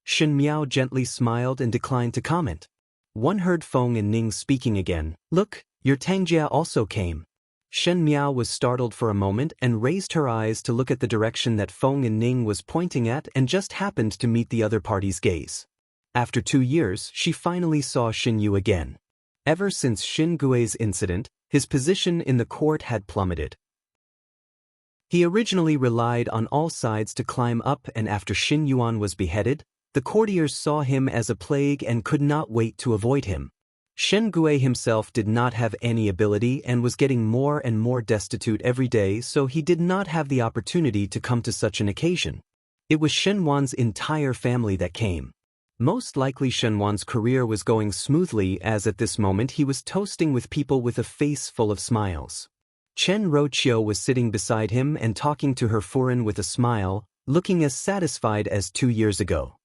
Shen Miao gently smiled and declined to comment. One heard Feng and Ning speaking again. "Look, your Tangjia also came." Shen Miao was startled for a moment and raised her eyes to look at the direction that Feng and Ning was pointing at, and just happened to meet the other party's gaze. After 2 years, she finally saw Xin Yu again. Ever since Xin Gui's incident, his position in the court had plummeted. He originally relied on all sides to climb up, and after Xin Yuan was beheaded, the courtiers saw him as a plague and could not wait to avoid him. Shen Gui himself did not have any ability and was getting more and more destitute every day, so he did not have the opportunity to come to such an occasion. It was Shen Wan's entire family that came. Most likely Shen Wan's career was going smoothly, as at this moment he was toasting with people with a face full of smiles. Chen Roqiu was sitting beside him and talking to her Furin with a smile, looking as satisfied as 2 years ago.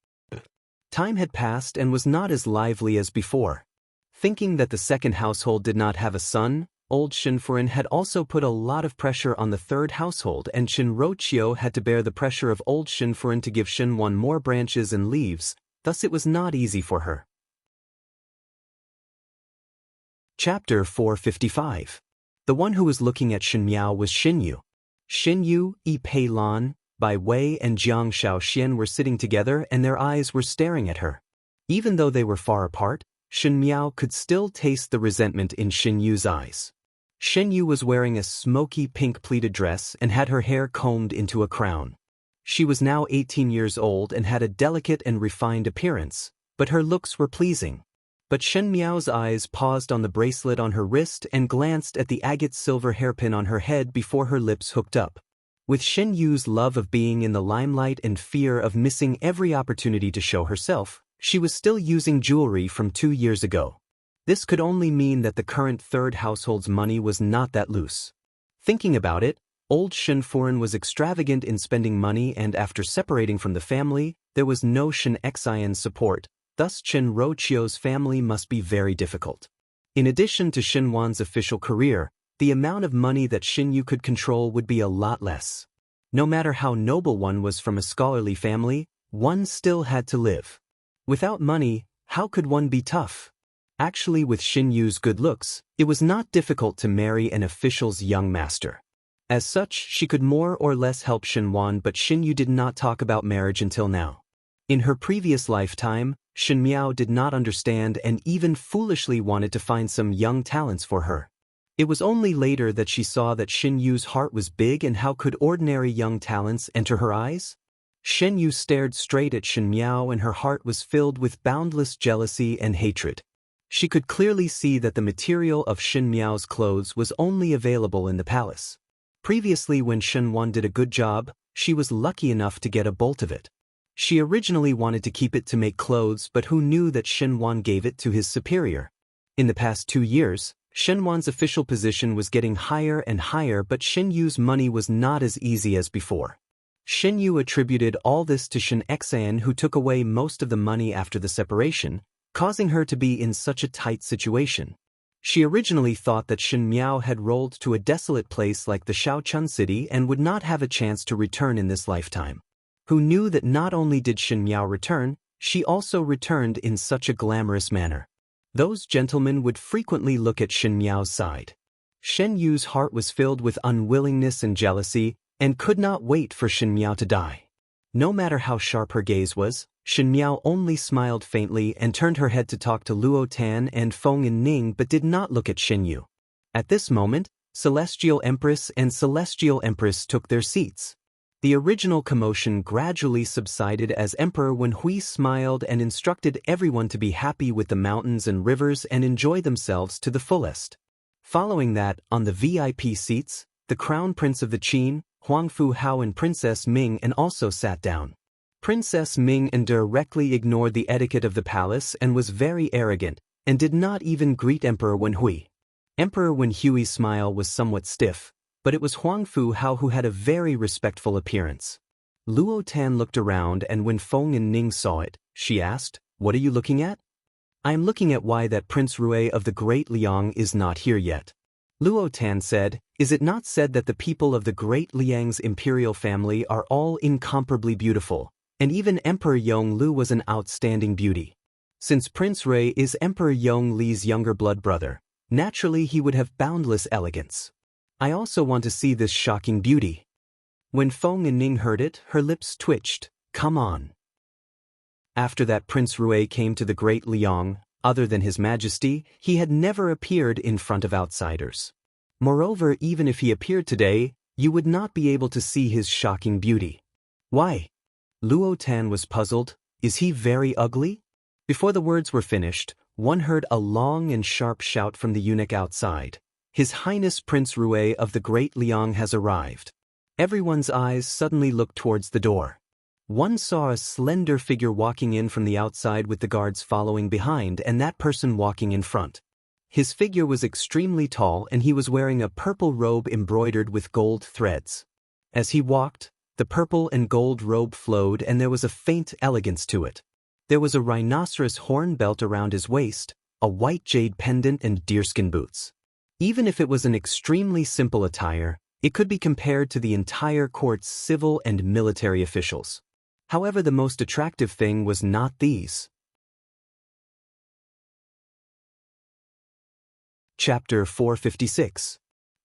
Time had passed and was not as lively as before. Thinking that the second household did not have a son, old Shen Furin had also put a lot of pressure on the third household, and Shen Roqiu had to bear the pressure of old Shen Furin to give Shen Wan more branches and leaves, thus it was not easy for her. Chapter 455. The one who was looking at Shen Miao was Shen Yu. Shen Yu, Yi Pei Lan, Bai Wei and Jiang Shaoxian were sitting together and their eyes were staring at her. Even though they were far apart, Shen Miao could still taste the resentment in Shen Yu's eyes. Shen Yu was wearing a smoky pink pleated dress and had her hair combed into a crown. She was now 18 years old and had a delicate and refined appearance, but her looks were pleasing. But Shen Miao's eyes paused on the bracelet on her wrist and glanced at the agate silver hairpin on her head before her lips hooked up. With Shen Yu's love of being in the limelight and fear of missing every opportunity to show herself, she was still using jewelry from 2 years ago. This could only mean that the current third household's money was not that loose. Thinking about it, old Shen Furin was extravagant in spending money, and after separating from the family, there was no Shen Xian's support, thus Chen Roqiu's family must be very difficult. In addition to Shen Wan's official career, the amount of money that Shen Yu could control would be a lot less. No matter how noble one was from a scholarly family, one still had to live. Without money, how could one be tough? Actually, with Shen Yu's good looks, it was not difficult to marry an official's young master. As such, she could more or less help Shen Wan, but Shen Yu did not talk about marriage until now. In her previous lifetime, Shen Miao did not understand and even foolishly wanted to find some young talents for her. It was only later that she saw that Shen Yu's heart was big, and how could ordinary young talents enter her eyes? Shen Yu stared straight at Shen Miao and her heart was filled with boundless jealousy and hatred. She could clearly see that the material of Shen Miao's clothes was only available in the palace. Previously, when Shen Wan did a good job, she was lucky enough to get a bolt of it. She originally wanted to keep it to make clothes, but who knew that Shen Wan gave it to his superior? In the past 2 years, Shen Wan's official position was getting higher and higher, but Shen Yu's money was not as easy as before. Shen Yu attributed all this to Shen Xian, who took away most of the money after the separation, causing her to be in such a tight situation. She originally thought that Shen Miao had rolled to a desolate place like the Shaochun city and would not have a chance to return in this lifetime. Who knew that not only did Shen Miao return, she also returned in such a glamorous manner. Those gentlemen would frequently look at Shen Miao's side. Shen Yu's heart was filled with unwillingness and jealousy, and could not wait for Shen Miao to die. No matter how sharp her gaze was, Shen Miao only smiled faintly and turned her head to talk to Luo Tan and Feng and Ning, but did not look at Shen Yu. At this moment, Celestial Empress and Celestial Empress took their seats. The original commotion gradually subsided as Emperor Wen Hui smiled and instructed everyone to be happy with the mountains and rivers and enjoy themselves to the fullest. Following that, on the VIP seats, the Crown Prince of the Qin, Huangfu Hao and Princess Ming and also sat down. Princess Ming directly ignored the etiquette of the palace and was very arrogant, and did not even greet Emperor Wen Hui. Emperor Wen Hui's smile was somewhat stiff, but it was Huangfu Hao who had a very respectful appearance. Luo Tan looked around, and when Feng and Ning saw it, she asked, "What are you looking at?" "I am looking at why that Prince Rui of the Great Liang is not here yet." Luo Tan said, "Is it not said that the people of the Great Liang's imperial family are all incomparably beautiful, and even Emperor Yong Lu was an outstanding beauty? Since Prince Rui is Emperor Yong Li's younger blood brother, naturally he would have boundless elegance. I also want to see this shocking beauty." When Feng and Ning heard it, her lips twitched. "Come on." After that Prince Rui came to the Great Liang, other than His Majesty, he had never appeared in front of outsiders. Moreover, even if he appeared today, you would not be able to see his shocking beauty. "Why?" Luo Tan was puzzled. "Is he very ugly?" Before the words were finished, one heard a long and sharp shout from the eunuch outside. His Highness Prince Rui of the Great Liang has arrived. Everyone's eyes suddenly looked towards the door. One saw a slender figure walking in from the outside with the guards following behind and that person walking in front. His figure was extremely tall and he was wearing a purple robe embroidered with gold threads. As he walked, the purple and gold robe flowed and there was a faint elegance to it. There was a rhinoceros horn belt around his waist, a white jade pendant and deerskin boots. Even if it was an extremely simple attire, it could be compared to the entire court's civil and military officials. However, the most attractive thing was not these. Chapter 456.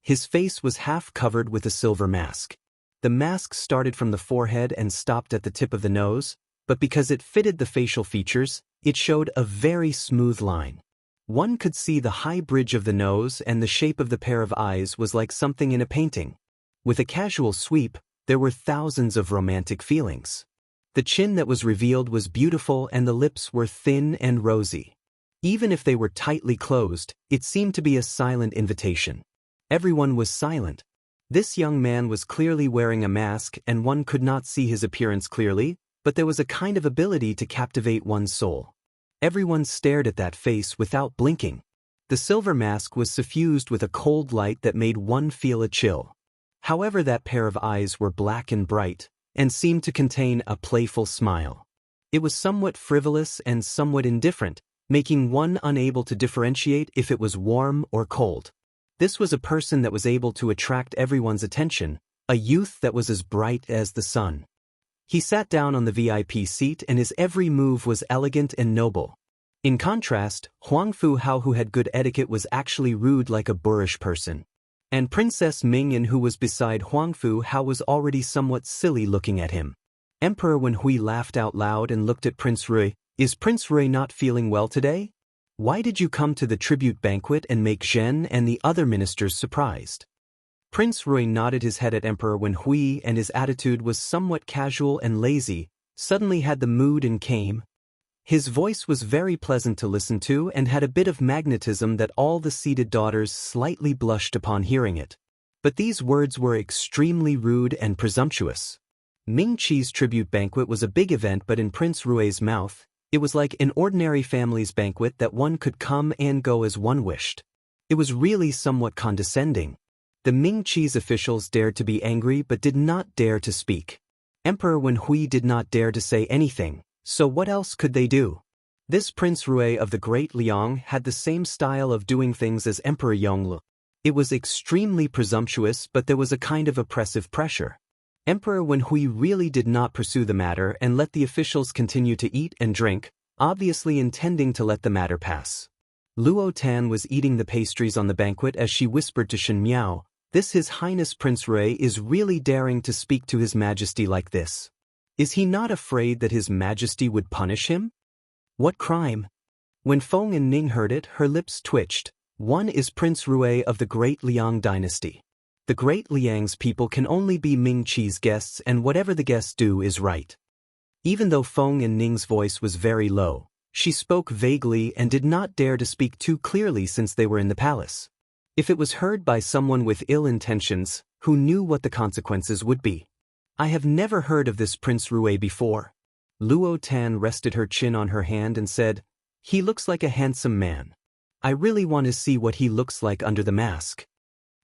His face was half covered with a silver mask. The mask started from the forehead and stopped at the tip of the nose, but because it fitted the facial features, it showed a very smooth line. One could see the high bridge of the nose and the shape of the pair of eyes was like something in a painting. With a casual sweep, there were thousands of romantic feelings. The chin that was revealed was beautiful and the lips were thin and rosy. Even if they were tightly closed, it seemed to be a silent invitation. Everyone was silent. This young man was clearly wearing a mask and one could not see his appearance clearly, but there was a kind of ability to captivate one's soul. Everyone stared at that face without blinking. The silver mask was suffused with a cold light that made one feel a chill. However, that pair of eyes were black and bright, and seemed to contain a playful smile. It was somewhat frivolous and somewhat indifferent, making one unable to differentiate if it was warm or cold. This was a person that was able to attract everyone's attention, a youth that was as bright as the sun. He sat down on the VIP seat and his every move was elegant and noble. In contrast, Huang Fu Hao, who had good etiquette, was actually rude like a boorish person. And Princess Mingyan, who was beside Huang Fu Hao, was already somewhat silly looking at him. Emperor Wen Hui laughed out loud and looked at Prince Rui. Is Prince Rui not feeling well today? Why did you come to the tribute banquet and make Zhen and the other ministers surprised? Prince Rui nodded his head at Emperor Wen Hui and his attitude was somewhat casual and lazy, suddenly had the mood and came. His voice was very pleasant to listen to and had a bit of magnetism that all the seated daughters slightly blushed upon hearing it. But these words were extremely rude and presumptuous. Ming Qi's tribute banquet was a big event, but in Prince Rui's mouth, it was like an ordinary family's banquet that one could come and go as one wished. It was really somewhat condescending. The Ming Qi's officials dared to be angry but did not dare to speak. Emperor Wen Hui did not dare to say anything, so what else could they do? This Prince Rui of the Great Liang had the same style of doing things as Emperor Yongle. It was extremely presumptuous, but there was a kind of oppressive pressure. Emperor Wen Hui really did not pursue the matter and let the officials continue to eat and drink, obviously intending to let the matter pass. Luo Tan was eating the pastries on the banquet as she whispered to Shen Miao, "This His Highness Prince Rui is really daring to speak to His Majesty like this. Is he not afraid that His Majesty would punish him? What crime?" When Feng and Ning heard it, her lips twitched. One is Prince Rui of the Great Liang dynasty. The Great Liang's people can only be Ming Qi's guests and whatever the guests do is right. Even though Feng and Ning's voice was very low, she spoke vaguely and did not dare to speak too clearly since they were in the palace. If it was heard by someone with ill intentions, who knew what the consequences would be? I have never heard of this Prince Rui before. Luo Tan rested her chin on her hand and said, "He looks like a handsome man. I really want to see what he looks like under the mask."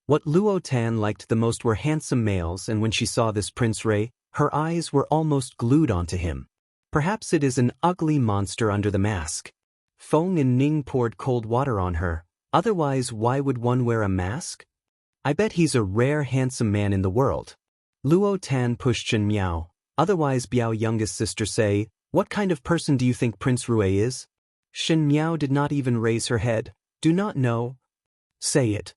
What Luo Tan liked the most were handsome males, and when she saw this Prince Rui, her eyes were almost glued onto him. Perhaps it is an ugly monster under the mask. Feng and Ning poured cold water on her. Otherwise, why would one wear a mask? I bet he's a rare handsome man in the world. Luo Tan pushed Shen Miao. Otherwise, Biao youngest sister say, "What kind of person do you think Prince Rui is?" Shen Miao did not even raise her head. "Do not know." "Say it."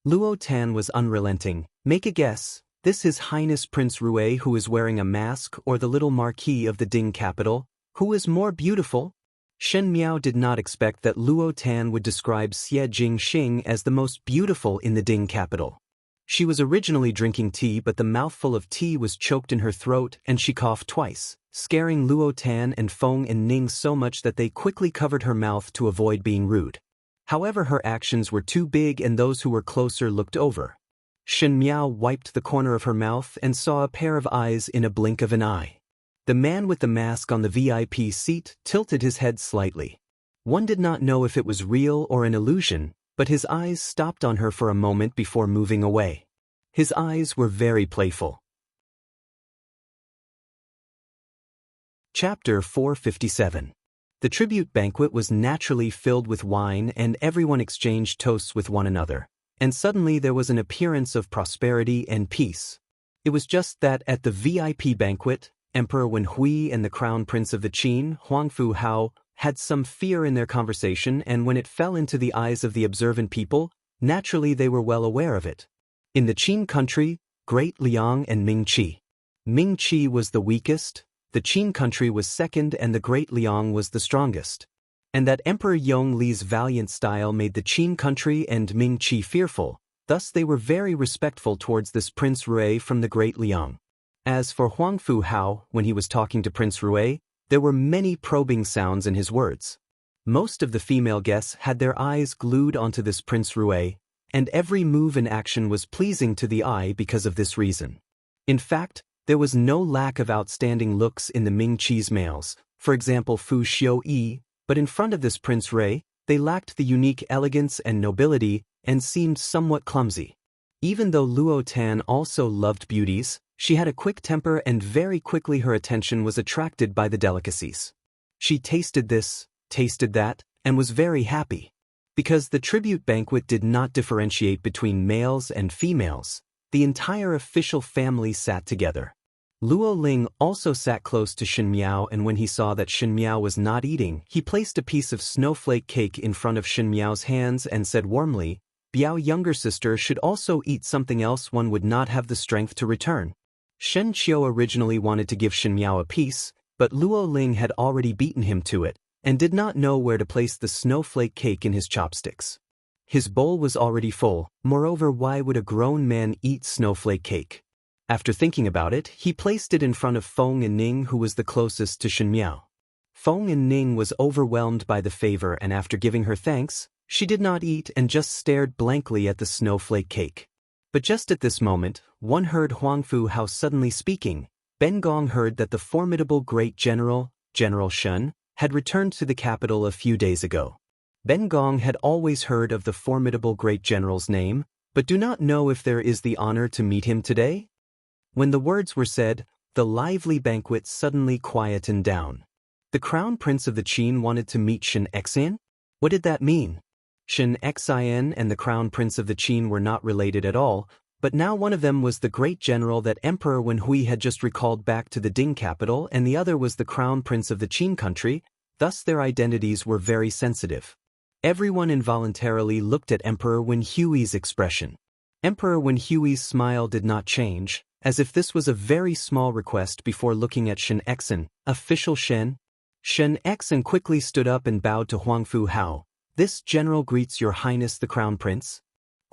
Luo Tan was unrelenting. "Make a guess. This His Highness Prince Rui who is wearing a mask, or the little marquis of the Ding capital, who is more beautiful?" Shen Miao did not expect that Luo Tan would describe Xie Jingxing as the most beautiful in the Ding capital. She was originally drinking tea, but the mouthful of tea was choked in her throat and she coughed twice, scaring Luo Tan and Feng and Ning so much that they quickly covered her mouth to avoid being rude. However, her actions were too big and those who were closer looked over. Shen Miao wiped the corner of her mouth and saw a pair of eyes in a blink of an eye. The man with the mask on the VIP seat tilted his head slightly. One did not know if it was real or an illusion, but his eyes stopped on her for a moment before moving away. His eyes were very playful. Chapter 457. The tribute banquet was naturally filled with wine and everyone exchanged toasts with one another. And suddenly there was an appearance of prosperity and peace. It was just that at the VIP banquet, Emperor Wenhui and the Crown Prince of the Qin, Huangfu Hao, had some fear in their conversation, and when it fell into the eyes of the observant people, naturally they were well aware of it. In the Qin country, Great Liang and Ming Qi. Ming Qi was the weakest, the Qin country was second, and the Great Liang was the strongest. And that Emperor Yong Li's valiant style made the Qin country and Ming Qi fearful, thus they were very respectful towards this Prince Rui from the Great Liang. As for Huangfu Hao, when he was talking to Prince Rui, there were many probing sounds in his words. Most of the female guests had their eyes glued onto this Prince Rui, and every move and action was pleasing to the eye because of this reason. In fact, there was no lack of outstanding looks in the Ming Qi's males, for example Fu Xiu-yi, but in front of this Prince Rui, they lacked the unique elegance and nobility and seemed somewhat clumsy. Even though Luo Tan also loved beauties, she had a quick temper and very quickly her attention was attracted by the delicacies. She tasted this, tasted that, and was very happy. Because the tribute banquet did not differentiate between males and females, the entire official family sat together. Luo Ling also sat close to Shen Miao, and when he saw that Shen Miao was not eating, he placed a piece of snowflake cake in front of Shen Miao's hands and said warmly, "Biao younger sister should also eat something else, one would not have the strength to return." Shen Qiu originally wanted to give Shen Miao a piece, but Luo Ling had already beaten him to it, and did not know where to place the snowflake cake in his chopsticks. His bowl was already full, moreover why would a grown man eat snowflake cake? After thinking about it, he placed it in front of Feng and Ning, who was the closest to Shen Miao. Feng and Ning was overwhelmed by the favor, and after giving her thanks, she did not eat and just stared blankly at the snowflake cake. But just at this moment, one heard Huangfu Hao suddenly speaking. Ben Gong heard that the formidable great general, General Shen, had returned to the capital a few days ago. Ben Gong had always heard of the formidable great general's name, but do not know if there is the honor to meet him today. When the words were said, the lively banquet suddenly quietened down. The Crown Prince of the Qin wanted to meet Shen Xian? What did that mean? Shen Xian and the Crown Prince of the Qin were not related at all, but now one of them was the great general that Emperor Wenhui had just recalled back to the Ding capital, and the other was the Crown Prince of the Qin country, thus their identities were very sensitive. Everyone involuntarily looked at Emperor Wenhui's expression. Emperor Wenhui's smile did not change, as if this was a very small request before looking at Shen Xian, official Shen. Shen Xian quickly stood up and bowed to Huangfu Hao. "This general greets your highness the Crown Prince."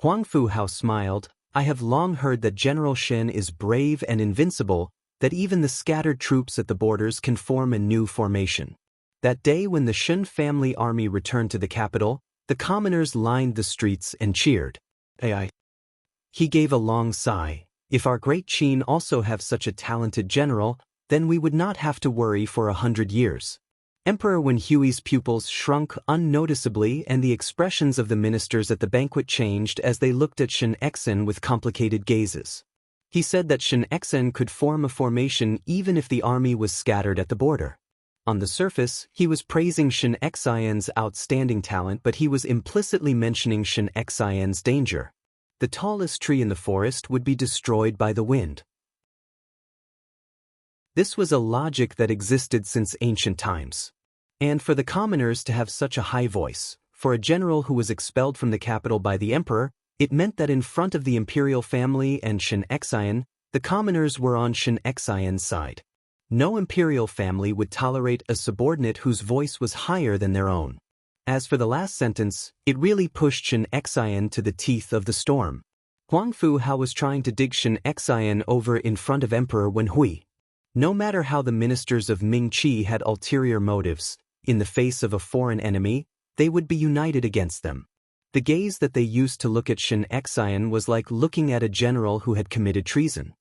Huangfu Hao smiled. "I have long heard that General Shen is brave and invincible, that even the scattered troops at the borders can form a new formation." That day when the Shen family army returned to the capital, the commoners lined the streets and cheered. He gave a long sigh. "If our great Qin also have such a talented general, then we would not have to worry for 100 years. Emperor Wenhui's pupils shrunk unnoticeably, and the expressions of the ministers at the banquet changed as they looked at Shen Xian with complicated gazes. He said that Shen Xian could form a formation even if the army was scattered at the border. On the surface, he was praising Shen Xian's outstanding talent, but he was implicitly mentioning Shen Xian's danger. The tallest tree in the forest would be destroyed by the wind. This was a logic that existed since ancient times. And for the commoners to have such a high voice, for a general who was expelled from the capital by the emperor, it meant that in front of the imperial family and Shen Xian, the commoners were on Shen Xian's side. No imperial family would tolerate a subordinate whose voice was higher than their own. As for the last sentence, it really pushed Shen Xian to the teeth of the storm. Huang Fu Hao was trying to dig Shen Xian over in front of Emperor Wen Hui. No matter how the ministers of Ming Qi had ulterior motives, in the face of a foreign enemy, they would be united against them. The gaze that they used to look at Shen Xian was like looking at a general who had committed treason.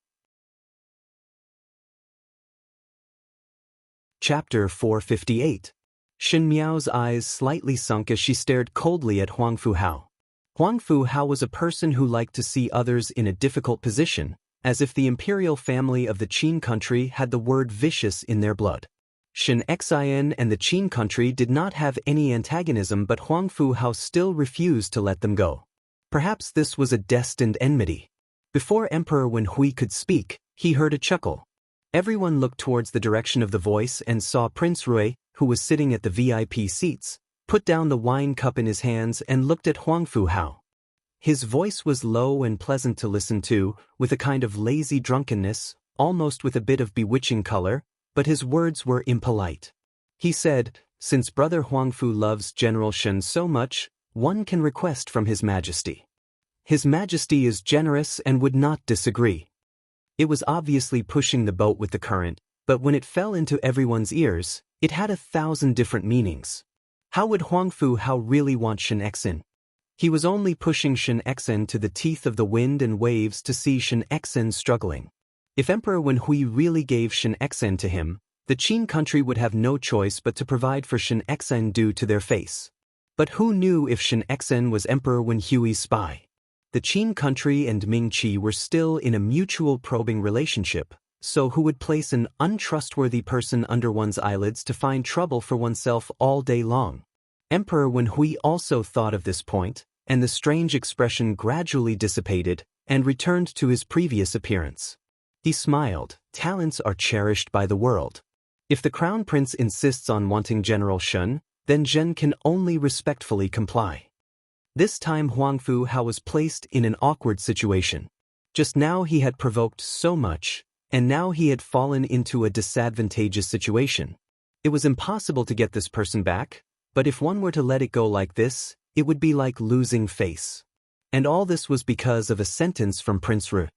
Chapter 458. Shen Miao's eyes slightly sunk as she stared coldly at Huang Fu Hao. Huang Fu Hao was a person who liked to see others in a difficult position, as if the imperial family of the Qin country had the word vicious in their blood. Shen Xian and the Qin country did not have any antagonism, but Huang Fu Hao still refused to let them go. Perhaps this was a destined enmity. Before Emperor Wen Hui could speak, he heard a chuckle. Everyone looked towards the direction of the voice and saw Prince Rui, who was sitting at the VIP seats, put down the wine cup in his hands and looked at Huang Fu Hao. His voice was low and pleasant to listen to, with a kind of lazy drunkenness, almost with a bit of bewitching color, but his words were impolite. He said, "Since Brother Huang Fu loves General Shen so much, one can request from His Majesty. His Majesty is generous and would not disagree." It was obviously pushing the boat with the current, but when it fell into everyone's ears, it had 1,000 different meanings. How would Huang Fu Hao really want Shen Xian? He was only pushing Shen Xian to the teeth of the wind and waves to see Shen Xian struggling. If Emperor Wen Hui really gave Shen Xian to him, the Qin country would have no choice but to provide for Shen Xian due to their face. But who knew if Shen Xian was Emperor Wen Hui's spy? The Qin country and Ming Qi were still in a mutual probing relationship, so who would place an untrustworthy person under one's eyelids to find trouble for oneself all day long? Emperor Wen Hui also thought of this point, and the strange expression gradually dissipated and returned to his previous appearance. He smiled. Talents are cherished by the world. If the crown prince insists on wanting General Shen, then Zhen can only respectfully comply. This time Huang Fu Hao was placed in an awkward situation. Just now he had provoked so much, and now he had fallen into a disadvantageous situation. It was impossible to get this person back, but if one were to let it go like this, it would be like losing face. And all this was because of a sentence from Prince Ru.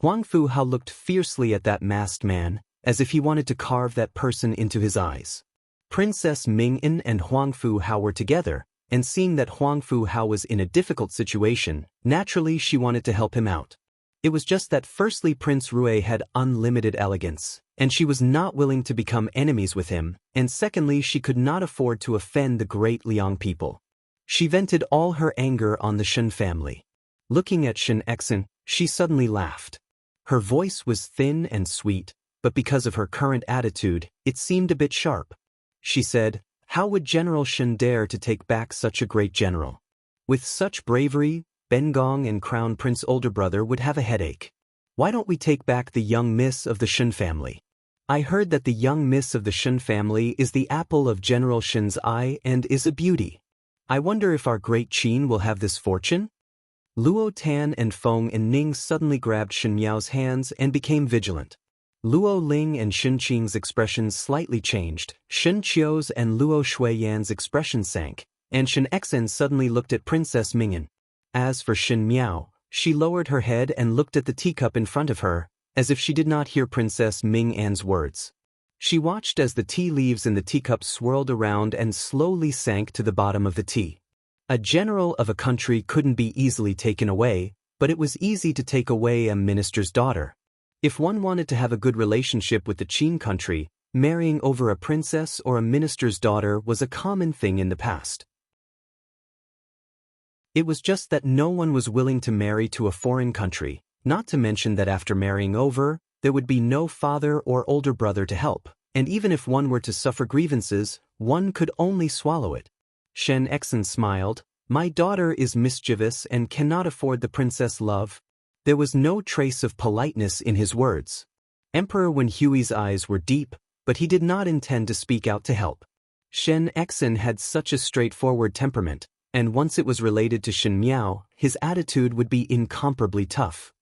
Huang Fu Hao looked fiercely at that masked man, as if he wanted to carve that person into his eyes. Princess Ming'an and Huang Fu Hao were together, and seeing that Huang Fu Hao was in a difficult situation, naturally she wanted to help him out. It was just that firstly Prince Rui had unlimited elegance, and she was not willing to become enemies with him, and secondly she could not afford to offend the great Liang people. She vented all her anger on the Shen family. Looking at Shen Xian, she suddenly laughed. Her voice was thin and sweet, but because of her current attitude, it seemed a bit sharp. She said, "How would General Shen dare to take back such a great general? With such bravery, Bengong and Crown Prince older brother would have a headache. Why don't we take back the young miss of the Shen family? I heard that the young miss of the Shen family is the apple of General Shen's eye and is a beauty. I wonder if our great Qin will have this fortune?" Luo Tan and Feng and Ning suddenly grabbed Shen Miao's hands and became vigilant. Luo Ling and Shen Qing's expressions slightly changed, Shen Qiu's and Luo Shuiyan's expressions sank, and Shen Xian suddenly looked at Princess Ming'an. As for Shen Miao, she lowered her head and looked at the teacup in front of her, as if she did not hear Princess Ming'an's words. She watched as the tea leaves in the teacup swirled around and slowly sank to the bottom of the tea. A general of a country couldn't be easily taken away, but it was easy to take away a minister's daughter. If one wanted to have a good relationship with the Qin country, marrying over a princess or a minister's daughter was a common thing in the past. It was just that no one was willing to marry to a foreign country, not to mention that after marrying over, there would be no father or older brother to help, and even if one were to suffer grievances, one could only swallow it. Shen Xian smiled. "My daughter is mischievous and cannot afford the princess love." There was no trace of politeness in his words. Emperor Wen Hui's eyes were deep, but he did not intend to speak out to help. Shen Xian had such a straightforward temperament, and once it was related to Shen Miao, his attitude would be incomparably tough.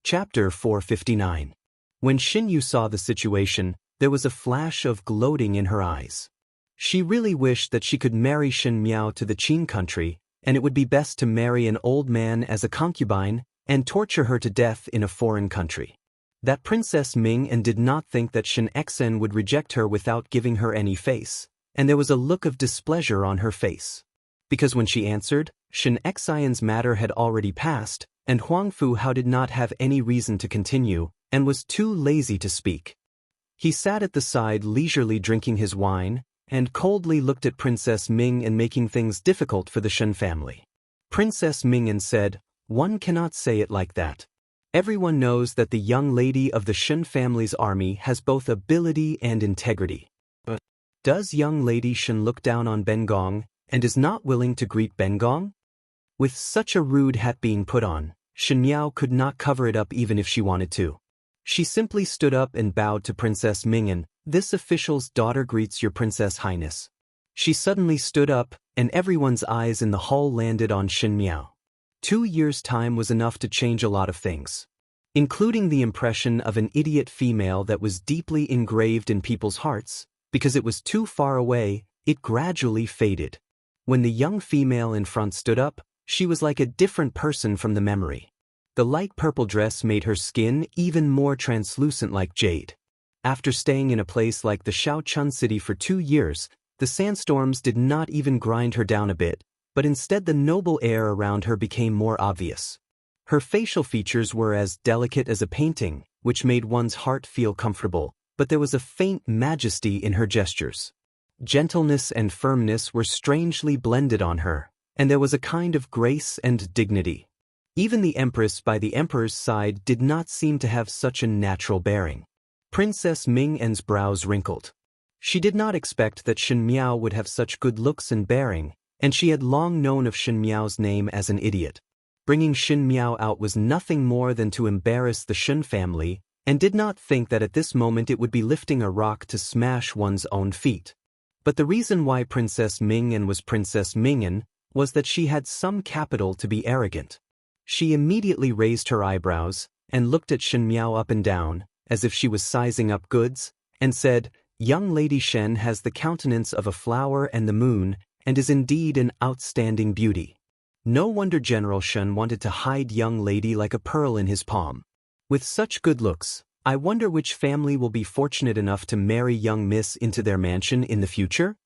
Chapter 459. When Xin Yu saw the situation, there was a flash of gloating in her eyes. She really wished that she could marry Shen Miao to the Qin country, and it would be best to marry an old man as a concubine and torture her to death in a foreign country. That Princess Ming-en did not think that Shen Xen would reject her without giving her any face, and there was a look of displeasure on her face. Because when she answered, Shen Xian's matter had already passed, and Huang Fu Hao did not have any reason to continue, and was too lazy to speak. He sat at the side leisurely drinking his wine, and coldly looked at Princess Ming-en making things difficult for the Shen family. Princess Ming-en said, "One cannot say it like that. Everyone knows that the young lady of the Shen family's army has both ability and integrity. But does young lady Shen look down on Ben Gong, and is not willing to greet Ben Gong?" With such a rude hat being put on, Shen Miao could not cover it up even if she wanted to. She simply stood up and bowed to Princess Ming-en. "This official's daughter greets your Princess Highness." She suddenly stood up, and everyone's eyes in the hall landed on Shen Miao. 2 years' time was enough to change a lot of things, including the impression of an idiot female that was deeply engraved in people's hearts. Because it was too far away, it gradually faded. When the young female in front stood up, she was like a different person from the memory. The light purple dress made her skin even more translucent like jade. After staying in a place like the Shaochun city for 2 years, the sandstorms did not even grind her down a bit, but instead the noble air around her became more obvious. Her facial features were as delicate as a painting, which made one's heart feel comfortable, but there was a faint majesty in her gestures. Gentleness and firmness were strangely blended on her, and there was a kind of grace and dignity. Even the Empress by the Emperor's side did not seem to have such a natural bearing. Princess Ming-en's brows wrinkled. She did not expect that Shen Miao would have such good looks and bearing, and she had long known of Shen Miao's name as an idiot. Bringing Shen Miao out was nothing more than to embarrass the Shen family, and did not think that at this moment it would be lifting a rock to smash one's own feet. But the reason why Princess Ming-en was Princess Ming-en was that she had some capital to be arrogant. She immediately raised her eyebrows, and looked at Shen Miao up and down, as if she was sizing up goods, and said, "Young Lady Shen has the countenance of a flower and the moon, and is indeed an outstanding beauty. No wonder General Shen wanted to hide young lady like a pearl in his palm. With such good looks, I wonder which family will be fortunate enough to marry young miss into their mansion in the future?"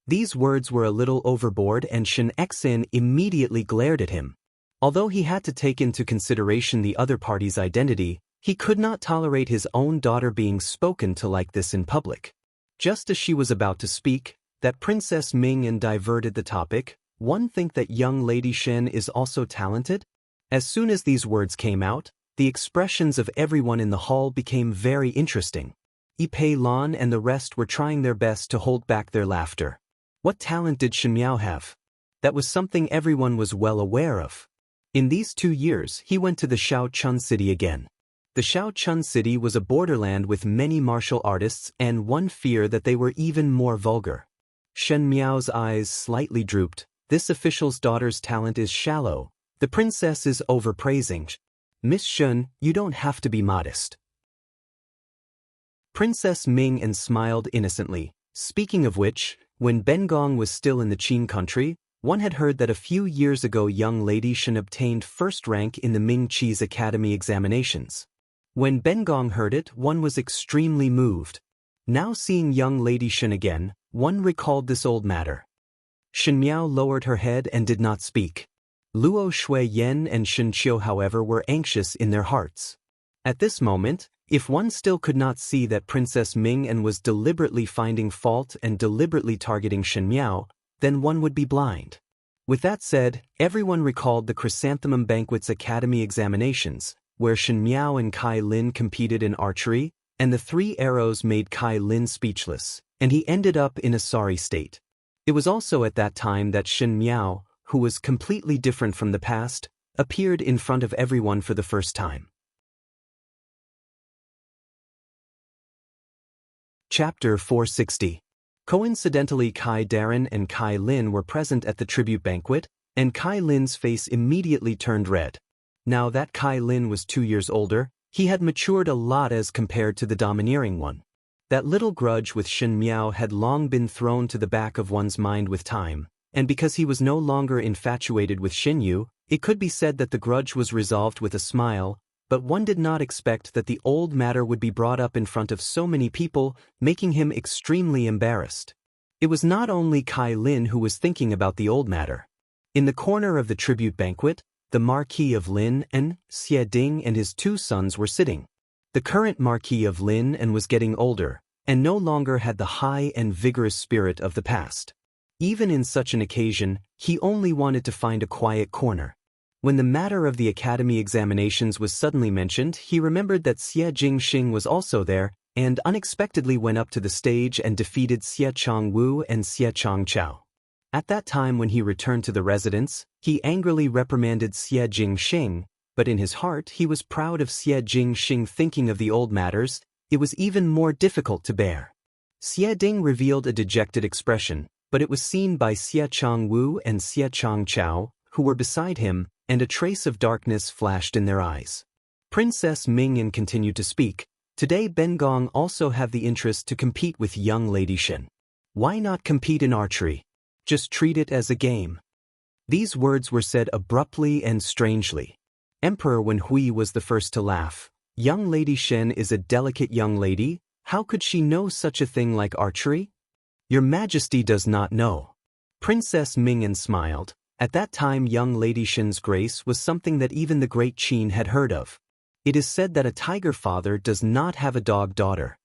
These words were a little overboard, and Shen Xen immediately glared at him. Although he had to take into consideration the other party's identity, he could not tolerate his own daughter being spoken to like this in public. Just as she was about to speak, that Princess Ming-en diverted the topic. "One think that young Lady Shen is also talented?" As soon as these words came out, the expressions of everyone in the hall became very interesting. Yi Pei Lan and the rest were trying their best to hold back their laughter. What talent did Shen Miao have? That was something everyone was well aware of. In these 2 years, he went to the Shaochun city again. The Shaochun city was a borderland with many martial artists, and one fear that they were even more vulgar. Shen Miao's eyes slightly drooped. This official's daughter's talent is shallow. The princess is overpraising. "Miss Shen, you don't have to be modest." Princess Ming-en smiled innocently. Speaking of which, when Ben Gong was still in the Qin country, one had heard that a few years ago young Lady Shen obtained first rank in the Ming Qi's academy examinations. When Ben Gong heard it, one was extremely moved. Now seeing young Lady Shen again, one recalled this old matter. Shen Miao lowered her head and did not speak. Luo Shui-yen and Shen Qiu, however, were anxious in their hearts. At this moment, if one still could not see that Princess Ming-en was deliberately finding fault and deliberately targeting Shen Miao, then one would be blind. With that said, everyone recalled the Chrysanthemum Banquet's academy examinations, where Shen Miao and Kai Lin competed in archery, and the 3 arrows made Kai Lin speechless, and he ended up in a sorry state. It was also at that time that Shen Miao, who was completely different from the past, appeared in front of everyone for the first time. Chapter 460. Coincidentally, Kai Darren and Kai Lin were present at the tribute banquet, and Kai Lin's face immediately turned red. Now that Kai Lin was 2 years older, he had matured a lot as compared to the domineering one. That little grudge with Shen Miao had long been thrown to the back of one's mind with time, and because he was no longer infatuated with Xinyu, it could be said that the grudge was resolved with a smile, but one did not expect that the old matter would be brought up in front of so many people, making him extremely embarrassed. It was not only Kai Lin who was thinking about the old matter. In the corner of the tribute banquet, the Marquis of Lin and Xie Ding and his two sons were sitting. The current Marquis of Lin and was getting older, and no longer had the high and vigorous spirit of the past. Even in such an occasion, he only wanted to find a quiet corner. When the matter of the academy examinations was suddenly mentioned, he remembered that Xie Jingxing was also there, and unexpectedly went up to the stage and defeated Xie Chongwu and Xie Chongchao. At that time when he returned to the residence, he angrily reprimanded Xie Jingxing, but in his heart he was proud of Xie Jingxing thinking of the old matters. It was even more difficult to bear. Xie Ding revealed a dejected expression, but it was seen by Xie Chongwu and Xie Chongchao, who were beside him, and a trace of darkness flashed in their eyes. Princess Mingyan continued to speak. Today Bengong also have the interest to compete with young Lady Shen. Why not compete in archery? Just treat it as a game. These words were said abruptly and strangely. Emperor Wenhui was the first to laugh. Young Lady Shen is a delicate young lady. How could she know such a thing like archery? Your Majesty does not know. Princess Mingyan smiled. At that time young Lady Shen's grace was something that even the great Qin had heard of. It is said that a tiger father does not have a dog daughter.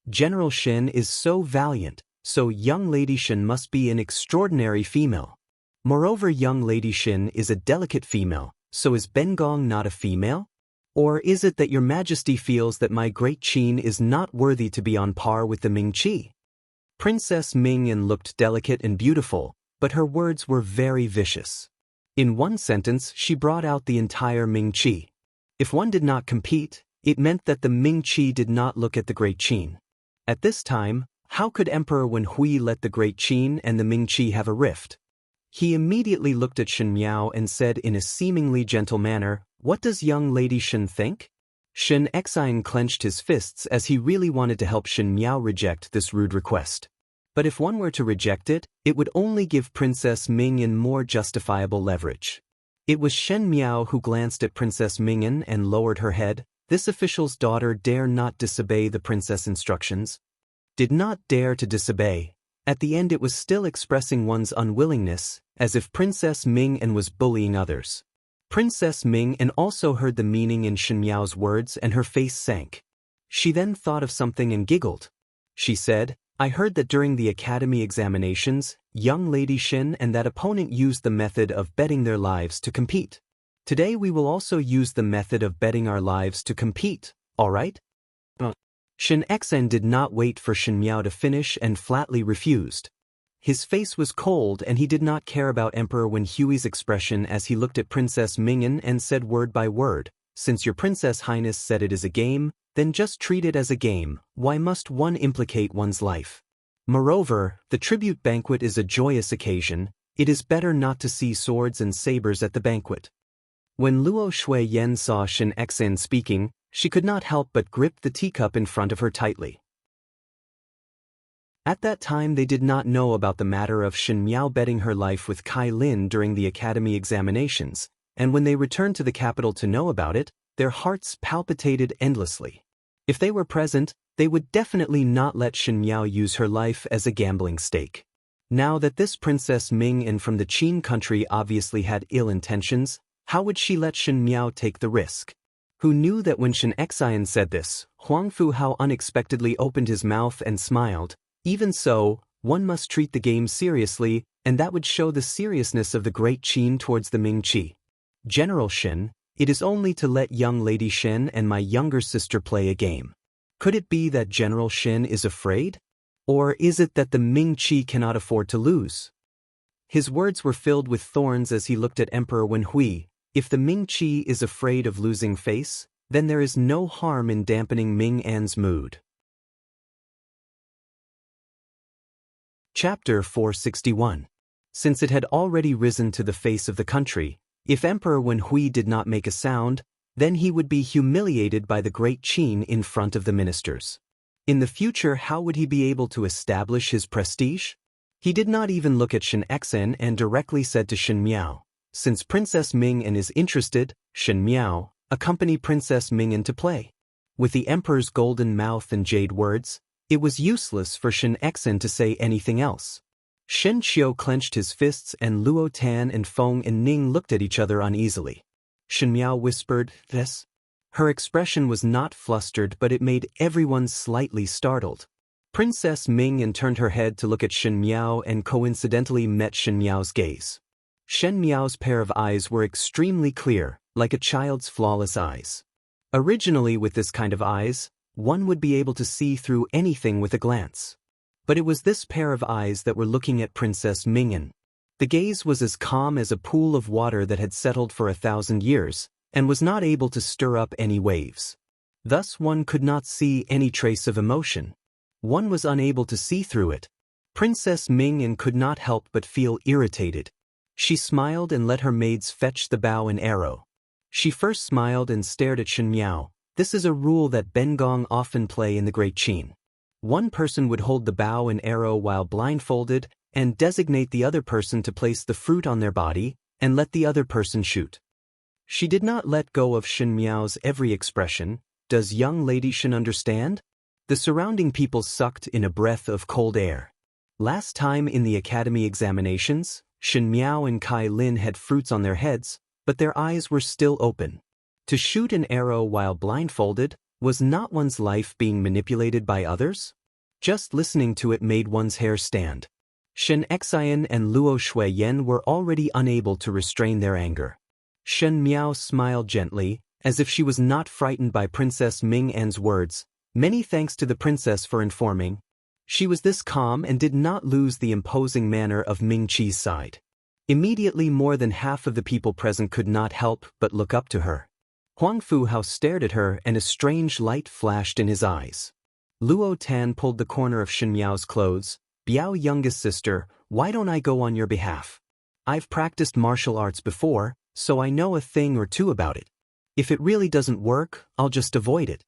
General Shen is so valiant, so young Lady Shen must be an extraordinary female. Moreover, young Lady Shen is a delicate female, so is Bengong not a female? Or is it that your Majesty feels that my great Qin is not worthy to be on par with the Mingqi? Princess Mingyan looked delicate and beautiful, but her words were very vicious. In one sentence she brought out the entire Mingqi. If one did not compete, it meant that the Mingqi did not look at the great Qin. At this time, how could Emperor Wenhui let the great Qin and the Mingqi have a rift? He immediately looked at Shen Miao and said in a seemingly gentle manner, "What does young Lady Shen think?" Shen Exine clenched his fists as he really wanted to help Shen Miao reject this rude request. But if one were to reject it, it would only give Princess Mingyan more justifiable leverage. It was Shen Miao who glanced at Princess Mingyan and lowered her head. This official's daughter dare not disobey the princess instructions. Did not dare to disobey. At the end it was still expressing one's unwillingness, as if Princess Mingyan was bullying others. Princess Mingyan also heard the meaning in Shen Miao's words and her face sank. She then thought of something and giggled. She said, "I heard that during the academy examinations, young Lady Shen and that opponent used the method of betting their lives to compete. Today we will also use the method of betting our lives to compete, all right?" Shen Exen did not wait for Shen Miao to finish and flatly refused. His face was cold and he did not care about Emperor Wenhui's expression as he looked at Princess Mingyan and said word by word, "Since your Princess Highness said it is a game, then just treat it as a game. Why must one implicate one's life? Moreover, the tribute banquet is a joyous occasion. It is better not to see swords and sabers at the banquet." When Luo Shuiyen saw Shen Exen speaking, she could not help but grip the teacup in front of her tightly. At that time they did not know about the matter of Shen Miao betting her life with Kai Lin during the academy examinations, and when they returned to the capital to know about it, their hearts palpitated endlessly. If they were present, they would definitely not let Shen Miao use her life as a gambling stake. Now that this Princess Mingyan from the Qin country obviously had ill intentions, how would she let Shen Miao take the risk? Who knew that when Shen Exine said this, Huang Fu Hao unexpectedly opened his mouth and smiled. Even so, one must treat the game seriously, and that would show the seriousness of the great Qin towards the Mingqi. General Shen, it is only to let young Lady Shen and my younger sister play a game. Could it be that General Shen is afraid? Or is it that the Mingqi cannot afford to lose? His words were filled with thorns as he looked at Emperor Wenhui. If the Mingqi is afraid of losing face, then there is no harm in dampening Ming An's mood. Chapter 461. Since it had already risen to the face of the country, if Emperor Wenhui did not make a sound, then he would be humiliated by the great Qin in front of the ministers. In the future, how would he be able to establish his prestige? He did not even look at Shen Xen and directly said to Shen Miao, "Since Princess Ming'an is interested, Shen Miao, accompany Princess Ming'an to play." With the Emperor's golden mouth and jade words, it was useless for Shen Xen to say anything else. Shen Qiu clenched his fists and Luo Tan and Feng and Ning looked at each other uneasily. Shen Miao whispered, "This?" Her expression was not flustered, but it made everyone slightly startled. Princess Ming'an turned her head to look at Shen Miao and coincidentally met Shen Miao's gaze. Shen Miao's pair of eyes were extremely clear, like a child's flawless eyes. Originally, with this kind of eyes, one would be able to see through anything with a glance. But it was this pair of eyes that were looking at Princess Ming'an. The gaze was as calm as a pool of water that had settled for 1,000 years, and was not able to stir up any waves. Thus one could not see any trace of emotion. One was unable to see through it. Princess Ming'an could not help but feel irritated. She smiled and let her maids fetch the bow and arrow. She first smiled and stared at Shen Miao. This is a rule that Bengong often play in the Great Qin. One person would hold the bow and arrow while blindfolded and designate the other person to place the fruit on their body and let the other person shoot. She did not let go of Shen Miao's every expression. Does young lady Shen understand? The surrounding people sucked in a breath of cold air. Last time in the academy examinations, Shen Miao and Kai Lin had fruits on their heads, but their eyes were still open. To shoot an arrow while blindfolded, was not one's life being manipulated by others? Just listening to it made one's hair stand. Shen Xian and Luo Shuiyan were already unable to restrain their anger. Shen Miao smiled gently, as if she was not frightened by Princess Ming'an's words. Many thanks to the princess for informing. She was this calm and did not lose the imposing manner of Ming Qi's side. Immediately more than half of the people present could not help but look up to her. Huang Fu Hao stared at her and a strange light flashed in his eyes. Luo Tan pulled the corner of Shen Miao's clothes. "Biao, youngest sister, why don't I go on your behalf? I've practiced martial arts before, so I know a thing or two about it. If it really doesn't work, I'll just avoid it."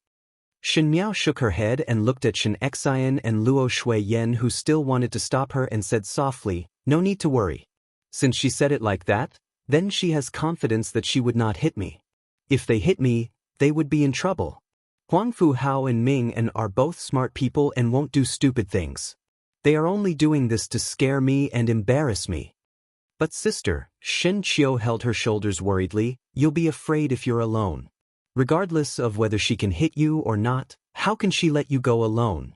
Shen Miao shook her head and looked at Shen Xian and Luo Shuiyan, who still wanted to stop her, and said softly, "No need to worry. Since she said it like that, then she has confidence that she would not hit me. If they hit me, they would be in trouble. Huang Fu Hao and Ming and are both smart people and won't do stupid things. They are only doing this to scare me and embarrass me." "But sister," Shen Qiu held her shoulders worriedly, "you'll be afraid if you're alone. Regardless of whether she can hit you or not, how can she let you go alone?"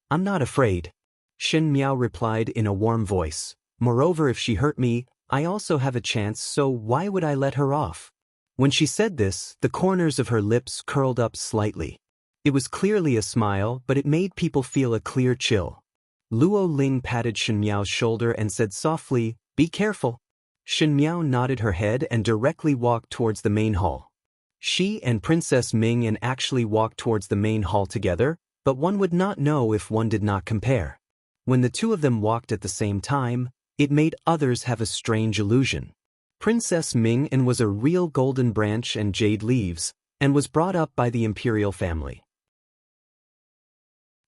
"I'm not afraid," Shen Miao replied in a warm voice. "Moreover, if she hurt me, I also have a chance, so why would I let her off?" When she said this, the corners of her lips curled up slightly. It was clearly a smile, but it made people feel a clear chill. Luo Ling patted Shen Miao's shoulder and said softly, "Be careful." Shen Miao nodded her head and directly walked towards the main hall. She and Princess Ming'an actually walked towards the main hall together, but one would not know if one did not compare. When the two of them walked at the same time, it made others have a strange illusion. Princess Ming'an was a real golden branch and jade leaves, and was brought up by the imperial family.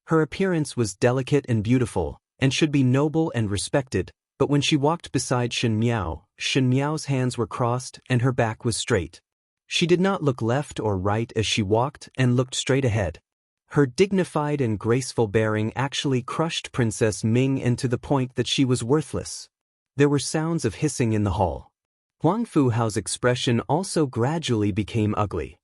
Her appearance was delicate and beautiful, and should be noble and respected, but when she walked beside Shen Miao's hands were crossed and her back was straight. She did not look left or right as she walked and looked straight ahead. Her dignified and graceful bearing actually crushed Princess Ming'an to the point that she was worthless. There were sounds of hissing in the hall. Huang Fu Hao's expression also gradually became ugly.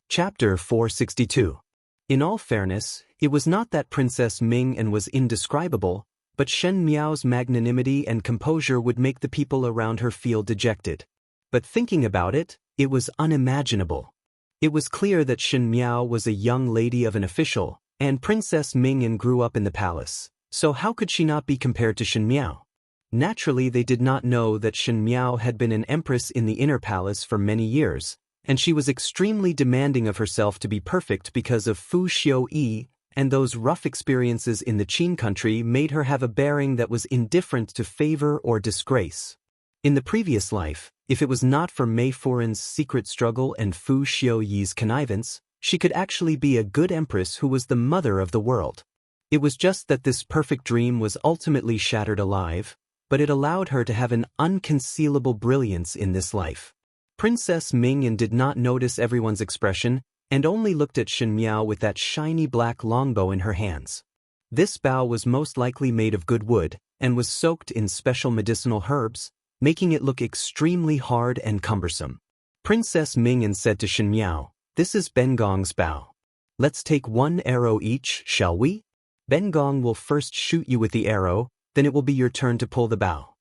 Chapter 462. In all fairness, it was not that Princess Ming'an was indescribable, but Shen Miao's magnanimity and composure would make the people around her feel dejected. But thinking about it, it was unimaginable. It was clear that Shen Miao was a young lady of an official, and Princess Ming'an grew up in the palace, so how could she not be compared to Shen Miao? Naturally, they did not know that Shen Miao had been an empress in the inner palace for many years, and she was extremely demanding of herself to be perfect because of Fu Xiu-yi, and those rough experiences in the Qin country made her have a bearing that was indifferent to favor or disgrace. In the previous life, if it was not for Mei Furen's secret struggle and Fu Xiu-yi's connivance, She could actually be a good empress who was the mother of the world. It was just that this perfect dream was ultimately shattered alive, but it allowed her to have an unconcealable brilliance in this life. Princess Mingyan did not notice everyone's expression and only looked at Shen Miao with that shiny black longbow in her hands. This bow was most likely made of good wood and was soaked in special medicinal herbs, making it look extremely hard and cumbersome. Princess Mingyan said to Shen Miao, "This is Bengong's bow. Let's take one arrow each, shall we? Bengong will first shoot you with the arrow, then it will be your turn to pull the bow."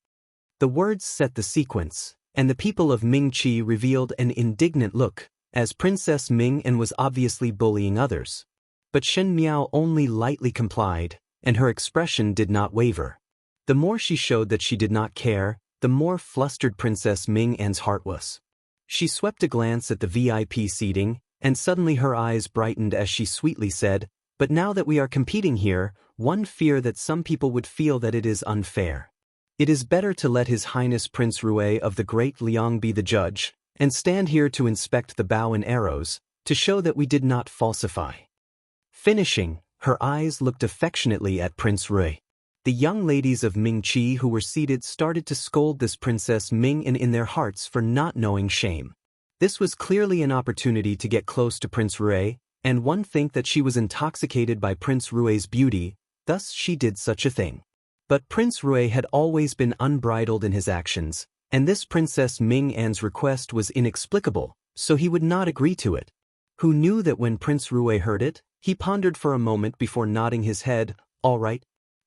The words set the sequence, and the people of Mingqi revealed an indignant look, as Princess Mingyan was obviously bullying others. But Shen Miao only lightly complied, and her expression did not waver. The more she showed that she did not care, the more flustered Princess Mingyan's heart was. She swept a glance at the VIP seating, and suddenly her eyes brightened as she sweetly said, "But now that we are competing here, one fear that some people would feel that it is unfair. It is better to let His Highness Prince Rui of the Great Liang be the judge, and stand here to inspect the bow and arrows, to show that we did not falsify." Finishing, her eyes looked affectionately at Prince Rui. The young ladies of Mingqi who were seated started to scold this Princess Mingyan in their hearts for not knowing shame. This was clearly an opportunity to get close to Prince Rui, and one think that she was intoxicated by Prince Rui's beauty, thus she did such a thing. But Prince Rui had always been unbridled in his actions, and this Princess Mingyan's request was inexplicable, so he would not agree to it. Who knew that when Prince Rui heard it, he pondered for a moment before nodding his head, "All right."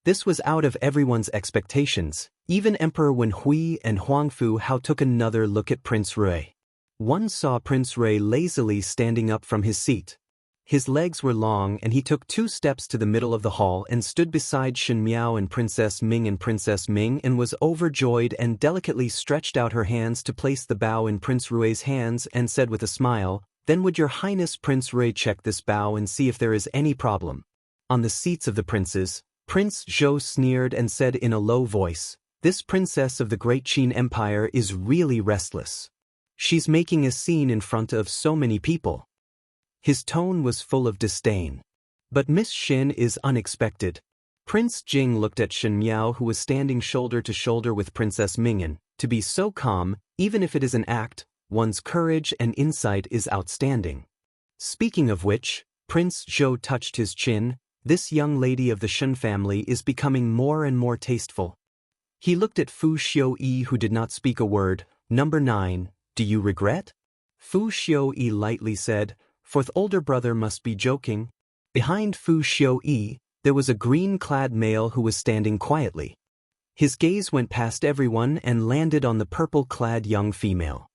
This was out of everyone's expectations. Even Emperor Wen Hui and Huang Fu Hao took another look at Prince Rui. One saw Prince Rui lazily standing up from his seat. His legs were long and he took 2 steps to the middle of the hall and stood beside Shen Miao and Princess Ming, and Princess Ming and was overjoyed and delicately stretched out her hands to place the bow in Prince Rui's hands and said with a smile, "Then would your Highness Prince Rui check this bow and see if there is any problem." On the seats of the princes, Prince Zhou sneered and said in a low voice, "This princess of the Great Qin Empire is really restless. She's making a scene in front of so many people." His tone was full of disdain. But Miss Xin is unexpected. Prince Jing looked at Shen Miao, who was standing shoulder to shoulder with Princess Mingyan. To be so calm, even if it is an act, one's courage and insight is outstanding. Speaking of which, Prince Zhou touched his chin. This young lady of the Shen family is becoming more and more tasteful. He looked at Fu Xiuyi, who did not speak a word. "Number 9, do you regret?" Fu Xiuyi lightly said, "Fourth older brother must be joking." Behind Fu Xiuyi, there was a green-clad male who was standing quietly. His gaze went past everyone and landed on the purple-clad young female.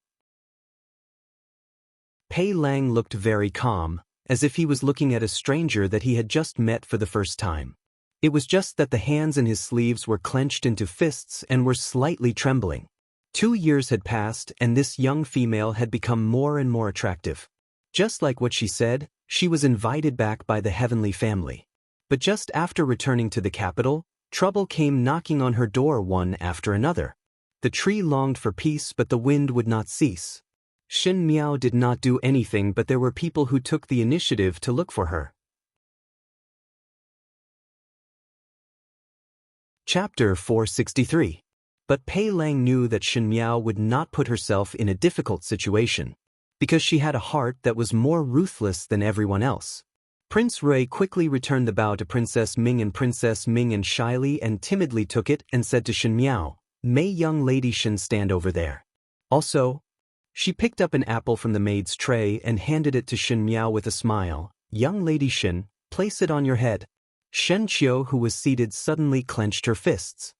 Pei Lang looked very calm, as if he was looking at a stranger that he had just met for the first time. It was just that the hands in his sleeves were clenched into fists and were slightly trembling. 2 years had passed and this young female had become more and more attractive. Just like what she said, she was invited back by the heavenly family. But just after returning to the capital, trouble came knocking on her door one after another. The tree longed for peace, but the wind would not cease. Shen Miao did not do anything, but there were people who took the initiative to look for her. Chapter 463. But Pei Lang knew that Shen Miao would not put herself in a difficult situation, because she had a heart that was more ruthless than everyone else. Prince Rui quickly returned the bow to Princess Ming, and Princess Ming shyly and timidly took it and said to Shen Miao, "May young lady Shen stand over there." Also, she picked up an apple from the maid's tray and handed it to Shen Miao with a smile. "Young lady Shen, place it on your head." Shen Qiu, who was seated, suddenly clenched her fists.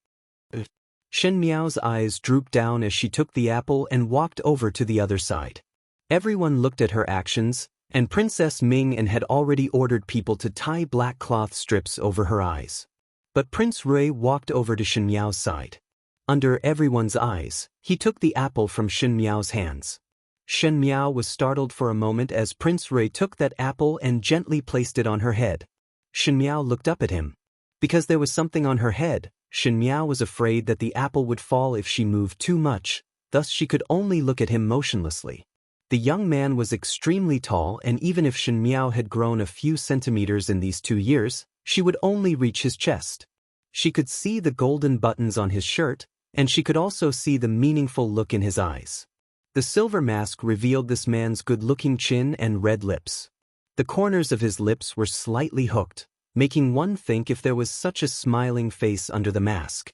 Shen Miao's eyes drooped down as she took the apple and walked over to the other side. Everyone looked at her actions, and Princess Ming had already ordered people to tie black cloth strips over her eyes. But Prince Rui walked over to Shen Miao's side. Under everyone's eyes, he took the apple from Shen Miao's hands. Shen Miao was startled for a moment as Prince Rui took that apple and gently placed it on her head. Shen Miao looked up at him. Because there was something on her head, Shen Miao was afraid that the apple would fall if she moved too much, thus she could only look at him motionlessly. The young man was extremely tall, and even if Shen Miao had grown a few centimeters in these 2 years, she would only reach his chest. She could see the golden buttons on his shirt, and she could also see the meaningful look in his eyes. The silver mask revealed this man's good-looking chin and red lips. The corners of his lips were slightly hooked, making one think if there was such a smiling face under the mask.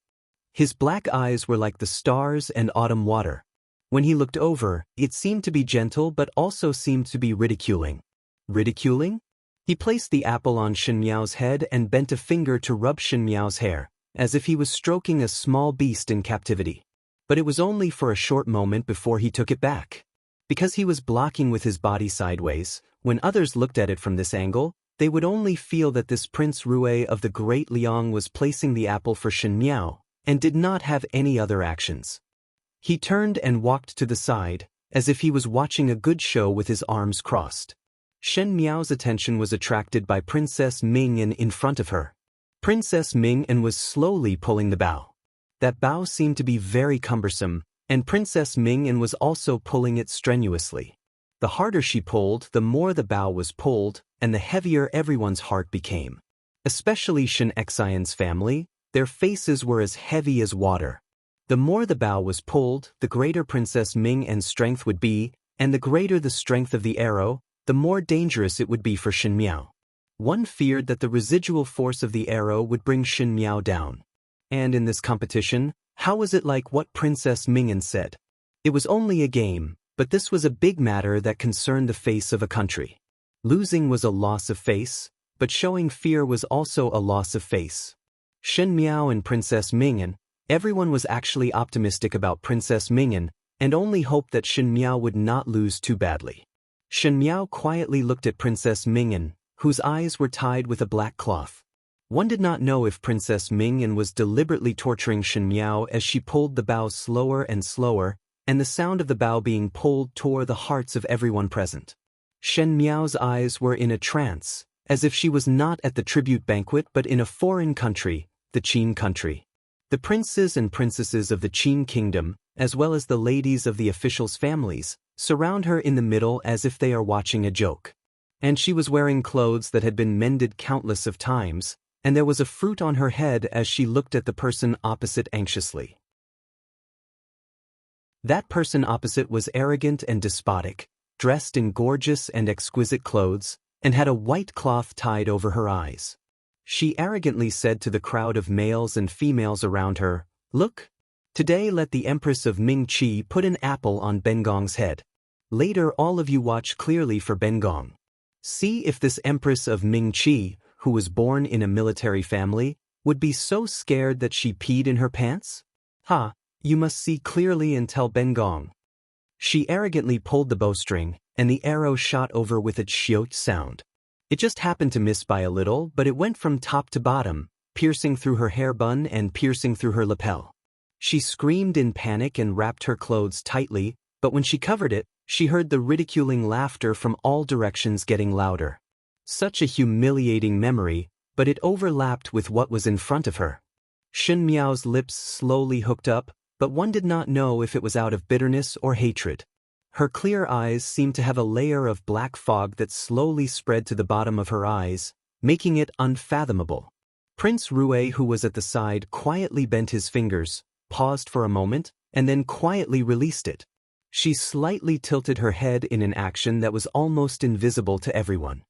His black eyes were like the stars and autumn water. When he looked over, it seemed to be gentle but also seemed to be ridiculing. Ridiculing? He placed the apple on Shen Miao's head and bent a finger to rub Shen Miao's hair, as if he was stroking a small beast in captivity. But it was only for a short moment before he took it back. Because he was blocking with his body sideways, when others looked at it from this angle, they would only feel that this Prince Rue of the Great Liang was placing the apple for Shen Miao, and did not have any other actions. He turned and walked to the side, as if he was watching a good show with his arms crossed. Shen Miao's attention was attracted by Princess Mingyan in front of her. Princess Mingyan was slowly pulling the bow. That bow seemed to be very cumbersome, and Princess Mingyan was also pulling it strenuously. The harder she pulled, the more the bow was pulled, and the heavier everyone's heart became. Especially Shen Xian's family, their faces were as heavy as water. The more the bow was pulled, the greater Princess Mingyan's strength would be, and the greater the strength of the arrow, the more dangerous it would be for Shen Miao. One feared that the residual force of the arrow would bring Shen Miao down. And in this competition, how was it like what Princess Mingyan said? It was only a game, but this was a big matter that concerned the face of a country. Losing was a loss of face, but showing fear was also a loss of face. Shen Miao and Princess Mingyan, everyone was actually optimistic about Princess Mingyan, and only hoped that Shen Miao would not lose too badly. Shen Miao quietly looked at Princess Mingyan, whose eyes were tied with a black cloth. One did not know if Princess Mingyan was deliberately torturing Shen Miao as she pulled the bow slower and slower, and the sound of the bow being pulled tore the hearts of everyone present. Shen Miao's eyes were in a trance, as if she was not at the tribute banquet but in a foreign country, the Qin country. The princes and princesses of the Qin kingdom, as well as the ladies of the officials' families, surround her in the middle as if they are watching a joke. And she was wearing clothes that had been mended countless of times, and there was a fruit on her head as she looked at the person opposite anxiously. That person opposite was arrogant and despotic, dressed in gorgeous and exquisite clothes, and had a white cloth tied over her eyes. She arrogantly said to the crowd of males and females around her, "Look, today let the Empress of Ming-Chi put an apple on Bengong's head. Later all of you watch clearly for Bengong. See if this Empress of Ming-Chi, who was born in a military family, would be so scared that she peed in her pants? Ha, you must see clearly and tell Bengong." She arrogantly pulled the bowstring, and the arrow shot over with a xiot sound. It just happened to miss by a little, but it went from top to bottom, piercing through her hair bun and piercing through her lapel. She screamed in panic and wrapped her clothes tightly, but when she covered it, she heard the ridiculing laughter from all directions getting louder. Such a humiliating memory, but it overlapped with what was in front of her. Shen Miao's lips slowly hooked up, but one did not know if it was out of bitterness or hatred. Her clear eyes seemed to have a layer of black fog that slowly spread to the bottom of her eyes, making it unfathomable. Prince Rue, who was at the side, quietly bent his fingers, paused for a moment, and then quietly released it. She slightly tilted her head in an action that was almost invisible to everyone.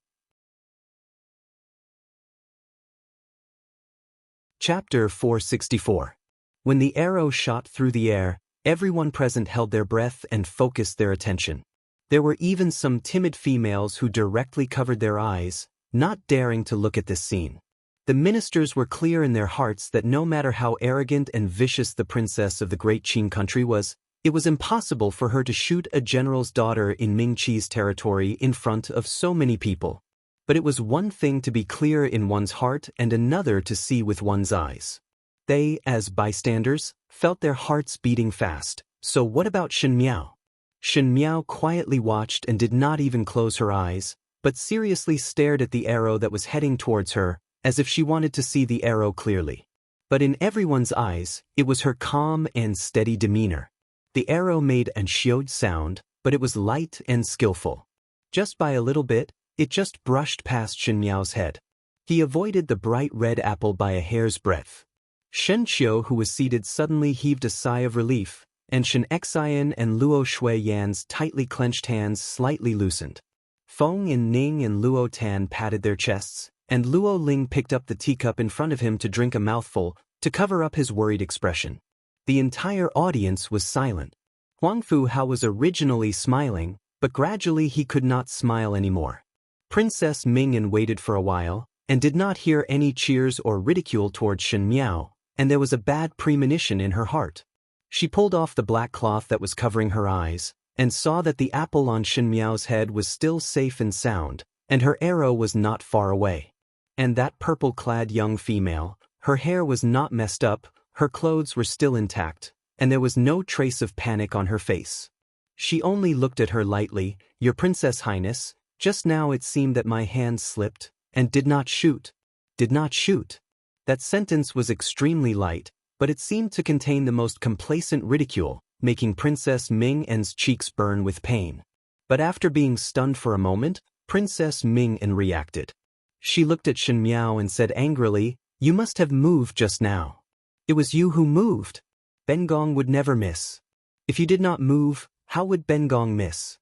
Chapter 464. When the arrow shot through the air, everyone present held their breath and focused their attention. There were even some timid females who directly covered their eyes, not daring to look at this scene. The ministers were clear in their hearts that no matter how arrogant and vicious the princess of the great Qin country was, it was impossible for her to shoot a general's daughter in Ming-Chi's territory in front of so many people. But it was one thing to be clear in one's heart and another to see with one's eyes. They, as bystanders, felt their hearts beating fast. So what about Shen Miao? Shen Miao quietly watched and did not even close her eyes, but seriously stared at the arrow that was heading towards her, as if she wanted to see the arrow clearly. But in everyone's eyes, it was her calm and steady demeanor. The arrow made an xiot sound, but it was light and skillful. Just by a little bit, it just brushed past Shen Miao's head. He avoided the bright red apple by a hair's breadth. Shen Qiu, who was seated, suddenly heaved a sigh of relief, and Shen Xian and Luo Shuiyan's tightly clenched hands slightly loosened. Feng and Ning and Luo Tan patted their chests, and Luo Ling picked up the teacup in front of him to drink a mouthful, to cover up his worried expression. The entire audience was silent. Huangfu Hao was originally smiling, but gradually he could not smile anymore. Princess Mingyan waited for a while, and did not hear any cheers or ridicule towards Shen Miao, and there was a bad premonition in her heart. She pulled off the black cloth that was covering her eyes, and saw that the apple on Shen Miao's head was still safe and sound, and her arrow was not far away. And that purple-clad young female, her hair was not messed up, her clothes were still intact, and there was no trace of panic on her face. She only looked at her lightly. "Your Princess Highness, just now it seemed that my hand slipped, and did not shoot." Did not shoot. That sentence was extremely light, but it seemed to contain the most complacent ridicule, making Princess Mingyan's cheeks burn with pain. But after being stunned for a moment, Princess Mingyan reacted. She looked at Shen Miao and said angrily, "You must have moved just now. It was you who moved. Bengong would never miss. If you did not move, how would Bengong miss?"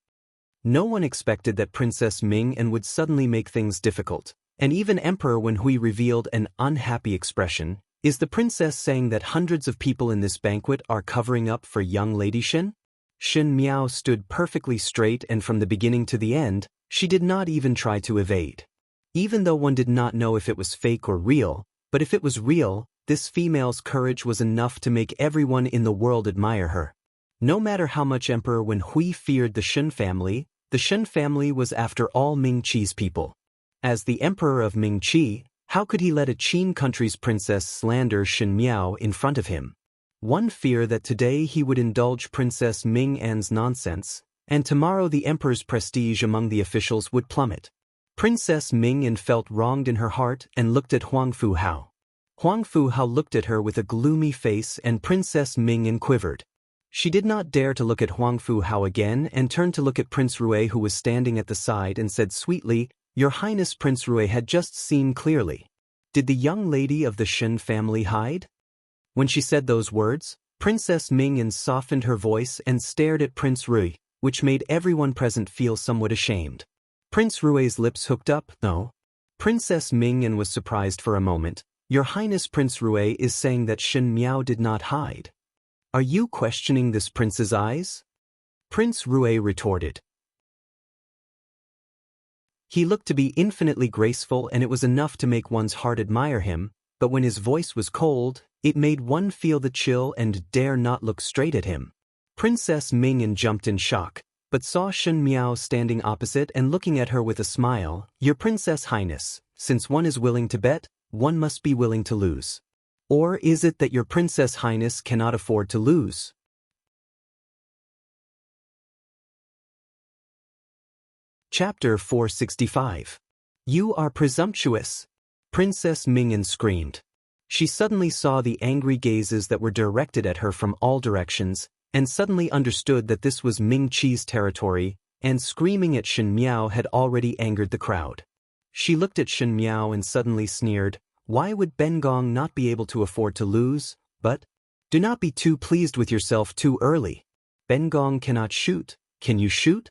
No one expected that Princess Mingyan would suddenly make things difficult, and even Emperor Wen Hui revealed an unhappy expression. "Is the princess saying that hundreds of people in this banquet are covering up for young Lady Shen?" Shen Miao stood perfectly straight, and from the beginning to the end, she did not even try to evade. Even though one did not know if it was fake or real, but if it was real, this female's courage was enough to make everyone in the world admire her. No matter how much Emperor Wen Hui feared the Shen family was after all Ming Qi's people. As the Emperor of Ming Qi, how could he let a Qin country's princess slander Shen Miao in front of him? One feared that today he would indulge Princess Mingyan's nonsense, and tomorrow the emperor's prestige among the officials would plummet. Princess Mingyan felt wronged in her heart and looked at Huangfu Hao. Huangfu Hao looked at her with a gloomy face, and Princess Mingyan quivered. She did not dare to look at Huangfu Hao again, and turned to look at Prince Rui, who was standing at the side, and said sweetly, "Your Highness." Prince Rui had just seen clearly. Did the young lady of the Shen family hide? When she said those words, Princess Mingyan softened her voice and stared at Prince Rui, which made everyone present feel somewhat ashamed. Prince Rui's lips hooked up. "No." Princess Mingyan was surprised for a moment. "Your Highness, Prince Rui is saying that Shen Miao did not hide. Are you questioning this prince's eyes?" Prince Rui retorted. He looked to be infinitely graceful, and it was enough to make one's heart admire him, but when his voice was cold, it made one feel the chill and dare not look straight at him. Princess Mingyan jumped in shock, but saw Shen Miao standing opposite and looking at her with a smile. "Your Princess Highness, since one is willing to bet, one must be willing to lose. Or is it that your Princess Highness cannot afford to lose?" Chapter 465. "You are presumptuous!" Princess Mingyan screamed. She suddenly saw the angry gazes that were directed at her from all directions, and suddenly understood that this was Ming Qi's territory, and screaming at Shen Miao had already angered the crowd. She looked at Shen Miao and suddenly sneered. Why would Bengong not be able to afford to lose? But do not be too pleased with yourself too early. Bengong cannot shoot. Can you shoot?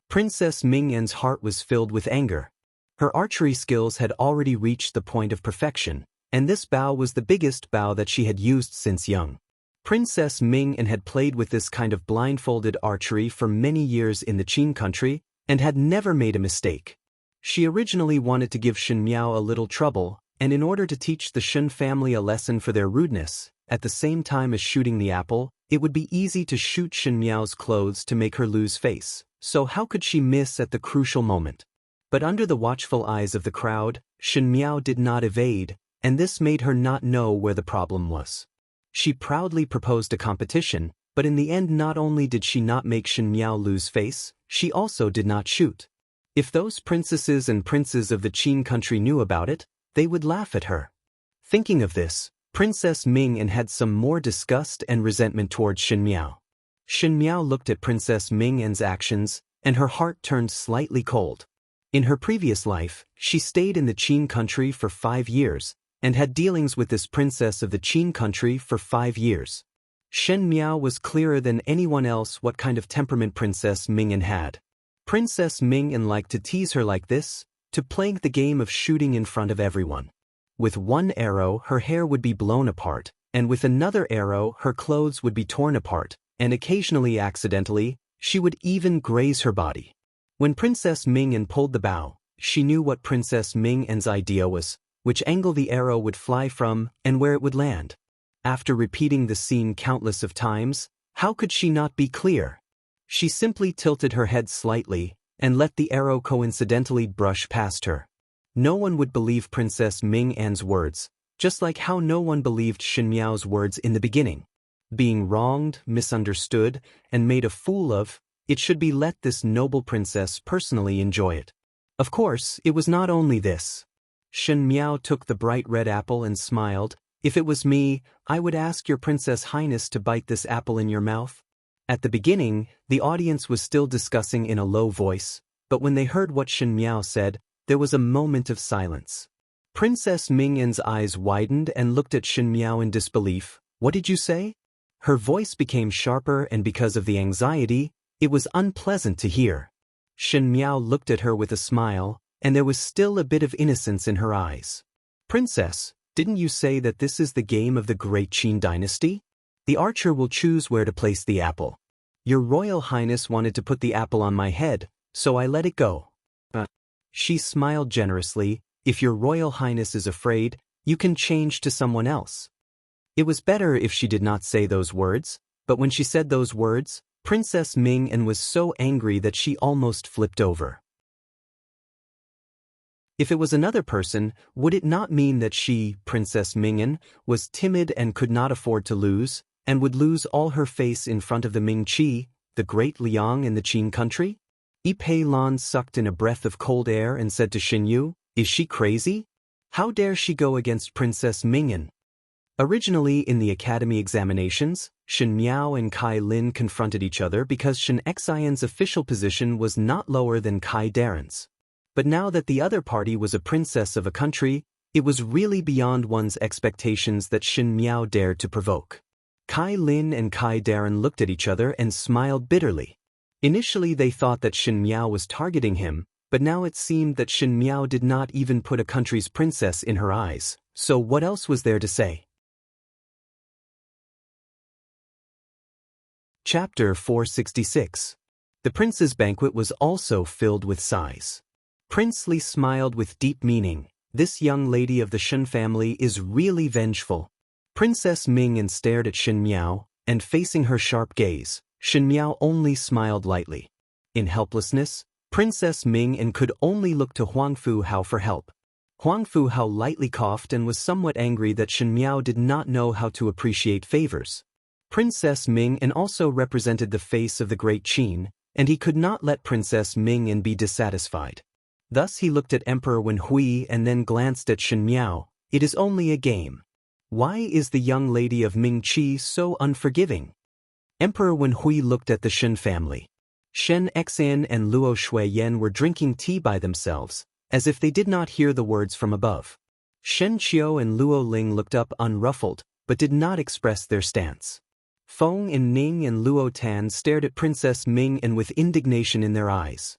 Princess Mingyan's heart was filled with anger. Her archery skills had already reached the point of perfection, and this bow was the biggest bow that she had used since young. Princess Mingyan had played with this kind of blindfolded archery for many years in the Qin country, and had never made a mistake. She originally wanted to give Shen Miao a little trouble, and in order to teach the Shen family a lesson for their rudeness, at the same time as shooting the apple, it would be easy to shoot Shen Miao's clothes to make her lose face, so how could she miss at the crucial moment? But under the watchful eyes of the crowd, Shen Miao did not evade, and this made her not know where the problem was. She proudly proposed a competition, but in the end not only did she not make Shen Miao lose face, she also did not shoot. If those princesses and princes of the Qin country knew about it, they would laugh at her. Thinking of this, Princess Mingyan had some more disgust and resentment towards Shen Miao. Shen Miao looked at Princess Ming-En's actions, and her heart turned slightly cold. In her previous life, she stayed in the Qin country for 5 years, and had dealings with this princess of the Qin country for 5 years. Shen Miao was clearer than anyone else what kind of temperament Princess Ming-En had. Princess Ming-En liked to tease her like this, to play the game of shooting in front of everyone. With one arrow her hair would be blown apart, and with another arrow her clothes would be torn apart, and occasionally accidentally, she would even graze her body. When Princess Ming-En pulled the bow, she knew what Princess Ming-En's idea was, which angle the arrow would fly from, and where it would land. After repeating the scene countless of times, how could she not be clear? She simply tilted her head slightly, and let the arrow coincidentally brush past her. No one would believe Princess Ming-En's words, just like how no one believed Shen Miao's words in the beginning. Being wronged, misunderstood, and made a fool of, it should be let this noble princess personally enjoy it. Of course, it was not only this. Shen Miao took the bright red apple and smiled. If it was me, I would ask your Princess Highness to bite this apple in your mouth. At the beginning, the audience was still discussing in a low voice, but when they heard what Shen Miao said, there was a moment of silence. Princess Ming-En's eyes widened and looked at Shen Miao in disbelief. What did you say? Her voice became sharper, and because of the anxiety, it was unpleasant to hear. Shen Miao looked at her with a smile, and there was still a bit of innocence in her eyes. Princess, didn't you say that this is the game of the great Qin dynasty? The archer will choose where to place the apple. Your Royal Highness wanted to put the apple on my head, so I let it go. She smiled generously. If your Royal Highness is afraid, you can change to someone else. It was better if she did not say those words, but when she said those words, Princess Ming-En was so angry that she almost flipped over. If it was another person, would it not mean that she, Princess Ming-En, was timid and could not afford to lose, and would lose all her face in front of the Ming-Chi, the great Liang in the Qin country? Yi Pei Lan sucked in a breath of cold air and said to Xin Yu, "Is she crazy? How dare she go against Princess Ming-En?" Originally in the academy examinations, Shen Miao and Kai Lin confronted each other because Shen Xian's official position was not lower than Kai Darren's. But now that the other party was a princess of a country, it was really beyond one's expectations that Shen Miao dared to provoke. Kai Lin and Kai Darren looked at each other and smiled bitterly. Initially they thought that Shen Miao was targeting him, but now it seemed that Shen Miao did not even put a country's princess in her eyes, so what else was there to say? Chapter 466. The prince's banquet was also filled with sighs. Prince Li smiled with deep meaning. This young lady of the Shen family is really vengeful. Princess Ming-En stared at Shen Miao, and facing her sharp gaze, Shen Miao only smiled lightly. In helplessness, Princess Ming-En could only look to Huang Fu Hao for help. Huang Fu Hao lightly coughed and was somewhat angry that Shen Miao did not know how to appreciate favors. Princess Ming-En also represented the face of the great Qin, and he could not let Princess Ming-En be dissatisfied. Thus he looked at Emperor Wen Hui and then glanced at Shen Miao. It is only a game. Why is the young lady of Ming-Chi so unforgiving? Emperor Wen Hui looked at the Shen family. Shen Xian and Luo Shuiyan were drinking tea by themselves, as if they did not hear the words from above. Shen Qiu and Luo Ling looked up unruffled, but did not express their stance. Feng and Ning and Luo Tan stared at Princess Ming-En with indignation in their eyes.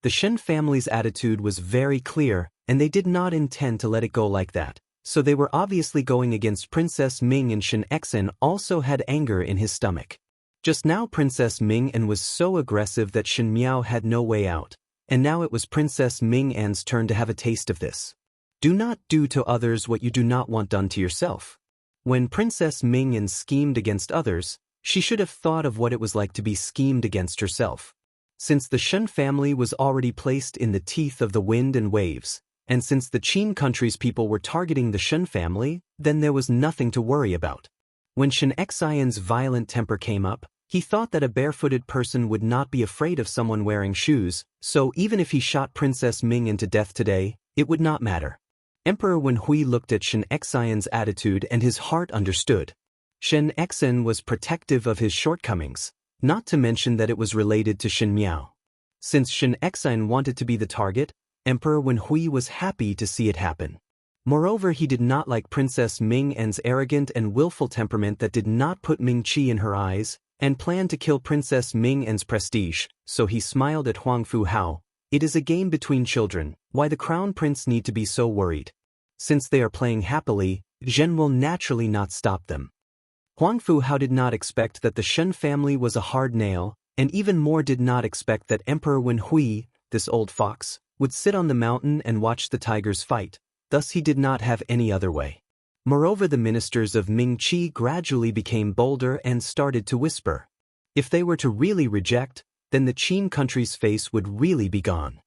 The Shen family's attitude was very clear, and they did not intend to let it go like that, so they were obviously going against Princess Ming, and Shen Xian also had anger in his stomach. Just now Princess Ming-En was so aggressive that Shen Miao had no way out, and now it was Princess Ming-En's turn to have a taste of this. Do not do to others what you do not want done to yourself. When Princess Ming-En schemed against others, she should have thought of what it was like to be schemed against herself. Since the Shen family was already placed in the teeth of the wind and waves, and since the Qin country's people were targeting the Shen family, then there was nothing to worry about. When Shen Xian's violent temper came up, he thought that a barefooted person would not be afraid of someone wearing shoes, so even if he shot Princess Ming-En to death today, it would not matter. Emperor Wen Hui looked at Shen Xian's attitude and his heart understood. Shen Xian was protective of his shortcomings, Not to mention that it was related to Shen Miao. Since Shen Exine wanted to be the target, Emperor Wen Hui was happy to see it happen. Moreover, he did not like Princess Ming En's arrogant and willful temperament that did not put Ming Qi in her eyes, and planned to kill Princess Ming En's prestige, so he smiled at Huang Fu Hao. It is a game between children, why the crown prince need to be so worried? Since they are playing happily, Zhen will naturally not stop them. Huang Fu Hao did not expect that the Shen family was a hard nail, and even more did not expect that Emperor Wen Hui, this old fox, would sit on the mountain and watch the tigers fight. Thus he did not have any other way. Moreover, the ministers of Ming Qi gradually became bolder and started to whisper. If they were to really reject, then the Qin country's face would really be gone.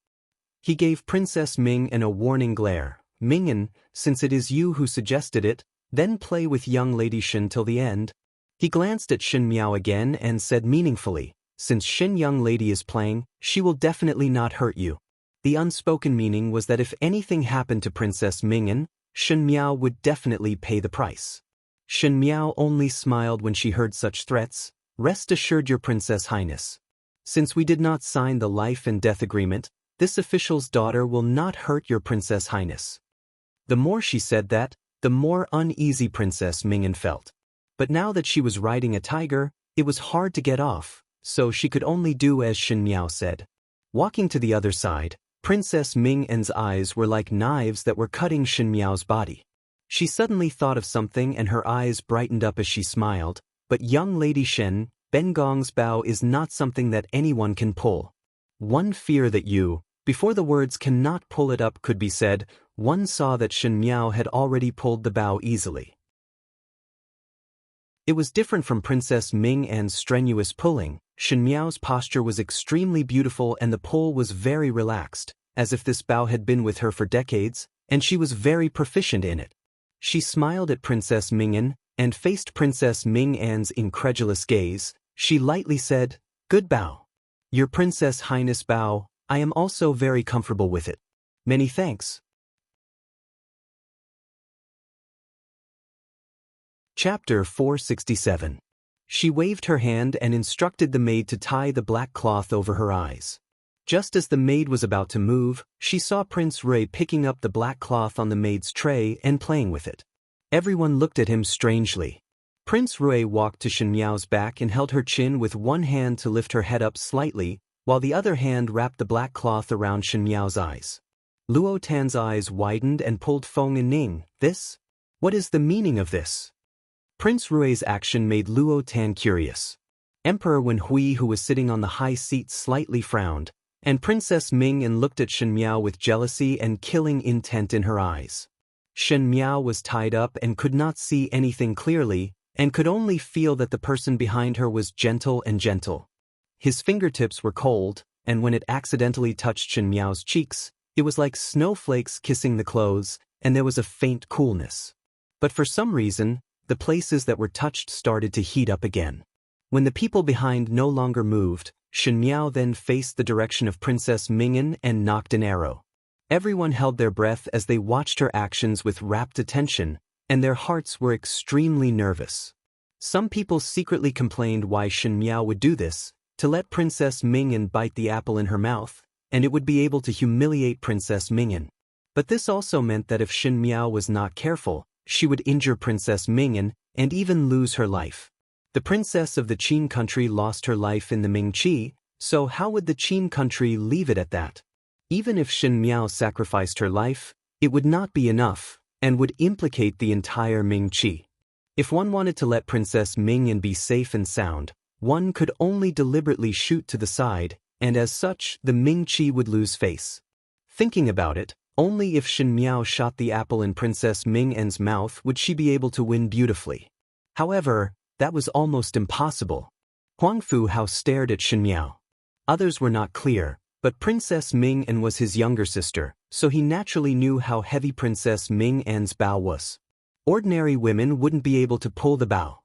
He gave Princess Ming An a warning glare. Ming, since it is you who suggested it, then play with young Lady Shen till the end. He glanced at Shen Miao again and said meaningfully, since Shen young lady is playing, she will definitely not hurt you. The unspoken meaning was that if anything happened to Princess Ming'an, Shen Miao would definitely pay the price. Shen Miao only smiled when she heard such threats. Rest assured, Your Princess Highness. Since we did not sign the life and death agreement, this official's daughter will not hurt Your Princess Highness. The more she said that, the more uneasy Princess Ming'an felt. But now that she was riding a tiger, it was hard to get off, so she could only do as Shen Miao said. Walking to the other side, Princess Ming'an's eyes were like knives that were cutting Shen Miao's body. She suddenly thought of something and her eyes brightened up as she smiled. But young Lady Shen, Bengong's bow is not something that anyone can pull. One fear that you, before the words cannot pull it up could be said, one saw that Shen Miao had already pulled the bow easily. It was different from Princess Ming'an's strenuous pulling. Shen Miao's posture was extremely beautiful and the pull was very relaxed, as if this bow had been with her for decades, and she was very proficient in it. She smiled at Princess Ming'an, and faced Princess Ming'an's incredulous gaze. She lightly said, "Good bow. Your Princess Highness bow, I am also very comfortable with it. Many thanks." Chapter 467. She waved her hand and instructed the maid to tie the black cloth over her eyes. Just as the maid was about to move, she saw Prince Rui picking up the black cloth on the maid's tray and playing with it. Everyone looked at him strangely. Prince Rui walked to Shen Miao's back and held her chin with one hand to lift her head up slightly, while the other hand wrapped the black cloth around Shen Miao's eyes. Luo Tan's eyes widened and pulled Feng and Ning. "This? What is the meaning of this?" Prince Rui's action made Luo Tan curious. Emperor Wen Hui, who was sitting on the high seat, slightly frowned, and Princess Ming'an looked at Shen Miao with jealousy and killing intent in her eyes. Shen Miao was tied up and could not see anything clearly, and could only feel that the person behind her was gentle and gentle. His fingertips were cold, and when it accidentally touched Shen Miao's cheeks, it was like snowflakes kissing the clothes, and there was a faint coolness. But for some reason, the places that were touched started to heat up again. When the people behind no longer moved, Shen Miao then faced the direction of Princess Ming'an and knocked an arrow. Everyone held their breath as they watched her actions with rapt attention, and their hearts were extremely nervous. Some people secretly complained why Shen Miao would do this, to let Princess Ming'an bite the apple in her mouth, and it would be able to humiliate Princess Ming'an. But this also meant that if Shen Miao was not careful, she would injure Princess Ming'an and even lose her life. The princess of the Qin country lost her life in the Ming Qi, so how would the Qin country leave it at that? Even if Shen Miao sacrificed her life, it would not be enough, and would implicate the entire Ming Qi. If one wanted to let Princess Ming'an be safe and sound, one could only deliberately shoot to the side, and as such, the Ming Qi would lose face. Thinking about it, only if Shen Miao shot the apple in Princess Ming'an's mouth would she be able to win beautifully. However, that was almost impossible. Huang Fu Hao stared at Shen Miao. Others were not clear, but Princess Ming'an was his younger sister, so he naturally knew how heavy Princess Ming'an's bow was. Ordinary women wouldn't be able to pull the bow.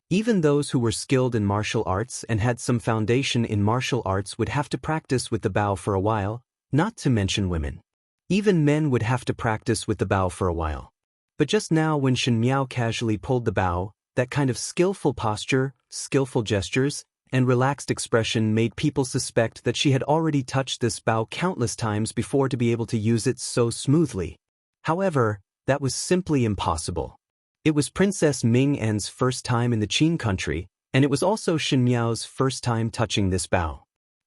Even those who were skilled in martial arts and had some foundation in martial arts would have to practice with the bow for a while, not to mention women. Even men would have to practice with the bow for a while. But just now when Shen Miao casually pulled the bow, that kind of skillful posture, skillful gestures, and relaxed expression made people suspect that she had already touched this bow countless times before to be able to use it so smoothly. However, that was simply impossible. It was Princess Ming-En's first time in the Qin country, and it was also Shen Miao's first time touching this bow.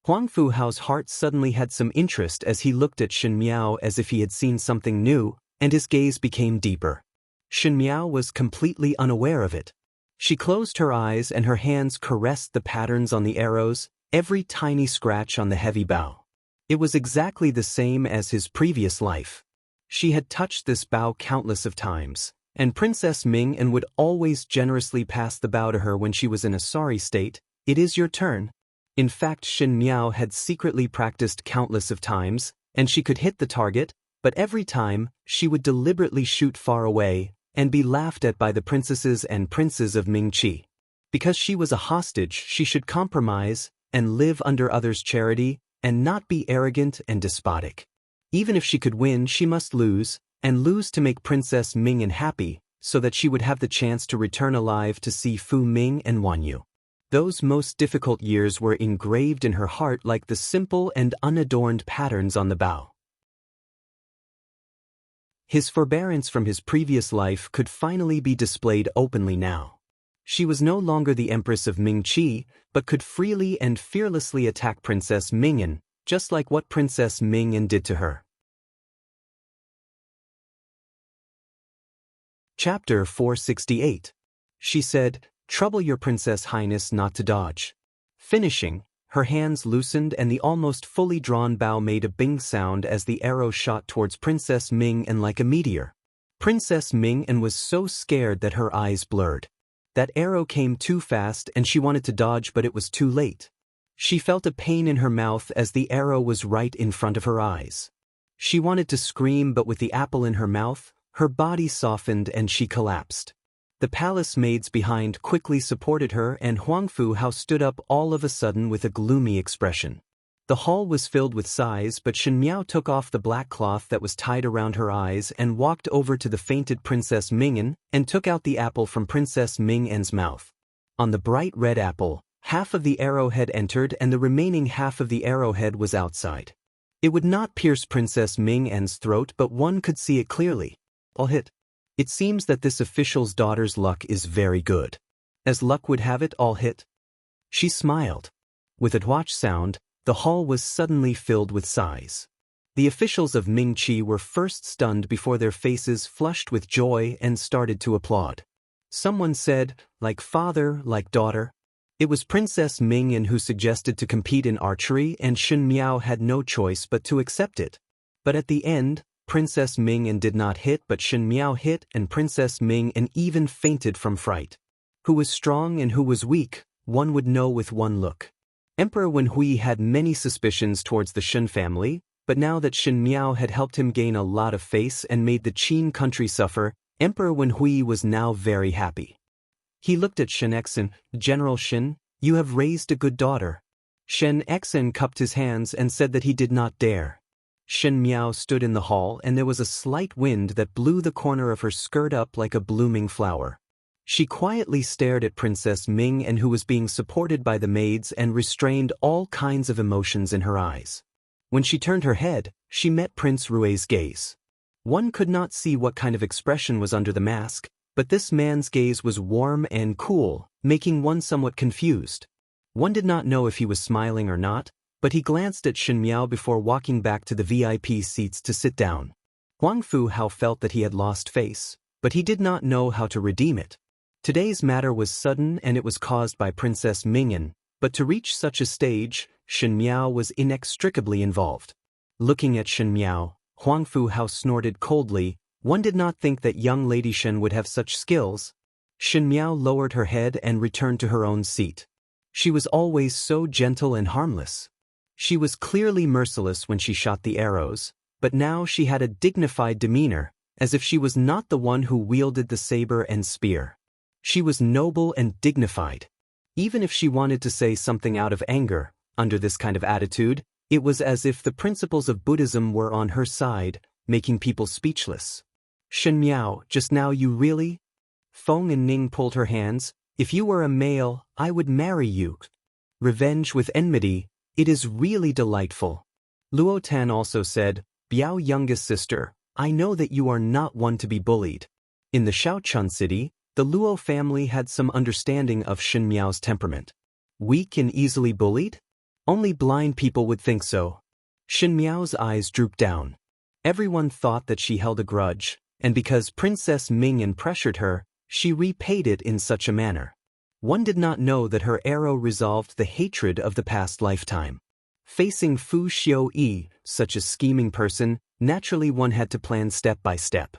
Huang Fuhao's heart suddenly had some interest as he looked at Shen Miao as if he had seen something new, and his gaze became deeper. Shen Miao was completely unaware of it. She closed her eyes and her hands caressed the patterns on the arrows, every tiny scratch on the heavy bow. It was exactly the same as his previous life. She had touched this bow countless of times, and Princess Ming-En would always generously pass the bow to her when she was in a sorry state. "It is your turn." In fact, Shen Miao had secretly practiced countless of times, and she could hit the target, but every time, she would deliberately shoot far away, and be laughed at by the princesses and princes of Mingqi. Because she was a hostage, she should compromise, and live under others' charity, and not be arrogant and despotic. Even if she could win, she must lose, and lose to make Princess Ming-En happy, so that she would have the chance to return alive to see Fu Ming and Wan Yu. Those most difficult years were engraved in her heart like the simple and unadorned patterns on the bow. His forbearance from his previous life could finally be displayed openly now. She was no longer the Empress of Mingqi, but could freely and fearlessly attack Princess Ming-En, just like what Princess Ming-En did to her. Chapter 468. She said, "Trouble your Princess Highness not to dodge." Finishing, her hands loosened and the almost fully drawn bow made a bing sound as the arrow shot towards Princess Ming-En like a meteor. Princess Ming-En was so scared that her eyes blurred. That arrow came too fast and she wanted to dodge, but it was too late. She felt a pain in her mouth as the arrow was right in front of her eyes. She wanted to scream, but with the apple in her mouth, her body softened and she collapsed. The palace maids behind quickly supported her, and Huang Fuhao stood up all of a sudden with a gloomy expression. The hall was filled with sighs, but Shen Miao took off the black cloth that was tied around her eyes and walked over to the fainted Princess Ming-En and took out the apple from Princess Ming-En's mouth. On the bright red apple, half of the arrowhead entered and the remaining half of the arrowhead was outside. It would not pierce Princess Ming-En's throat, but one could see it clearly. All hit. It seems that this official's daughter's luck is very good. As luck would have it, all hit. She smiled. With a twatch sound, the hall was suddenly filled with sighs. The officials of Mingqi were first stunned before their faces flushed with joy and started to applaud. Someone said, "Like father, like daughter." It was Princess Ming-En who suggested to compete in archery, and Shen Miao had no choice but to accept it. But at the end, Princess Ming-En did not hit, but Shen Miao hit, and Princess Ming-En even fainted from fright. Who was strong and who was weak, one would know with one look. Emperor Wenhui had many suspicions towards the Shen family, but now that Shen Miao had helped him gain a lot of face and made the Qin country suffer, Emperor Wenhui was now very happy. He looked at Shen Exen. "General Shen, you have raised a good daughter." Shen Exen cupped his hands and said that he did not dare. Shen Miao stood in the hall, and there was a slight wind that blew the corner of her skirt up like a blooming flower. She quietly stared at Princess Ming-En, who was being supported by the maids, and restrained all kinds of emotions in her eyes. When she turned her head, she met Prince Rui's gaze. One could not see what kind of expression was under the mask, but this man's gaze was warm and cool, making one somewhat confused. One did not know if he was smiling or not, but he glanced at Shen Miao before walking back to the VIP seats to sit down. Huang Fuhao felt that he had lost face, but he did not know how to redeem it. Today's matter was sudden and it was caused by Princess Ming-En, but to reach such a stage, Shen Miao was inextricably involved. Looking at Shen Miao, Huang Fuhao snorted coldly. One did not think that young Lady Shen would have such skills. Shen Miao lowered her head and returned to her own seat. She was always so gentle and harmless. She was clearly merciless when she shot the arrows, but now she had a dignified demeanor, as if she was not the one who wielded the saber and spear. She was noble and dignified. Even if she wanted to say something out of anger, under this kind of attitude, it was as if the principles of Buddhism were on her side, making people speechless. "Shen Miao, just now you really?" Feng and Ning pulled her hands. "If you were a male, I would marry you." Revenge with enmity, it is really delightful. Luo Tan also said, Biao youngest sister, I know that you are not one to be bullied. In the Shaochun city, the Luo family had some understanding of Shen Miao's temperament. Weak and easily bullied? Only blind people would think so. Shen Miao's eyes drooped down. Everyone thought that she held a grudge, and because Princess Mingyan pressured her, she repaid it in such a manner. One did not know that her arrow resolved the hatred of the past lifetime. Facing Fu Xiuyi, such a scheming person, naturally one had to plan step by step.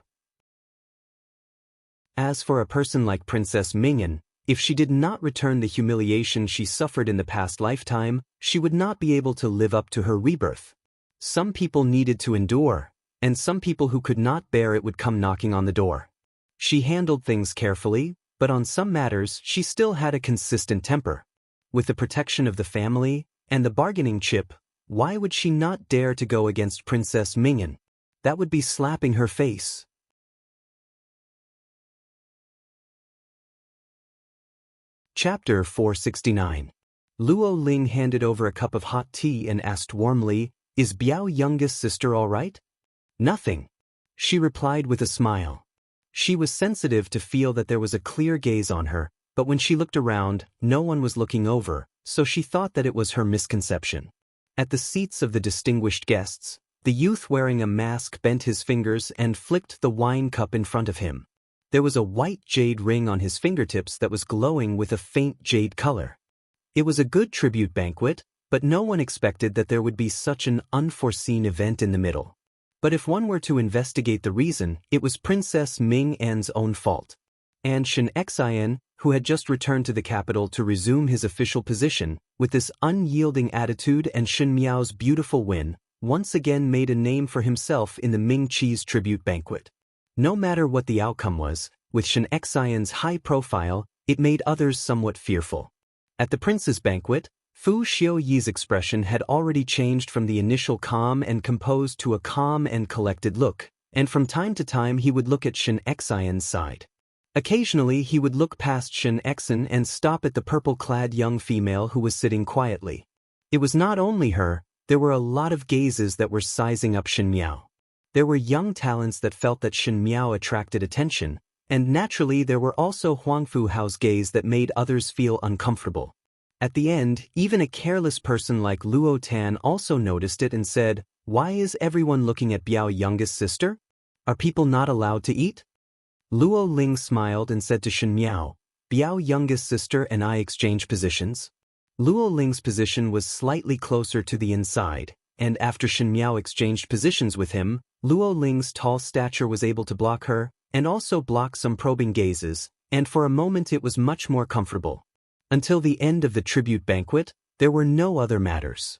As for a person like Princess Mingyan, if she did not return the humiliation she suffered in the past lifetime, she would not be able to live up to her rebirth. Some people needed to endure, and some people who could not bear it would come knocking on the door. She handled things carefully, but on some matters she still had a consistent temper. With the protection of the family and the bargaining chip, why would she not dare to go against Princess Mingyan? That would be slapping her face. Chapter 469. Luo Ling handed over a cup of hot tea and asked warmly, Is Biao youngest sister all right? Nothing. She replied with a smile. She was sensitive to feel that there was a clear gaze on her, but when she looked around, no one was looking over, so she thought that it was her misconception. At the seats of the distinguished guests, the youth wearing a mask bent his fingers and flicked the wine cup in front of him. There was a white jade ring on his fingertips that was glowing with a faint jade color. It was a good tribute banquet, but no one expected that there would be such an unforeseen event in the middle. But if one were to investigate the reason, it was Princess Ming-An's own fault. And Shen Xian, who had just returned to the capital to resume his official position, with this unyielding attitude and Shen Miao's beautiful win, once again made a name for himself in the Ming Qi's tribute banquet. No matter what the outcome was, with Shen Xian's high profile, it made others somewhat fearful. At the prince's banquet, Fu Xiuyi's expression had already changed from the initial calm and composed to a calm and collected look, and from time to time he would look at Shen Xian's side. Occasionally he would look past Shen Xian and stop at the purple-clad young female who was sitting quietly. It was not only her, there were a lot of gazes that were sizing up Shen Miao. There were young talents that felt that Shen Miao attracted attention, and naturally there were also Huangfu Hao's gaze that made others feel uncomfortable. At the end, even a careless person like Luo Tan also noticed it and said, Why is everyone looking at Biao youngest sister? Are people not allowed to eat? Luo Ling smiled and said to Shen Miao, Biao youngest sister and I exchange positions. Luo Ling's position was slightly closer to the inside, and after Shen Miao exchanged positions with him, Luo Ling's tall stature was able to block her, and also block some probing gazes, and for a moment it was much more comfortable. Until the end of the tribute banquet, there were no other matters.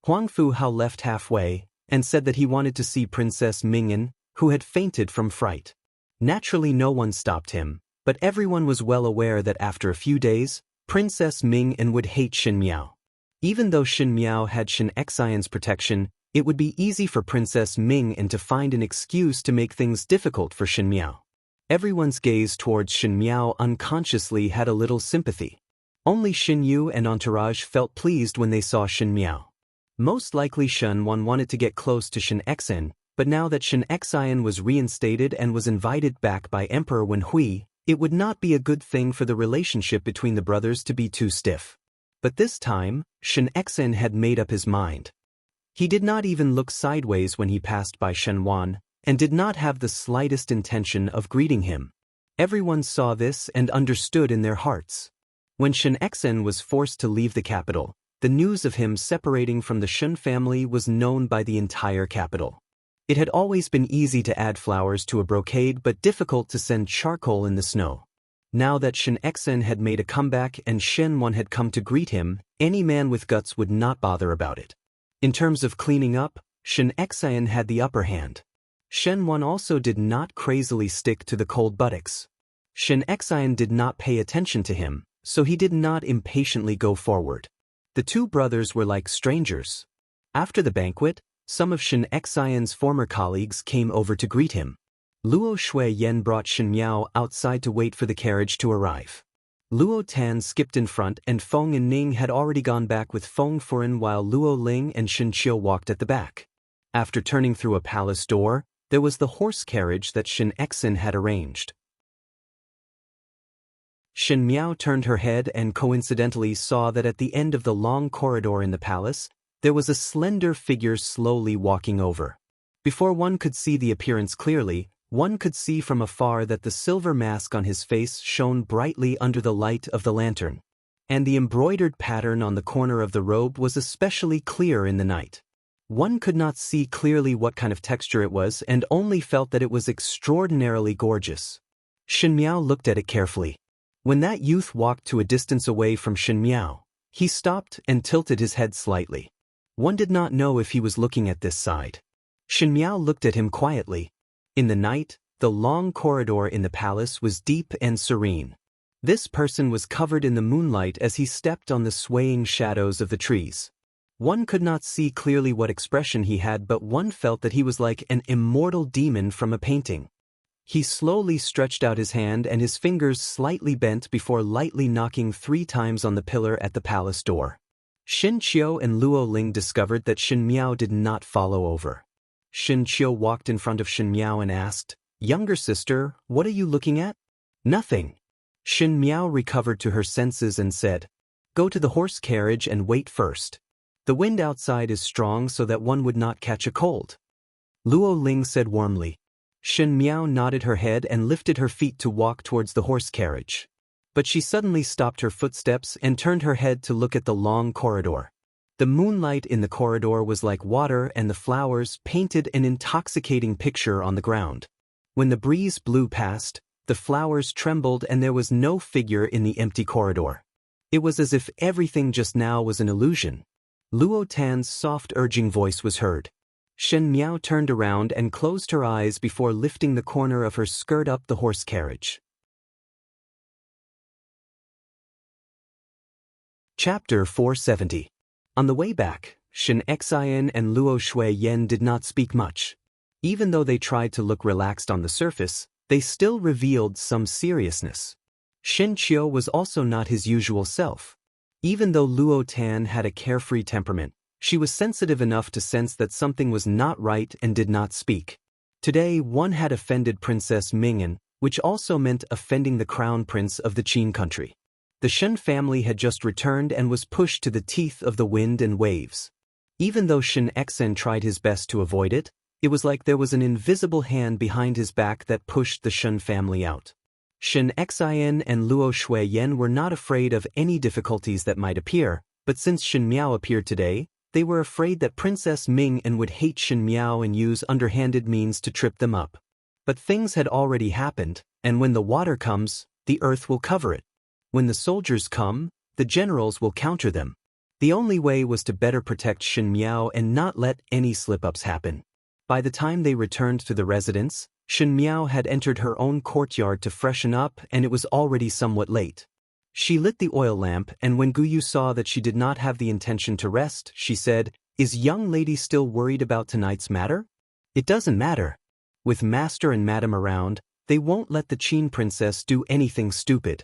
Huangfu Hao left halfway, and said that he wanted to see Princess Mingyan, who had fainted from fright. Naturally no one stopped him, but everyone was well aware that after a few days, Princess Mingyan would hate Shen Miao. Even though Shen Miao had Shen Xian's protection, it would be easy for Princess Mingyan to find an excuse to make things difficult for Shen Miao. Everyone's gaze towards Shen Miao unconsciously had a little sympathy. Only Shen Yu and entourage felt pleased when they saw Shen Miao. Most likely Shen Wan wanted to get close to Shen Xian, but now that Shen Xian was reinstated and was invited back by Emperor Wen Hui, it would not be a good thing for the relationship between the brothers to be too stiff. But this time, Shen Xian had made up his mind. He did not even look sideways when he passed by Shen Wan, and did not have the slightest intention of greeting him. Everyone saw this and understood in their hearts. When Shen Xian was forced to leave the capital, the news of him separating from the Shen family was known by the entire capital. It had always been easy to add flowers to a brocade but difficult to send charcoal in the snow. Now that Shen Xian had made a comeback and Shen Wan had come to greet him, any man with guts would not bother about it. In terms of cleaning up, Shen Xian had the upper hand. Shen Wan also did not crazily stick to the cold buttocks. Shen Xian did not pay attention to him, so he did not impatiently go forward. The two brothers were like strangers. After the banquet, some of Shen Xian's former colleagues came over to greet him. Luo Shuiyan brought Shen Miao outside to wait for the carriage to arrive. Luo Tan skipped in front and Feng and Ning had already gone back with Feng Furen while Luo Ling and Shen Qiu walked at the back. After turning through a palace door, there was the horse carriage that Shen Exin had arranged. Shen Miao turned her head and coincidentally saw that at the end of the long corridor in the palace, there was a slender figure slowly walking over. Before one could see the appearance clearly, one could see from afar that the silver mask on his face shone brightly under the light of the lantern, and the embroidered pattern on the corner of the robe was especially clear in the night. One could not see clearly what kind of texture it was and only felt that it was extraordinarily gorgeous. Shen Miao looked at it carefully. When that youth walked to a distance away from Shen Miao, he stopped and tilted his head slightly. One did not know if he was looking at this side. Shen Miao looked at him quietly. In the night, the long corridor in the palace was deep and serene. This person was covered in the moonlight as he stepped on the swaying shadows of the trees. One could not see clearly what expression he had, but one felt that he was like an immortal demon from a painting. He slowly stretched out his hand and his fingers slightly bent before lightly knocking 3 times on the pillar at the palace door. Shen Qiu and Luo Ling discovered that Shen Miao did not follow over. Shen Qiu walked in front of Shen Miao and asked, "Younger sister, what are you looking at?" "Nothing." Shen Miao recovered to her senses and said, "Go to the horse carriage and wait first. The wind outside is strong so that one would not catch a cold." Luo Ling said warmly. Shen Miao nodded her head and lifted her feet to walk towards the horse carriage. But she suddenly stopped her footsteps and turned her head to look at the long corridor. The moonlight in the corridor was like water and the flowers painted an intoxicating picture on the ground. When the breeze blew past, the flowers trembled and there was no figure in the empty corridor. It was as if everything just now was an illusion. Luo Tan's soft urging voice was heard. Shen Miao turned around and closed her eyes before lifting the corner of her skirt up the horse carriage. Chapter 470. On the way back, Shen Xian and Luo Shuiyan did not speak much. Even though they tried to look relaxed on the surface, they still revealed some seriousness. Shen Qiu was also not his usual self. Even though Luo Tan had a carefree temperament, she was sensitive enough to sense that something was not right and did not speak. Today one had offended Princess Ming'an, which also meant offending the crown prince of the Qin country. The Shen family had just returned and was pushed to the teeth of the wind and waves. Even though Shen Exen tried his best to avoid it, it was like there was an invisible hand behind his back that pushed the Shen family out. Shen Xian and Luo Shuiyan were not afraid of any difficulties that might appear, but since Shen Miao appeared today, they were afraid that Princess Ming'an would hate Shen Miao and use underhanded means to trip them up. But things had already happened, and when the water comes, the earth will cover it. When the soldiers come, the generals will counter them. The only way was to better protect Shen Miao and not let any slip-ups happen. By the time they returned to the residence, Shen Miao had entered her own courtyard to freshen up and it was already somewhat late. She lit the oil lamp and when Guyu saw that she did not have the intention to rest, she said, "Is young lady still worried about tonight's matter?" "It doesn't matter. With master and madam around, they won't let the Qin princess do anything stupid."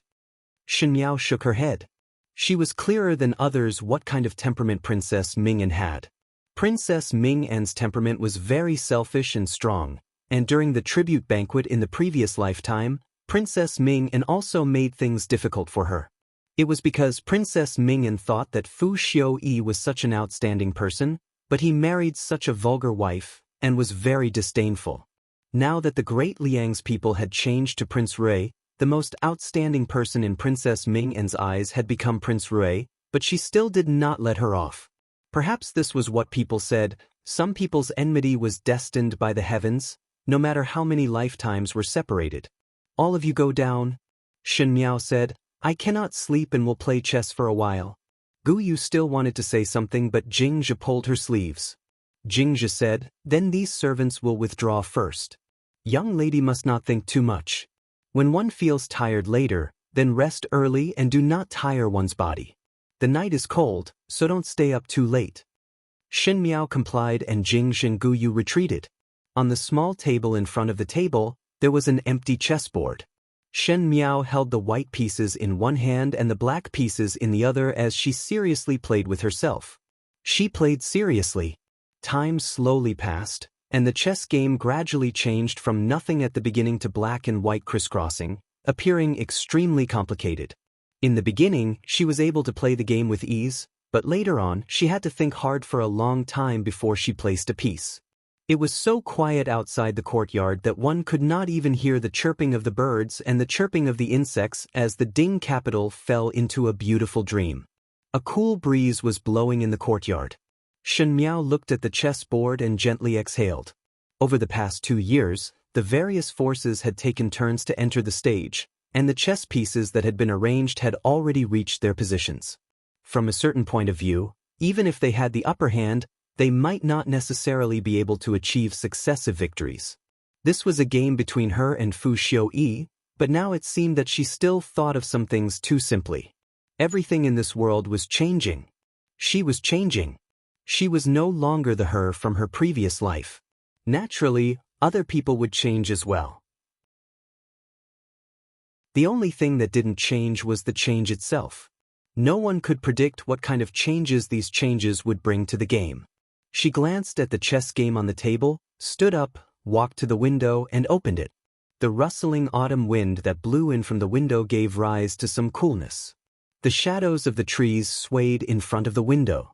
Shen Miao shook her head. She was clearer than others what kind of temperament Princess Ming'an had. Princess Ming'an's temperament was very selfish and strong, and during the tribute banquet in the previous lifetime, Princess Ming'an also made things difficult for her. It was because Princess Ming'an thought that Fu Xiuyi was such an outstanding person, but he married such a vulgar wife, and was very disdainful. Now that the great Liang's people had changed to Prince Rui, the most outstanding person in Princess Ming'an's eyes had become Prince Rui, but she still did not let her off. Perhaps this was what people said, some people's enmity was destined by the heavens, no matter how many lifetimes were separated. "All of you go down," Shen Miao said. "I cannot sleep and will play chess for a while." Guyu still wanted to say something but Jingzhe pulled her sleeves. Jingzhe said, "Then these servants will withdraw first. Young lady must not think too much. When one feels tired later, then rest early and do not tire one's body. The night is cold, so don't stay up too late." Shen Miao complied and Jingzhe and Guyu retreated. On the small table in front of the table, there was an empty chessboard. Shen Miao held the white pieces in one hand and the black pieces in the other as she seriously played with herself. She played seriously. Time slowly passed, and the chess game gradually changed from nothing at the beginning to black and white crisscrossing, appearing extremely complicated. In the beginning, she was able to play the game with ease, but later on, she had to think hard for a long time before she placed a piece. It was so quiet outside the courtyard that one could not even hear the chirping of the birds and the chirping of the insects as the Ding capital fell into a beautiful dream. A cool breeze was blowing in the courtyard. Shen Miao looked at the chessboard and gently exhaled. Over the past 2 years, the various forces had taken turns to enter the stage, and the chess pieces that had been arranged had already reached their positions. From a certain point of view, even if they had the upper hand, they might not necessarily be able to achieve successive victories. This was a game between her and Fu Xiuyi, but now it seemed that she still thought of some things too simply. Everything in this world was changing. She was changing. She was no longer the her from her previous life. Naturally, other people would change as well. The only thing that didn't change was the change itself. No one could predict what kind of changes these changes would bring to the game. She glanced at the chess game on the table, stood up, walked to the window, and opened it. The rustling autumn wind that blew in from the window gave rise to some coolness. The shadows of the trees swayed in front of the window.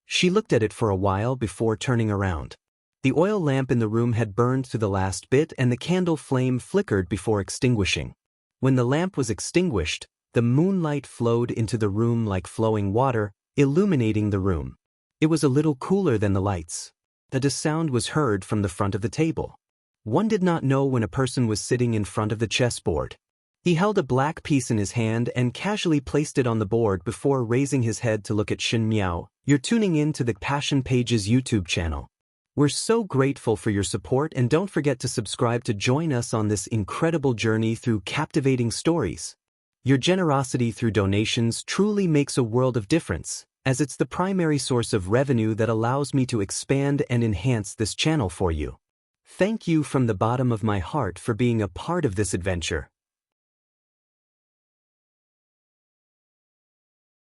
She looked at it for a while before turning around. The oil lamp in the room had burned to the last bit and the candle flame flickered before extinguishing. When the lamp was extinguished, the moonlight flowed into the room like flowing water, illuminating the room. It was a little cooler than the lights. A sound was heard from the front of the table. One did not know when a person was sitting in front of the chessboard. He held a black piece in his hand and casually placed it on the board before raising his head to look at Shen Miao. You're tuning in to the Passion Pages YouTube channel. We're so grateful for your support and don't forget to subscribe to join us on this incredible journey through captivating stories. Your generosity through donations truly makes a world of difference, as it's the primary source of revenue that allows me to expand and enhance this channel for you. Thank you from the bottom of my heart for being a part of this adventure.